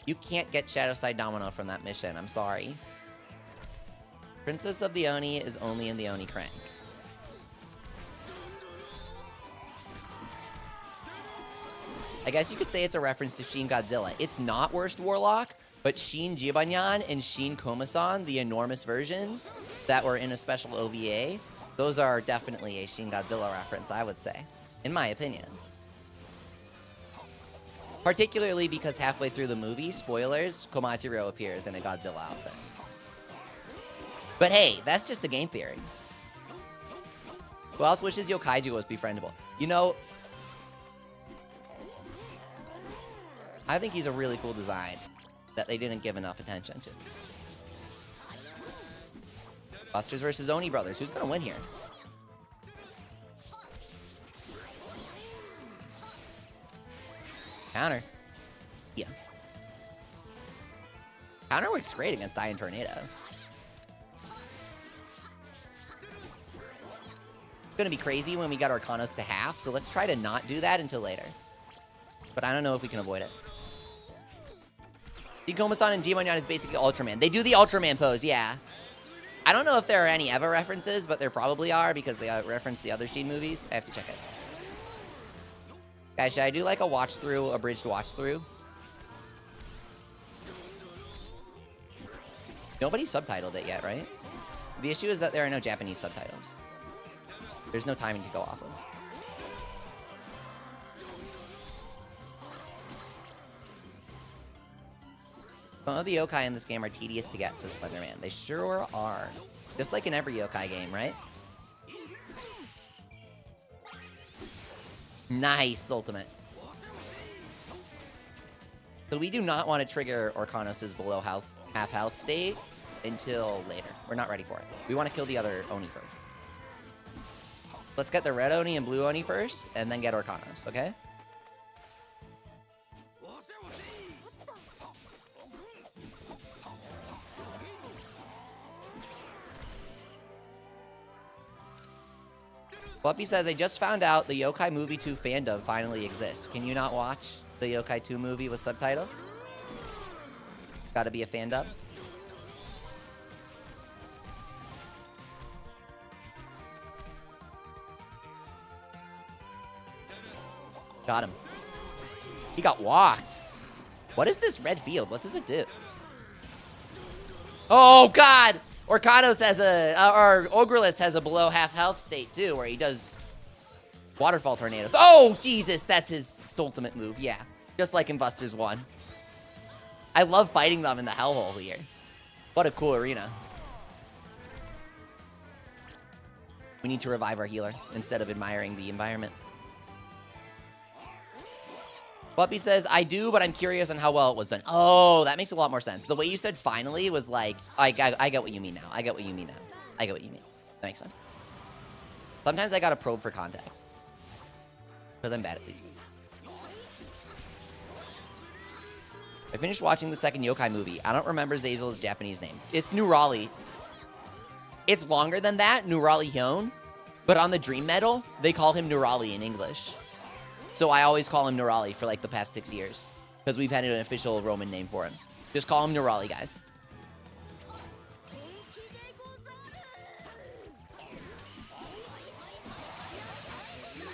[SPEAKER 1] You can't get Shadowside Domino from that mission. I'm sorry. Princess of the Oni is only in the Oni Crank. I guess you could say it's a reference to Shin Godzilla. It's not Worst Warlock, but Shin Jibanyan and Shin Komasan, the enormous versions that were in a special OVA, those are definitely a Shin Godzilla reference, I would say, in my opinion. Particularly because halfway through the movie, spoilers, Komachiro appears in a Godzilla outfit. But hey, that's just the game theory. Who else wishes Yokaiju was befriendable? You know, I think he's a really cool design that they didn't give enough attention to. Busters versus Oni Brothers. Who's gonna win here? Counter. Yeah. Counter works great against Iron Tornado. It's gonna be crazy when we got Arcanos to half, so let's try to not do that until later. But I don't know if we can avoid it. Ikomasan and Jimonyan is basically Ultraman. They do the Ultraman pose, yeah. I don't know if there are any Eva references, but there probably are because they reference the other Shin movies. I have to check it. Guys, should I do like a watch-through, abridged watch-through? Nobody's subtitled it yet, right? The issue is that there are no Japanese subtitles. There's no timing to go off of. Some of the yokai in this game are tedious to get, says Slenderman. They sure are. Just like in every yokai game, right? Nice, Ultimate. So we do not want to trigger Orkanos' below half health state until later. We're not ready for it. We want to kill the other Oni first. Let's get the red Oni and blue Oni first, and then get Orkanos, okay? Fluppy says, I just found out the Yokai Movie 2 fandom finally exists. Can you not watch the Yokai 2 movie with subtitles? Gotta be a fandom. Got him. He got walked. What is this red field? What does it do? Oh, God! Orkanos has or Ogreless has a below half health state, too, where he does waterfall tornadoes. Oh, Jesus, that's his Soultimate move, yeah. Just like in Busters 1. I love fighting them in the hellhole here. What a cool arena. We need to revive our healer instead of admiring the environment. Fluppy says, I do, but I'm curious on how well it was done. Oh, that makes a lot more sense. The way you said finally was like, I get what you mean now. I get what you mean now. I get what you mean. That makes sense. Sometimes I gotta probe for context. Because I'm bad at these things. I finished watching the second Yokai movie. I don't remember Zazil's Japanese name. It's Nurali. It's longer than that, Nurali Hyun. But on the Dream Medal, they call him Nurali in English. So I always call him Nurali for like the past 6 years. Because we've had an official Roman name for him. Just call him Nurali, guys.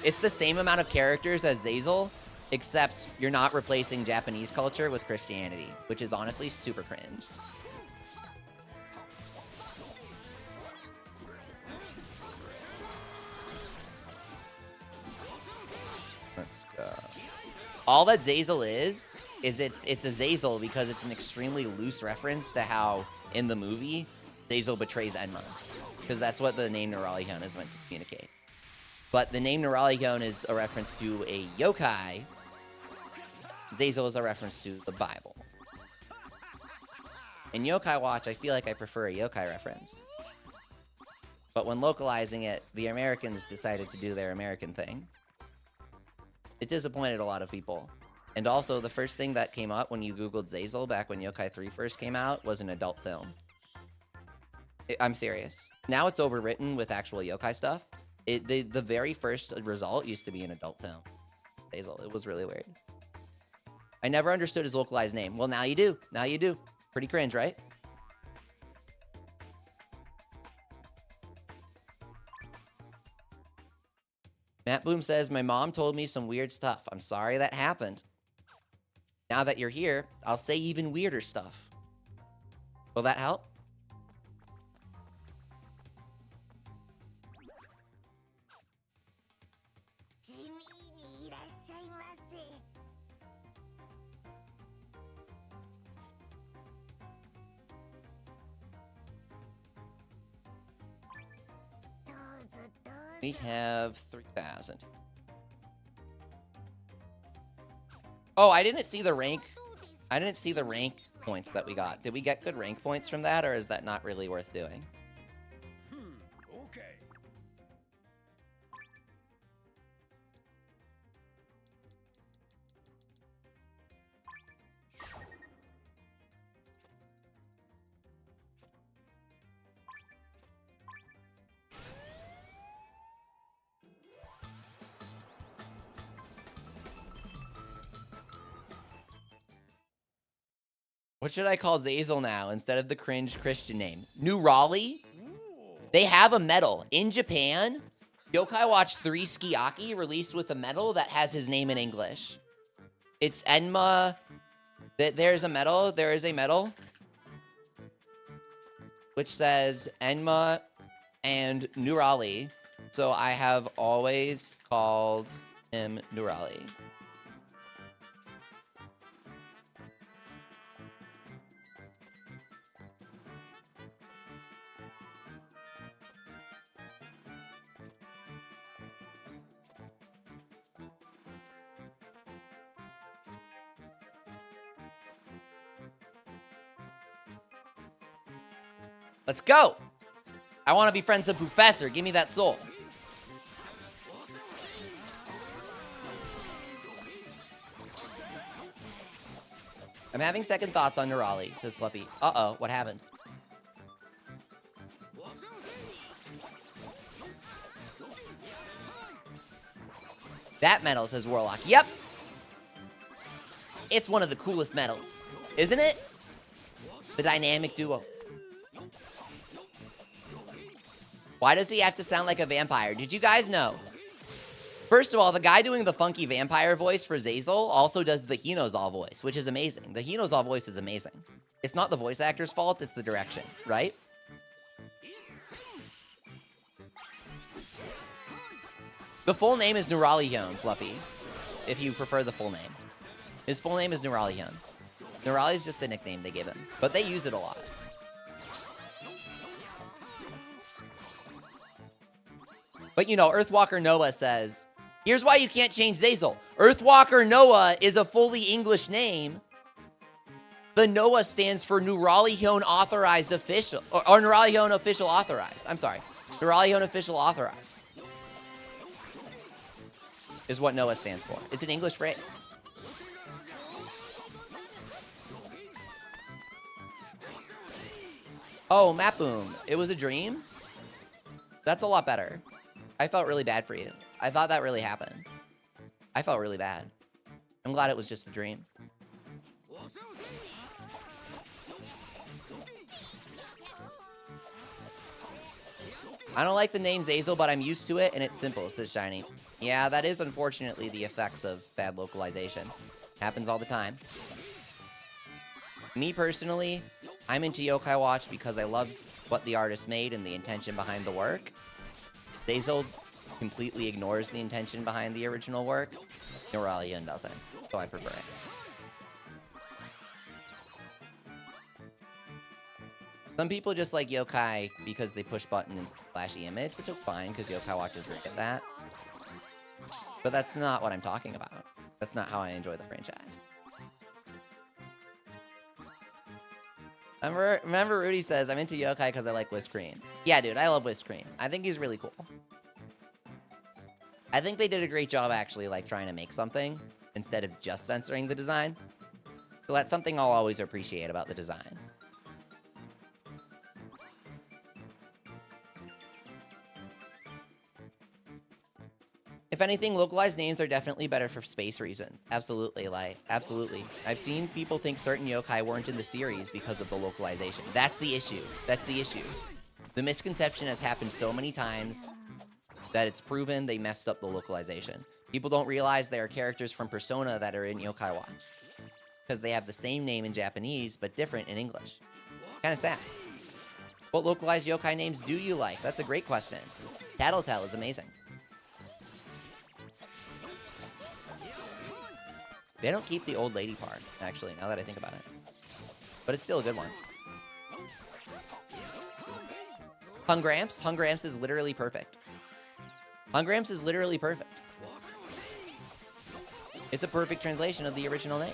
[SPEAKER 1] It's the same amount of characters as Zazil, except you're not replacing Japanese culture with Christianity, which is honestly super cringe. Let's go. All that Zazil is it's a Zazil because it's an extremely loose reference to how, in the movie, Zazil betrays Enma. Because that's what the name Neuralion is meant to communicate. But the name Neuralion is a reference to a yokai. Zazil is a reference to the Bible. In Yokai Watch, I feel like I prefer a yokai reference. But when localizing it, the Americans decided to do their American thing. It disappointed a lot of people. And also, the first thing that came up when you Googled Zazil back when Yokai 3 first came out was an adult film. I'm serious. Now it's overwritten with actual yokai stuff. The very first result used to be an adult film. Zazil. It was really weird. I never understood his localized name. Well, now you do. Now you do. Pretty cringe, right? Matt Boom says, my mom told me some weird stuff. I'm sorry that happened. Now that you're here, I'll say even weirder stuff. Will that help? We have 3,000. Oh, I didn't see the rank. I didn't see the rank points that we got. Did we get good rank points from that, or is that not really worth doing?
[SPEAKER 2] Okay.
[SPEAKER 1] What should I call Zazil now instead of the cringe Christian name? New Raleigh? They have a medal. In Japan, Yokai Watch 3 Skiaki released with a medal that has his name in English. It's Enma. There's a medal. There is a medal. Which says Enma and Nurali. So I have always called him Nurali. Let's go. I want to be friends with Professor. Give me that soul. I'm having second thoughts on Nurali, says Fluffy. Uh-oh, what happened? That medal, says Warlock. Yep. It's one of the coolest medals, isn't it? The dynamic duo. Why does he have to sound like a vampire? Did you guys know? First of all, the guy doing the funky vampire voice for Zazil also does the Hinozal voice, which is amazing. The Hinozal voice is amazing. It's not the voice actor's fault, it's the direction, right? The full name is Nuralion, Fluffy, if you prefer the full name. His full name is Nuralion. Nurali is just a nickname they give him, but they use it a lot. But, you know, Earthwalker Noah says, here's why you can't change Zazil. Earthwalker Noah is a fully English name. The Noah stands for Nuralion Authorized Official, or Nuralion Official Authorized. I'm sorry. Nuralion Official Authorized is what Noah stands for. It's an English phrase. Oh, Mapoom. It was a dream? That's a lot better. I felt really bad for you. I thought that really happened. I felt really bad. I'm glad it was just a dream. I don't like the name Zazil, but I'm used to it, and it's simple, says Shiny. Yeah, that is unfortunately the effects of bad localization. Happens all the time. Me personally, I'm into Yokai Watch because I love what the artist made and the intention behind the work. Zazil completely ignores the intention behind the original work. Noralian doesn't, so I prefer it. Some people just like Yokai because they push button and flashy image, which is fine because Yokai Watch is great at that. But that's not what I'm talking about. That's not how I enjoy the franchise. Remember Rudy says, I'm into Yokai because I like Whipped Cream. Yeah, dude, I love Whipped Cream. I think he's really cool. I think they did a great job actually like trying to make something instead of just censoring the design. So that's something I'll always appreciate about the design. If anything, localized names are definitely better for space reasons. Absolutely, like, absolutely. I've seen people think certain yokai weren't in the series because of the localization. That's the issue. That's the issue. The misconception has happened so many times that it's proven they messed up the localization. People don't realize there are characters from Persona that are in Yokai Watch because they have the same name in Japanese but different in English. Kind of sad. What localized yokai names do you like? That's a great question. Tattletale is amazing. They don't keep the old lady part, actually, now that I think about it. But it's still a good one. Hungramps? Hungramps is literally perfect. Hungramps is literally perfect. It's a perfect translation of the original name.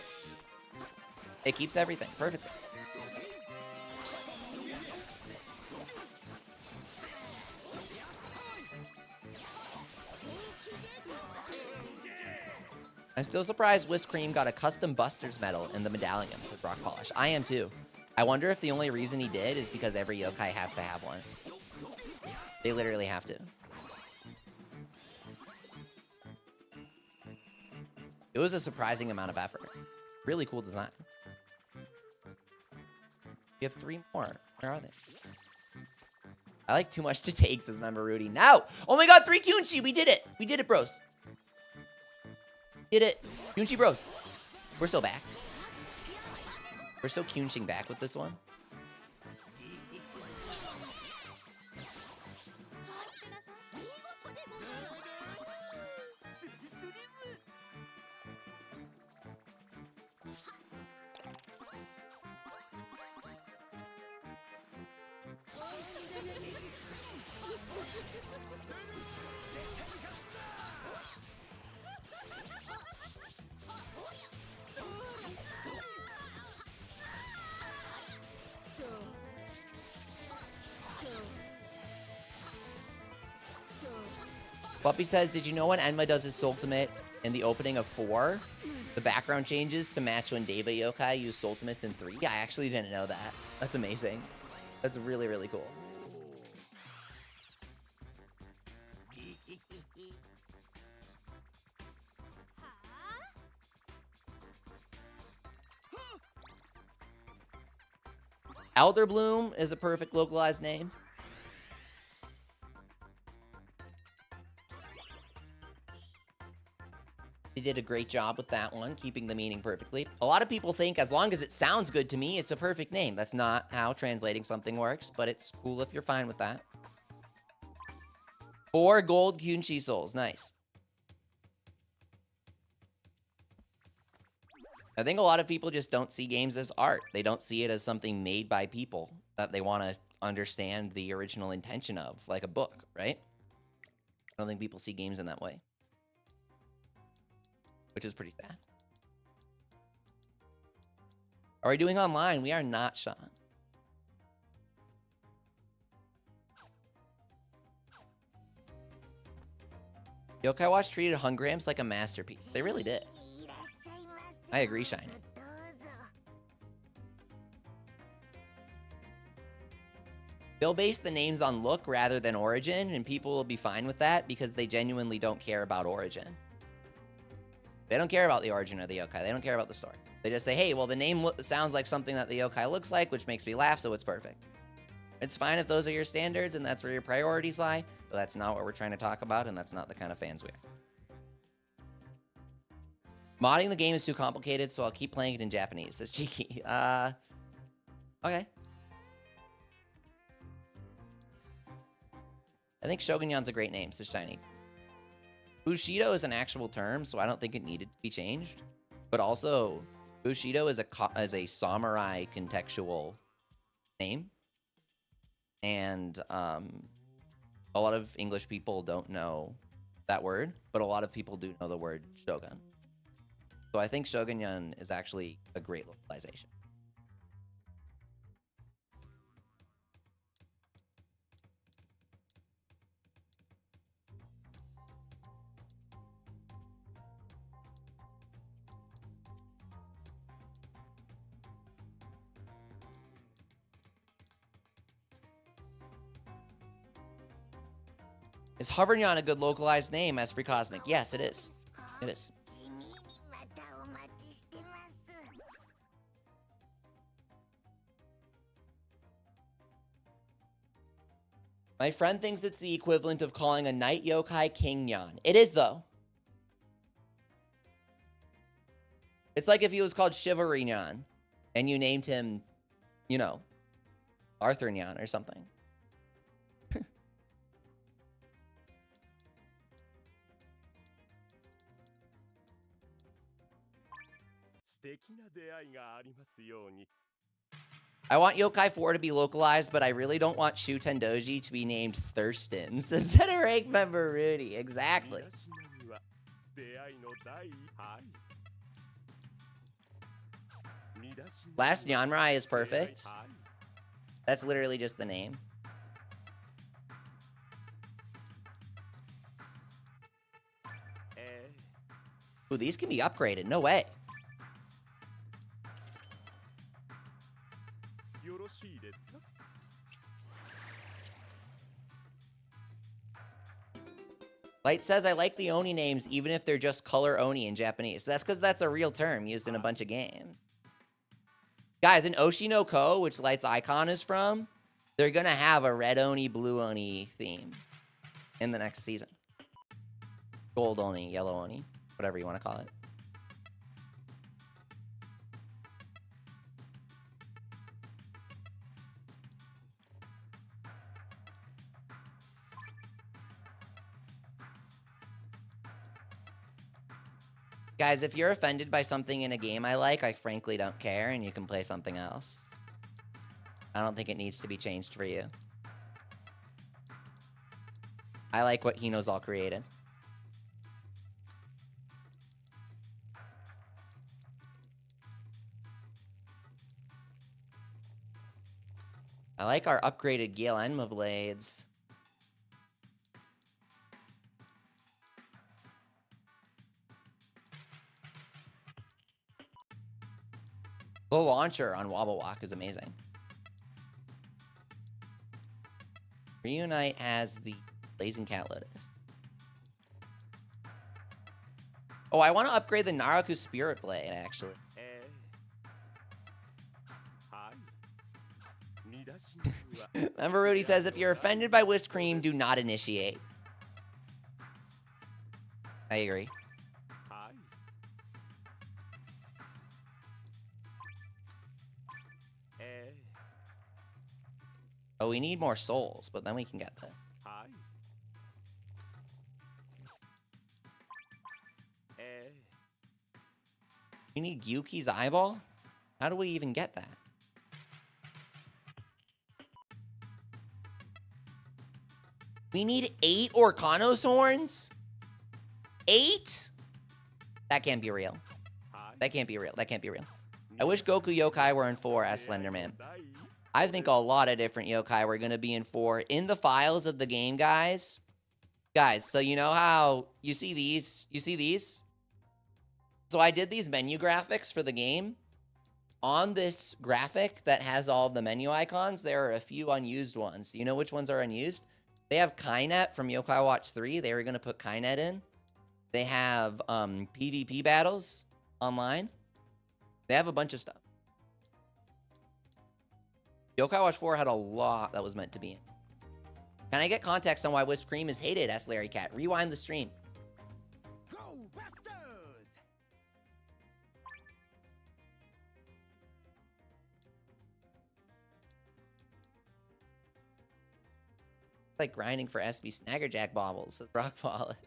[SPEAKER 1] It keeps everything perfectly. I'm still surprised Whipped Cream got a custom Buster's medal in the medallions with Rock Polish. I am too. I wonder if the only reason he did is because every yokai has to have one. They literally have to. It was a surprising amount of effort. Really cool design. You have 3 more. Where are they? I like too much to take, says Member Rudy. No! Oh my god, 3 Kyunchi! We did it! We did it, bros. Did it. Kyunchi bros. We're so back. We're so Kyunching back with this one. Puppy says, did you know when Enma does his Soultimate in the opening of 4, the background changes to match when Deva Yokai use Soultimates in 3? I actually didn't know that. That's amazing. That's really, really cool. Elder Bloom is a perfect localized name. They did a great job with that one, keeping the meaning perfectly. A lot of people think as long as it sounds good to me, it's a perfect name. That's not how translating something works, but it's cool if you're fine with that. 4 gold Kyunchi souls. Nice. I think a lot of people just don't see games as art. They don't see it as something made by people that they want to understand the original intention of, like a book, right? I don't think people see games in that way. Which is pretty sad. Are we doing online? We are not, Sean. Yokai Watch treated Hungramps like a masterpiece. They really did. I agree, Shiny. They'll base the names on look rather than origin, and people will be fine with that because they genuinely don't care about origin. They don't care about the origin of the yokai. They don't care about the story. They just say, hey, well, the name sounds like something that the yokai looks like, which makes me laugh, so it's perfect. It's fine if those are your standards and that's where your priorities lie, but that's not what we're trying to talk about, and that's not the kind of fans we are. Modding the game is too complicated, so I'll keep playing it in Japanese. That's cheeky. Okay. I think Shogunyan's a great name, says Shiny. Bushido is an actual term, so I don't think it needed to be changed. But also, Bushido is a samurai contextual name. And a lot of English people don't know that word, but a lot of people do know the word shogun. So I think Shogunyan is actually a great localization. Is Hovernyan a good localized name as Free Cosmic? Yes, it is. It is. My friend thinks it's the equivalent of calling a night yokai King Nyan. It is, though. It's like if he was called Chivalry Nyan, and you named him, you know, Arthur Nyan or something. I want Yokai 4 to be localized, but I really don't want Shu Tendoji to be named Thurston. Says that a rank member Rudy. Exactly. Last Nyanrai is perfect. That's literally just the name. Ooh, these can be upgraded. No way. Light says, I like the Oni names even if they're just color Oni in Japanese. That's because that's a real term used in a bunch of games. Guys, in Oshi no Ko, which Light's icon is from, they're going to have a red Oni, blue Oni theme in the next season. Gold Oni, yellow Oni, whatever you want to call it. Guys, if you're offended by something in a game I frankly don't care, and you can play something else. I don't think it needs to be changed for you. I like what Hino's all created. I like our upgraded Gale Enma blades. The launcher on Wobblewok is amazing. Reunite has the Blazing Cat Lotus. Oh, I want to upgrade the Naraku Spirit Blade, actually. Remember, Rudy says, if you're offended by whipped cream, do not initiate. I agree. Oh, we need more souls, but then we can get that. We need Yuki's eyeball? How do we even get that? We need 8 Orkanos horns? 8? That can't be real. That can't be real. That can't be real. I wish Goku Yokai were in 4 as Slenderman. I think a lot of different yokai were going to be in 4. In the files of the game, guys. Guys, so you know how you see these? You see these? So I did these menu graphics for the game. On this graphic that has all of the menu icons, there are a few unused ones. Do you know which ones are unused? They have Kainet from Yokai Watch 3. They were going to put Kainet in. They have PvP battles online. They have a bunch of stuff. Yokai Watch 4 had a lot that was meant to be in. Can I get context on why Whipped Cream is hated? Asked Larry Cat. Rewind the stream.
[SPEAKER 2] Go Busters!
[SPEAKER 1] Like grinding for SB Snaggerjack baubles, says Rock Polish.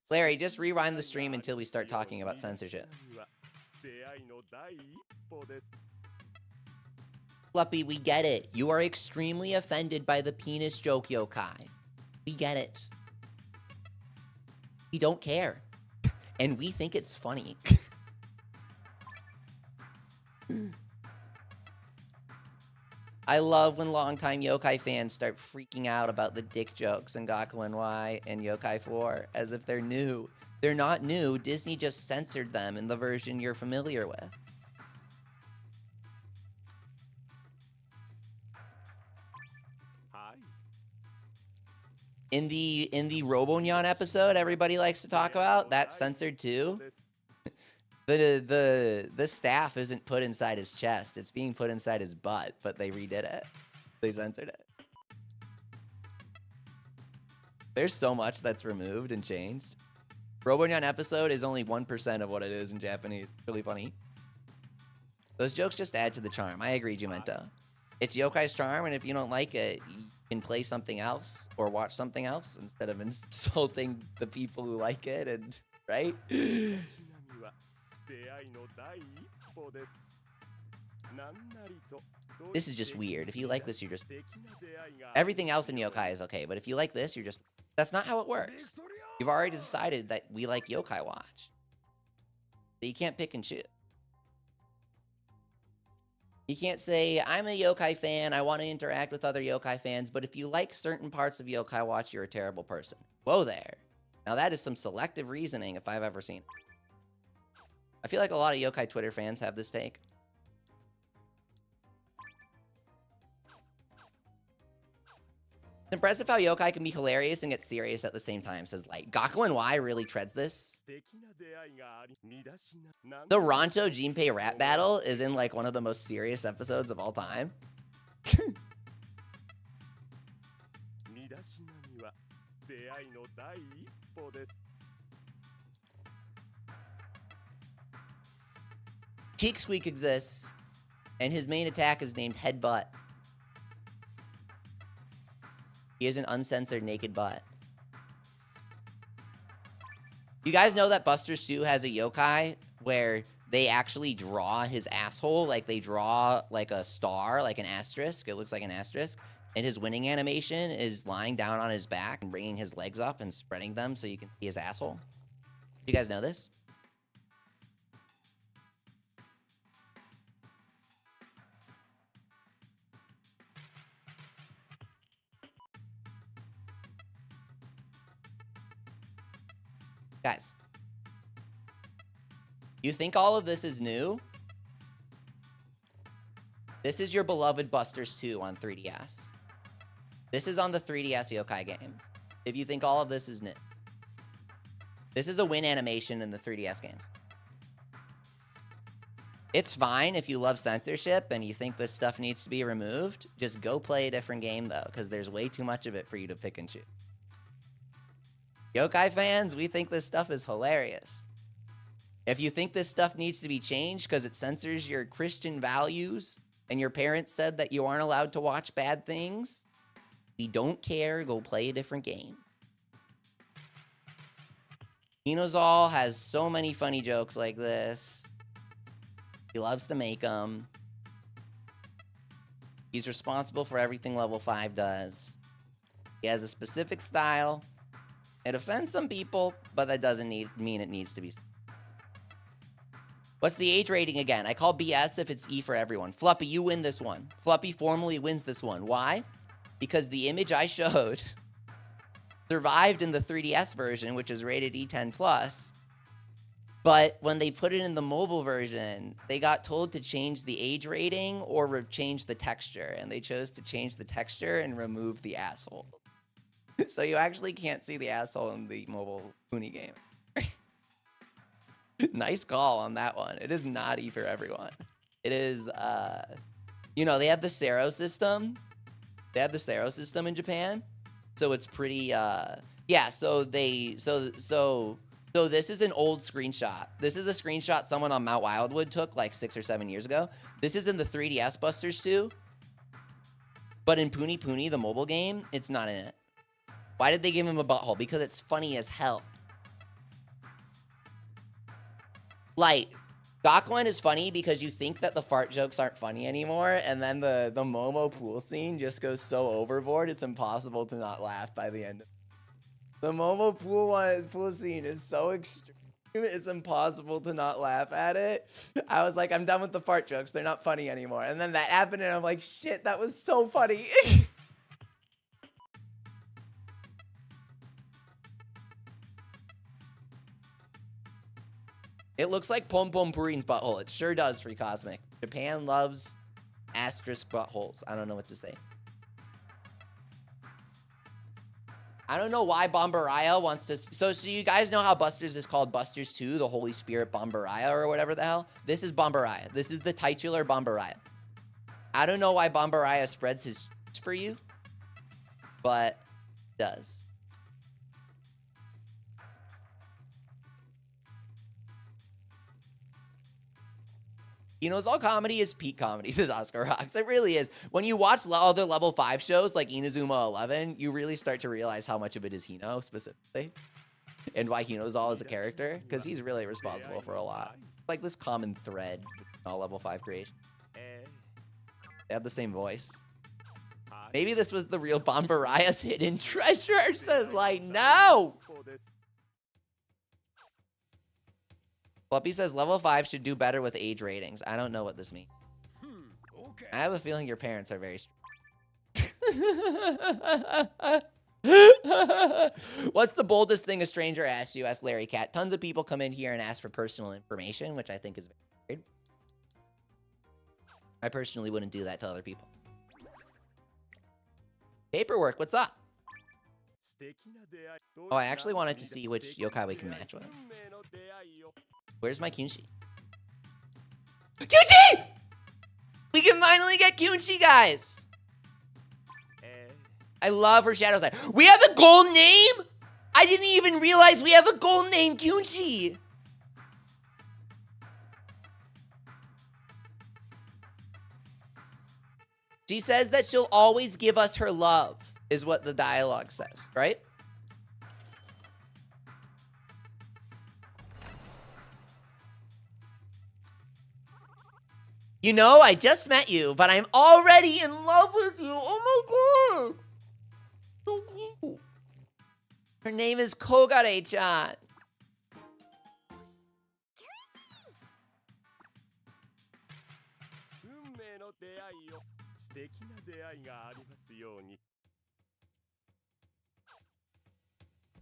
[SPEAKER 1] Larry, just rewind the stream until we start talking about censorship. Fluppy, we get it. You are extremely offended by the penis joke, yokai. We get it. We don't care. And we think it's funny. I love when longtime yokai fans start freaking out about the dick jokes in Gaku NY and Yokai 4 as if they're new. They're not new. Disney just censored them in the version you're familiar with. In the Robonyan episode everybody likes to talk about, that's censored too. The staff isn't put inside his chest, it's being put inside his butt, but they redid it. They censored it. There's so much that's removed and changed. Robonyan episode is only 1% of what it is in Japanese. Really funny. Those jokes just add to the charm. I agree, Jumento. It's Yokai's charm, and if you don't like it, you can play something else or watch something else instead of insulting the people who like it, and right? This is just weird. If you like this, you're just... Everything else in yokai is okay, but if you like this, you're just... That's not how it works. You've already decided that we like yokai watch. So you can't pick and choose. You can't say, I'm a yokai fan, I want to interact with other yokai fans, but if you like certain parts of yokai watch, you're a terrible person. Whoa there. Now that is some selective reasoning if I've ever seen it. I feel like a lot of yokai Twitter fans have this take. It's impressive how yokai can be hilarious and get serious at the same time, says Light. Gaku NY really treads this. The Ronto Jinpei rap battle is in like one of the most serious episodes of all time. Cheek Squeak exists, and his main attack is named Headbutt. He is an uncensored naked butt. You guys know that Buster Stew has a yokai where they actually draw his asshole, like they draw like a star, like an asterisk. It looks like an asterisk. And his winning animation is lying down on his back and bringing his legs up and spreading them so you can see his asshole. You guys know this? Guys, you think all of this is new? This is your beloved Busters 2 on 3DS. This is on the 3DS yokai games. If you think all of this is new. This is a win animation in the 3DS games. It's fine if you love censorship and you think this stuff needs to be removed. Just go play a different game, though, because there's way too much of it for you to pick and choose. Yokai fans, we think this stuff is hilarious. If you think this stuff needs to be changed because it censors your Christian values and your parents said that you aren't allowed to watch bad things, we don't care. Go play a different game. Inozal has so many funny jokes like this. He loves to make them. He's responsible for everything level 5 does. He has a specific style. It offends some people, but that doesn't mean it needs to be. What's the age rating again? I call BS if it's E for everyone. Fluppy, you win this one. Fluppy formally wins this one. Why? Because the image I showed survived in the 3DS version, which is rated E10+. But when they put it in the mobile version, they got told to change the age rating or change the texture. And they chose to change the texture and remove the asshole. So you actually can't see the asshole in the mobile Uni game. Nice call on that one. It is not E for everyone. It is, you know, they have the Sero system. They have the Sero system in Japan. So it's pretty, yeah, so So this is an old screenshot. This is a screenshot someone on Mount Wildwood took like 6 or 7 years ago. This is in the 3DS Busters too. But in Puni Puni, the mobile game, it's not in it. Why did they give him a butthole? Because it's funny as hell. Like, Gakuen is funny because you think that the fart jokes aren't funny anymore, and then the Momo pool scene just goes so overboard, it's impossible to not laugh by the end. The Momo pool scene is so extreme, it's impossible to not laugh at it. I was like, I'm done with the fart jokes, they're not funny anymore. And then that happened, and I'm like, shit, that was so funny. It looks like Pom Pom Purin's butthole. It sure does, Free Cosmic. Japan loves asterisk buttholes. I don't know what to say. I don't know why Bombaraya wants to... So you guys know how Busters is called Busters 2, the Holy Spirit Bombaraya or whatever the hell? This is Bombaraya. This is the titular Bombaraya. I don't know why Bombaraya spreads his for you, but does. You know, all comedy is peak comedy, says Oscar Rocks. It really is. When you watch other level 5 shows like Inazuma 11, you really start to realize how much of it is Hino specifically. And why Hino's all as a character. Because he's really responsible for a lot. Like this common thread in all level 5 creation. They have the same voice. Maybe this was the real Bombaraya's hidden treasure, says like, no! Fluppy says level 5 should do better with age ratings. I don't know what this means.
[SPEAKER 2] Okay.
[SPEAKER 1] I have a feeling your parents are very What's the boldest thing a stranger asks you? Asked Larry Cat. Tons of people come in here and ask for personal information, which I think is very weird. I personally wouldn't do that to other people. Paperwork, what's up? Oh, I actually wanted to see which yokai we can match with. Where's my Kyunshi? Kyunshi! We can finally get Kyunshi, guys! I love her shadow side. We have a gold name? I didn't even realize we have a gold name, Kyunshi! She says that she'll always give us her love, is what the dialogue says, right? You know, I just met you, but I'm already in love with you. Oh my god. So cute. Her name is Kogare-chan.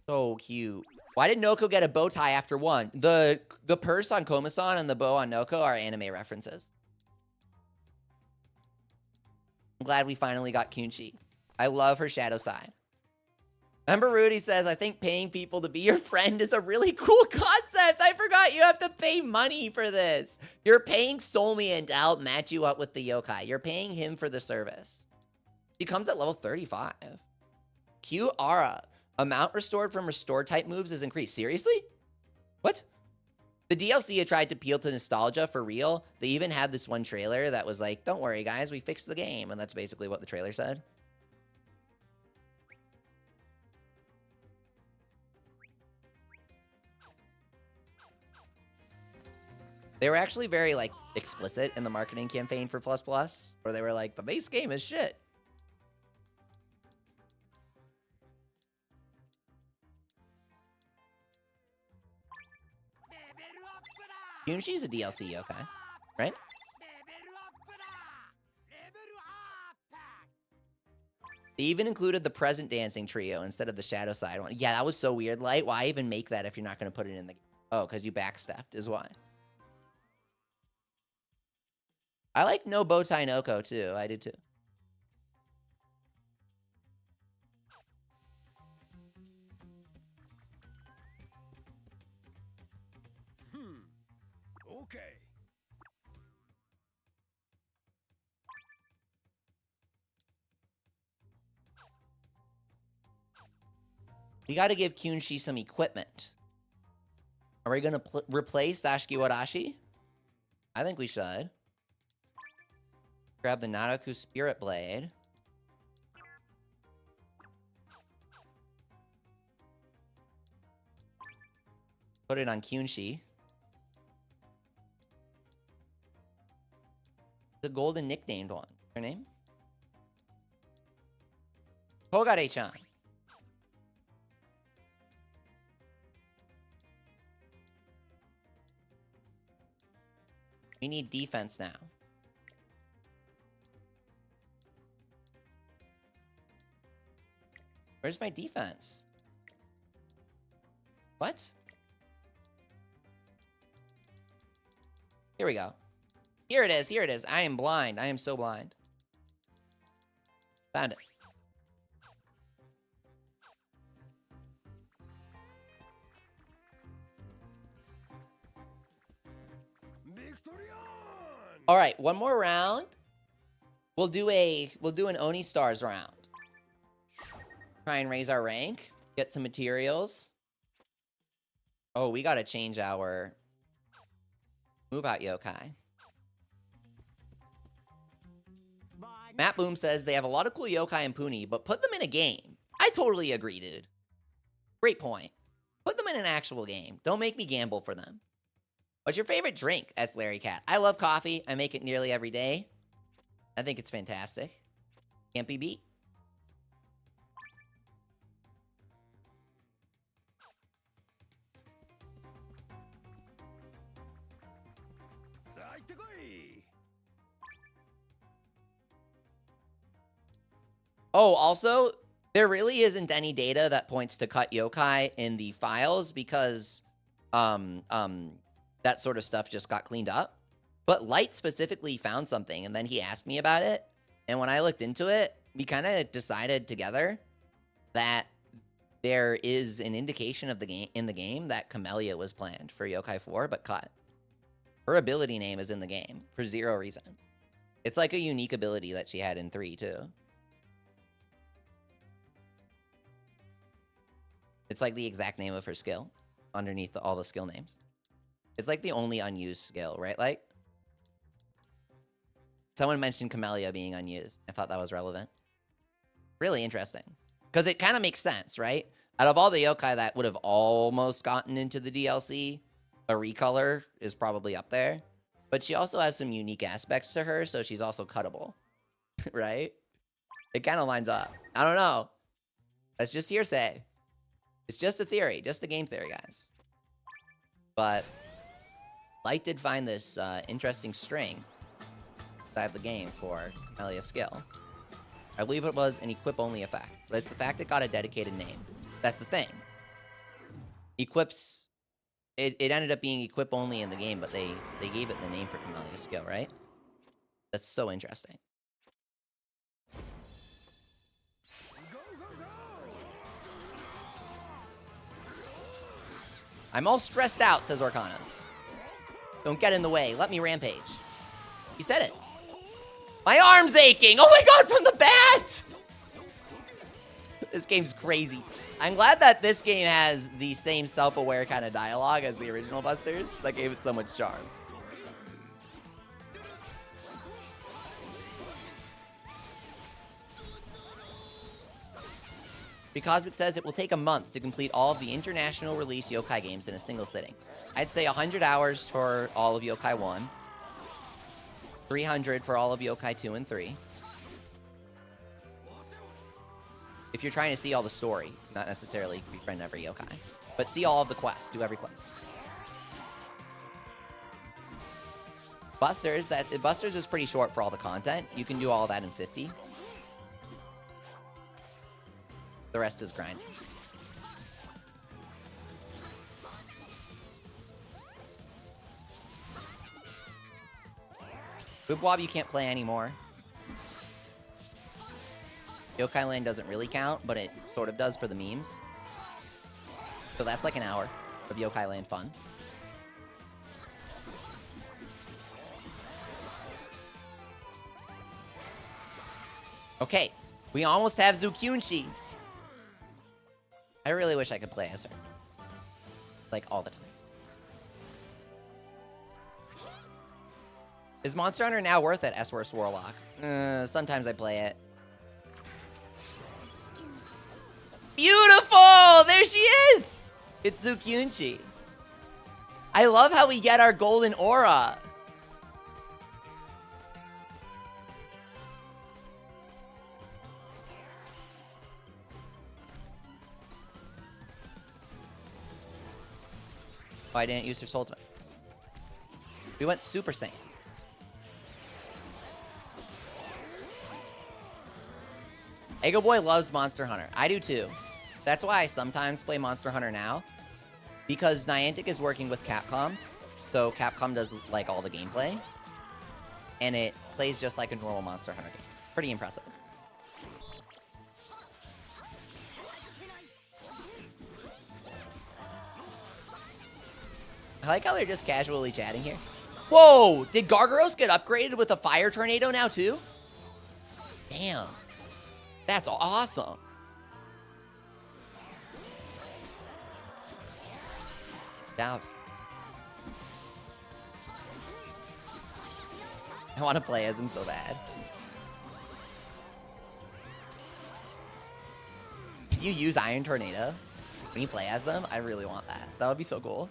[SPEAKER 1] So cute. Why did Noko get a bow tie after one? The purse on Komasan and the bow on Noko are anime references. I'm glad we finally got Kyunchi. I love her shadow side. Remember Rudy says, I think paying people to be your friend is a really cool concept. I forgot you have to pay money for this. You're paying Solmian to help match you up with the yokai. You're paying him for the service. He comes at level 35. Q Aura. Amount restored from restored type moves is increased. Seriously? What? The DLC had tried to appeal to nostalgia for real. They even had this one trailer that was like, don't worry guys, we fixed the game. And that's basically what the trailer said. They were actually very like explicit in the marketing campaign for Plus Plus, where they were like, the base game is shit. Kyunshi's a DLC yokai, right? They even included the present dancing trio instead of the shadow side one. Yeah, that was so weird, Light. Why even make that if you're not going to put it in the game? Oh, because you backstepped is why. I like no bow tie Noko too. I do too.
[SPEAKER 2] Okay.
[SPEAKER 1] We got to give Kyunshi some equipment. Are we gonna replace Sashiki Wadashi? I think we should. Grab the Naraku Spirit Blade. Put it on Kyunshi. The golden nicknamed one. Her name? Kogare-chan. We need defense now. Where's my defense? What? Here we go. Here it is. Here it is. I am blind. I am so blind. Found it. All right, one more round. We'll do an Oni Stars round. Try and raise our rank. Get some materials. Oh, we gotta change our move out yokai. Matt Boom says they have a lot of cool yokai in Puni, but put them in a game. I totally agree, dude. Great point. Put them in an actual game. Don't make me gamble for them. What's your favorite drink? Asks Larry Cat. I love coffee. I make it nearly every day. I think it's fantastic. Can't be beat. Oh, also, there really isn't any data that points to cut yokai in the files because that sort of stuff just got cleaned up. But Light specifically found something, and then he asked me about it. And when I looked into it, we kind of decided together that there is an indication of the game in the game that Camellia was planned for Yokai 4, but cut. Her ability name is in the game for zero reason. It's like a unique ability that she had in 3, too. It's like the exact name of her skill underneath all the skill names. It's like the only unused skill, right? Like, someone mentioned Camellia being unused. I thought that was relevant. Really interesting. Because it kind of makes sense, right? Out of all the yokai that would have almost gotten into the DLC, a recolor is probably up there. But she also has some unique aspects to her, so she's also cuttable. Right? It kind of lines up. I don't know. That's just hearsay. It's just a theory. Just a game theory, guys. But Light did find this interesting string inside the game for Camelia's skill. I believe it was an equip-only effect, but it's the fact it got a dedicated name. That's the thing. Equips... It ended up being equip-only in the game, but they gave it the name for Camelia's skill, right? That's so interesting. I'm all stressed out, says Orkanas. Don't get in the way. Let me rampage. He said it. My arm's aching. Oh my god, from the bat! This game's crazy. I'm glad that this game has the same self-aware kind of dialogue as the original Busters. That gave it so much charm. Cosmic says it will take a month to complete all of the international release yokai games in a single sitting. I'd say 100 hours for all of Yokai 1. 300 for all of Yokai 2 and 3. If you're trying to see all the story, not necessarily befriend every yokai. But see all of the quests. Do every quest. Busters is pretty short for all the content. You can do all of that in 50. The rest is grind. Wobblewok you can't play anymore. Yokai Land doesn't really count, but it sort of does for the memes. So that's like an hour of Yokai Land fun. Okay, we almost have Zukyunshi. I really wish I could play as her. Like, all the time. Is Monster Hunter now worth it, S-Worst Warlock? Sometimes I play it. Beautiful! There she is! It's Zukyunchi. I love how we get our golden aura. Oh, I didn't use her Soultimate. We went Super Saiyan. Ego Boy loves Monster Hunter. I do too. That's why I sometimes play Monster Hunter now. Because Niantic is working with Capcom's. So Capcom does like all the gameplay. And it plays just like a normal Monster Hunter game. Pretty impressive. I like how they're just casually chatting here. Whoa! Did Gargaros get upgraded with a fire tornado now too? Damn. That's awesome. Jobs. I want to play as him so bad. Can you use Iron Tornado when you play as them? I really want that. That would be so cool.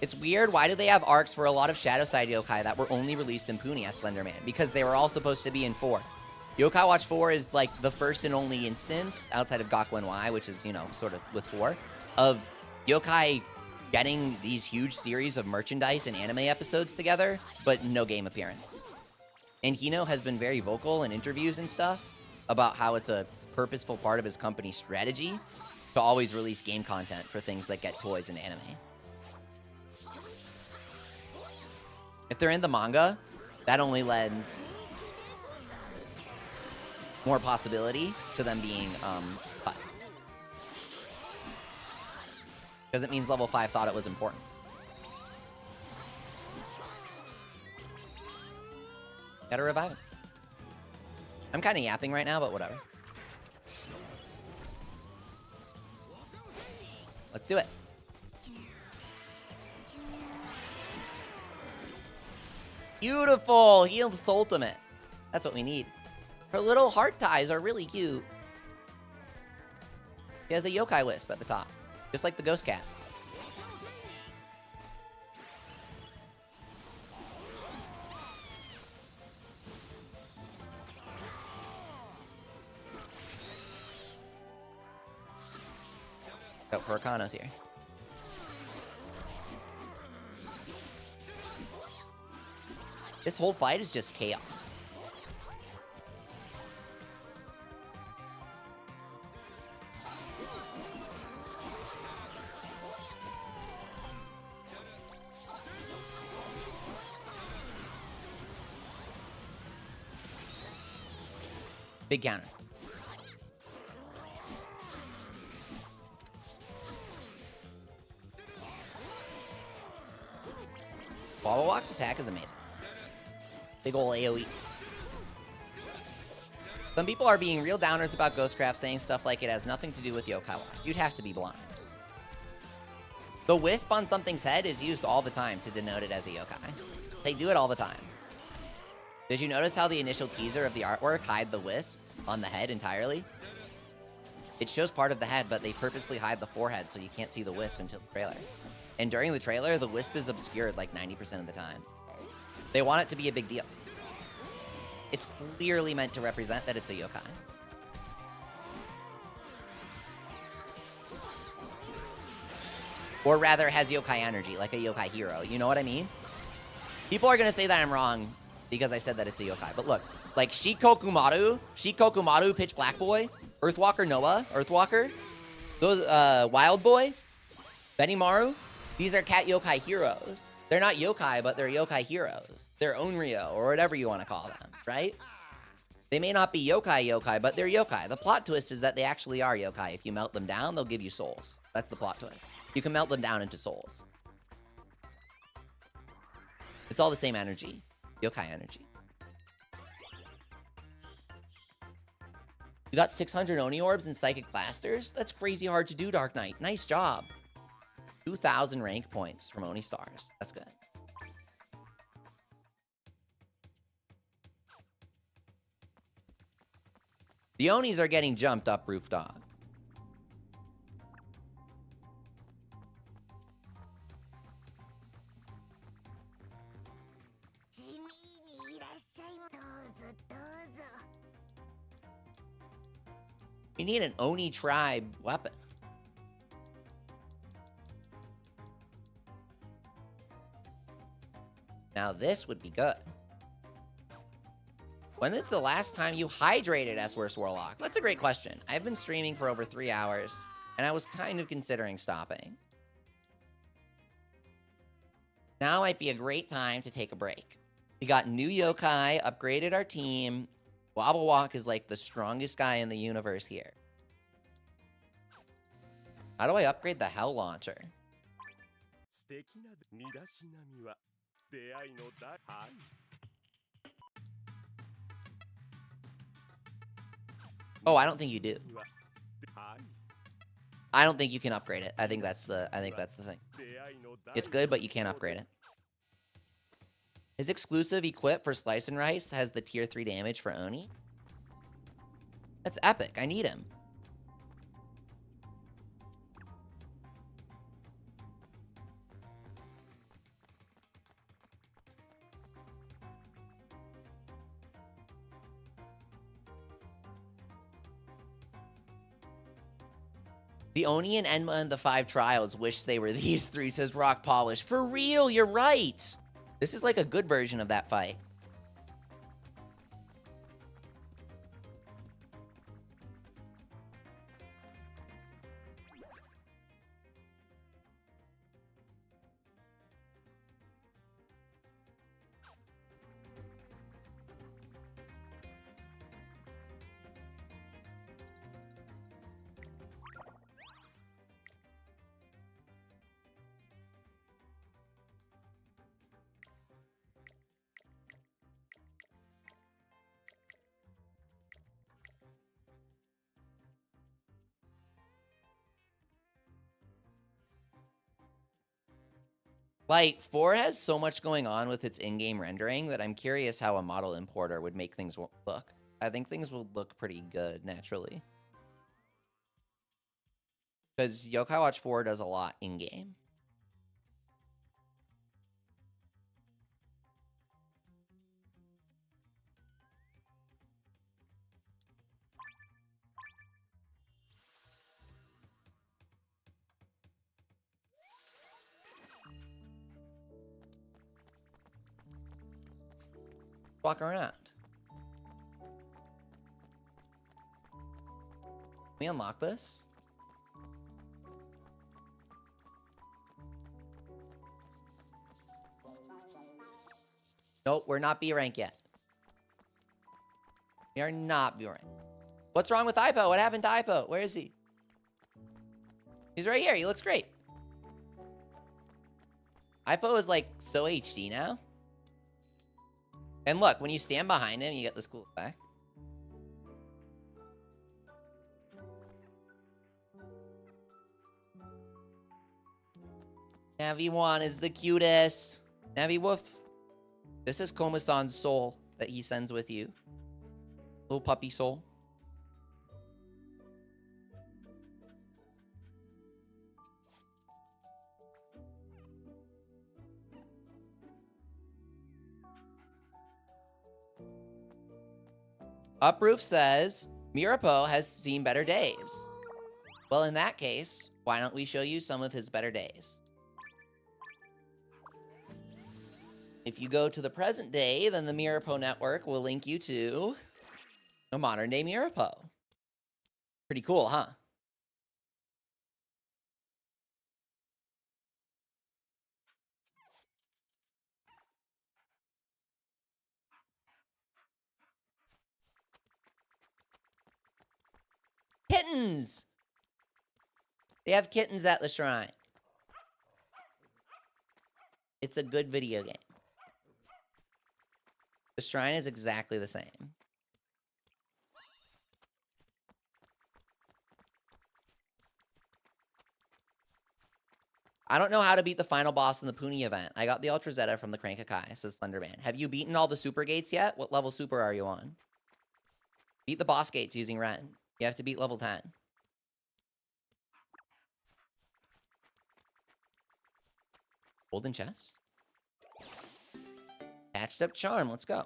[SPEAKER 1] It's weird. Why do they have arcs for a lot of Shadow Side yokai that were only released in Puni as Slenderman? Because they were all supposed to be in 4. Yokai Watch 4 is like the first and only instance outside of Gakuen Y, which is, you know, sort of with 4, of yokai getting these huge series of merchandise and anime episodes together, but no game appearance. And Hino has been very vocal in interviews and stuff about how it's a purposeful part of his company's strategy to always release game content for things that get toys and anime. If they're in the manga, that only lends more possibility to them being cut. Because it means level 5 thought it was important. Gotta revive him. I'm kind of yapping right now, but whatever. Let's do it. Beautiful! Healed Soultimate. That's what we need. Her little heart ties are really cute. She has a yokai wisp at the top. Just like the ghost cat. Go for Akanos here. This whole fight is just chaos. Big counter. Wobblewok's attack is amazing. Big ol' AoE. Some people are being real downers about Ghostcraft, saying stuff like it has nothing to do with Yokai Watch. You'd have to be blind. The wisp on something's head is used all the time to denote it as a yokai. They do it all the time. Did you notice how the initial teaser of the artwork hide the wisp on the head entirely? It shows part of the head, but they purposely hide the forehead so you can't see the wisp until the trailer. And during the trailer, the wisp is obscured like 90% of the time. They want it to be a big deal. It's clearly meant to represent that it's a yokai. Or rather, has yokai energy, like a yokai hero. You know what I mean? People are going to say that I'm wrong because I said that it's a yokai. But look, like Shikokumaru, Pitch Black Boy, Earthwalker Noah, Earthwalker, those, Wild Boy, Benimaru, these are cat yokai heroes. They're not yokai, but they're yokai heroes. They're Onryo, or whatever you want to call them, right? They may not be yokai, but they're yokai. The plot twist is that they actually are yokai. If you melt them down, they'll give you souls. That's the plot twist. You can melt them down into souls. It's all the same energy. Yokai energy. You got 600 Oni Orbs and Psychic Blasters? That's crazy hard to do, Dark Knight. Nice job. 2,000 rank points from Oni Stars. That's good. The Onis are getting jumped up, Roof Dog. We need an Oni tribe weapon. Now this would be good. When is the last time you hydrated as Worst Warlock? That's a great question. I've been streaming for over 3 hours, and I was kind of considering stopping. Now might be a great time to take a break. We got new yokai, upgraded our team. Wobblewok is like the strongest guy in the universe here. How do I upgrade the Hell Launcher? Oh, I don't think you do. I don't think you can upgrade it. I think that's the thing. It's good, but you can't upgrade it. His exclusive equip for Slice and Rice has the tier 3 damage for Oni. That's epic. I need him. The Oni and Enma and the 5 trials wish they were these 3, says Rock Polish. For real, you're right. This is like a good version of that fight. Like, 4 has so much going on with its in-game rendering that I'm curious how a model importer would make things look. I think things will look pretty good, naturally. Because Yokai Watch 4 does a lot in-game. Walk around. Can we unlock this? Nope, we're not B rank yet. We are not B rank. What's wrong with Ipo? What happened to Ipo? Where is he? He's right here. He looks great. Ipo is like so HD now. And look, when you stand behind him, you get this cool effect. Navi1 is the cutest. Navi Woof. This is Koma-san's soul that he sends with you. Little puppy soul. Uproof says, Mirapo has seen better days. Well, in that case, why don't we show you some of his better days? If you go to the present day, then the Mirapo network will link you to a modern day Mirapo. Pretty cool, huh? Kittens! They have kittens at the shrine. It's a good video game. The shrine is exactly the same. I don't know how to beat the final boss in the Puni event. I got the Ultra Zeta from the Crank-a-Kai, says Thunderman. Have you beaten all the super gates yet? What level super are you on? Beat the boss gates using Ren. You have to beat level 10. Golden chest. Patched up charm. Let's go.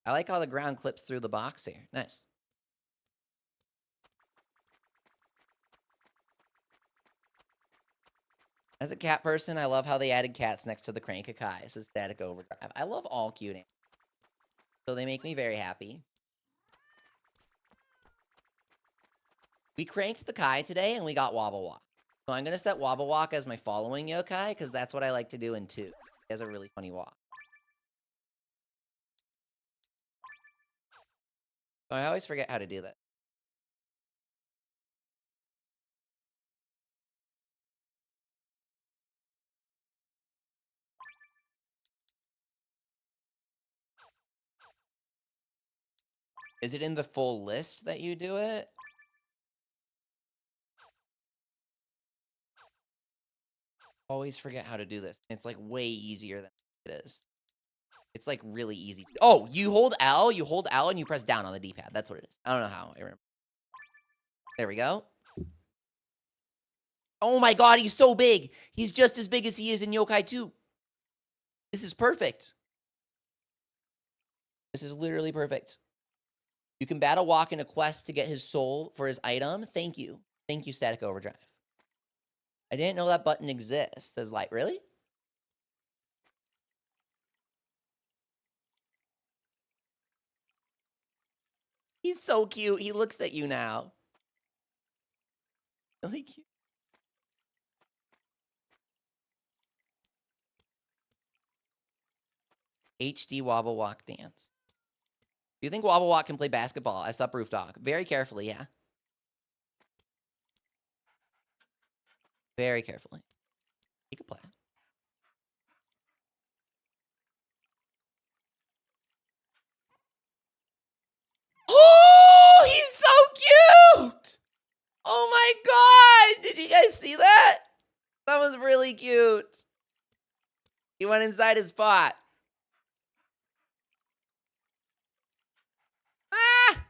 [SPEAKER 1] I like how the ground clips through the box here. Nice. As a cat person, I love how they added cats next to the Crank-a-Kai. This is Static Overdrive. I love all cute animals. So they make me very happy. We cranked the Kai today, and we got Wobblewok. So I'm going to set Wobblewok as my following yokai, because that's what I like to do in 2. He has a really funny walk. So I always forget how to do that. Is it in the full list that you do it? Always forget how to do this. It's like way easier than it is. It's like really easy. Oh, you hold L, and you press down on the D-pad. That's what it is. I don't know how. I remember. There we go. Oh my god, he's so big. He's just as big as he is in Yokai 2. This is perfect. This is literally perfect. You can battle Wok in a quest to get his soul for his item. Thank you. Thank you, Static Overdrive. I didn't know that button exists. Says Light. Really? He's so cute. He looks at you now. Really cute. HD Wobblewok dance. Do you think Wobblewok can play basketball? I sup Roof Dog. Very carefully, yeah. Very carefully. He could play. Oh, he's so cute! Oh my god! Did you guys see that? That was really cute. He went inside his pot. Ah!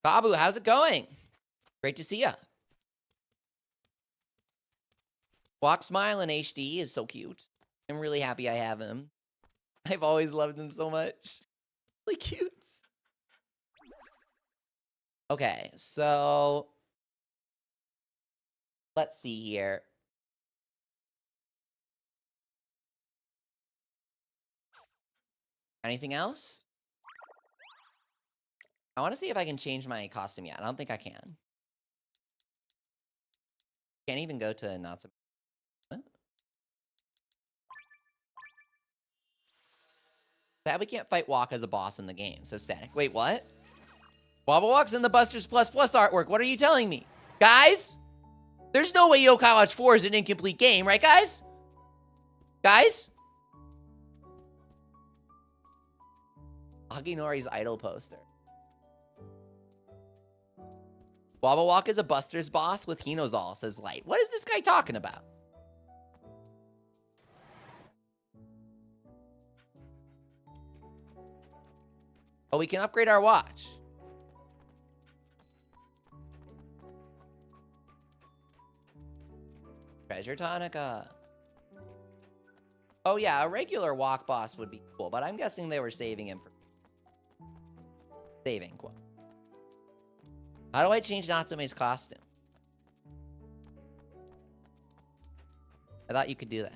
[SPEAKER 1] Babu, how's it going? Great to see ya. Walk Smile in HD is so cute. I'm really happy I have him. I've always loved him so much. Really cute. Okay, so let's see here. Anything else? I want to see if I can change my costume yet. I don't think I can. Can't even go to not so. What? Sad we can't fight Wok as a boss in the game. So Static. Wait, what? Wobblewok's in the Busters Plus Plus artwork. What are you telling me? Guys? There's no way Yokai Watch 4 is an incomplete game, right, guys? Guys? Aginori's idol poster. Wobblewok is a Busters boss with Hinozal, says Light. What is this guy talking about? Oh, we can upgrade our watch. Treasure Tonica. Oh yeah, a regular Wok boss would be cool, but I'm guessing they were saving him for... Saving, quote. How do I change Natsume's costume? I thought you could do that.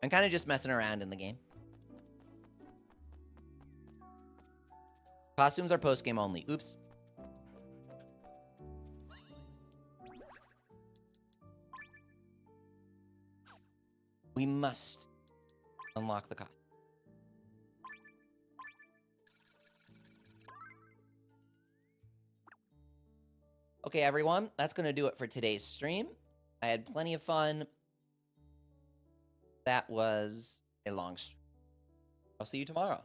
[SPEAKER 1] I'm kind of just messing around in the game. Costumes are post-game only. Oops. We must unlock the costume. Okay, everyone, that's going to do it for today's stream. I had plenty of fun. That was a long stream. I'll see you tomorrow.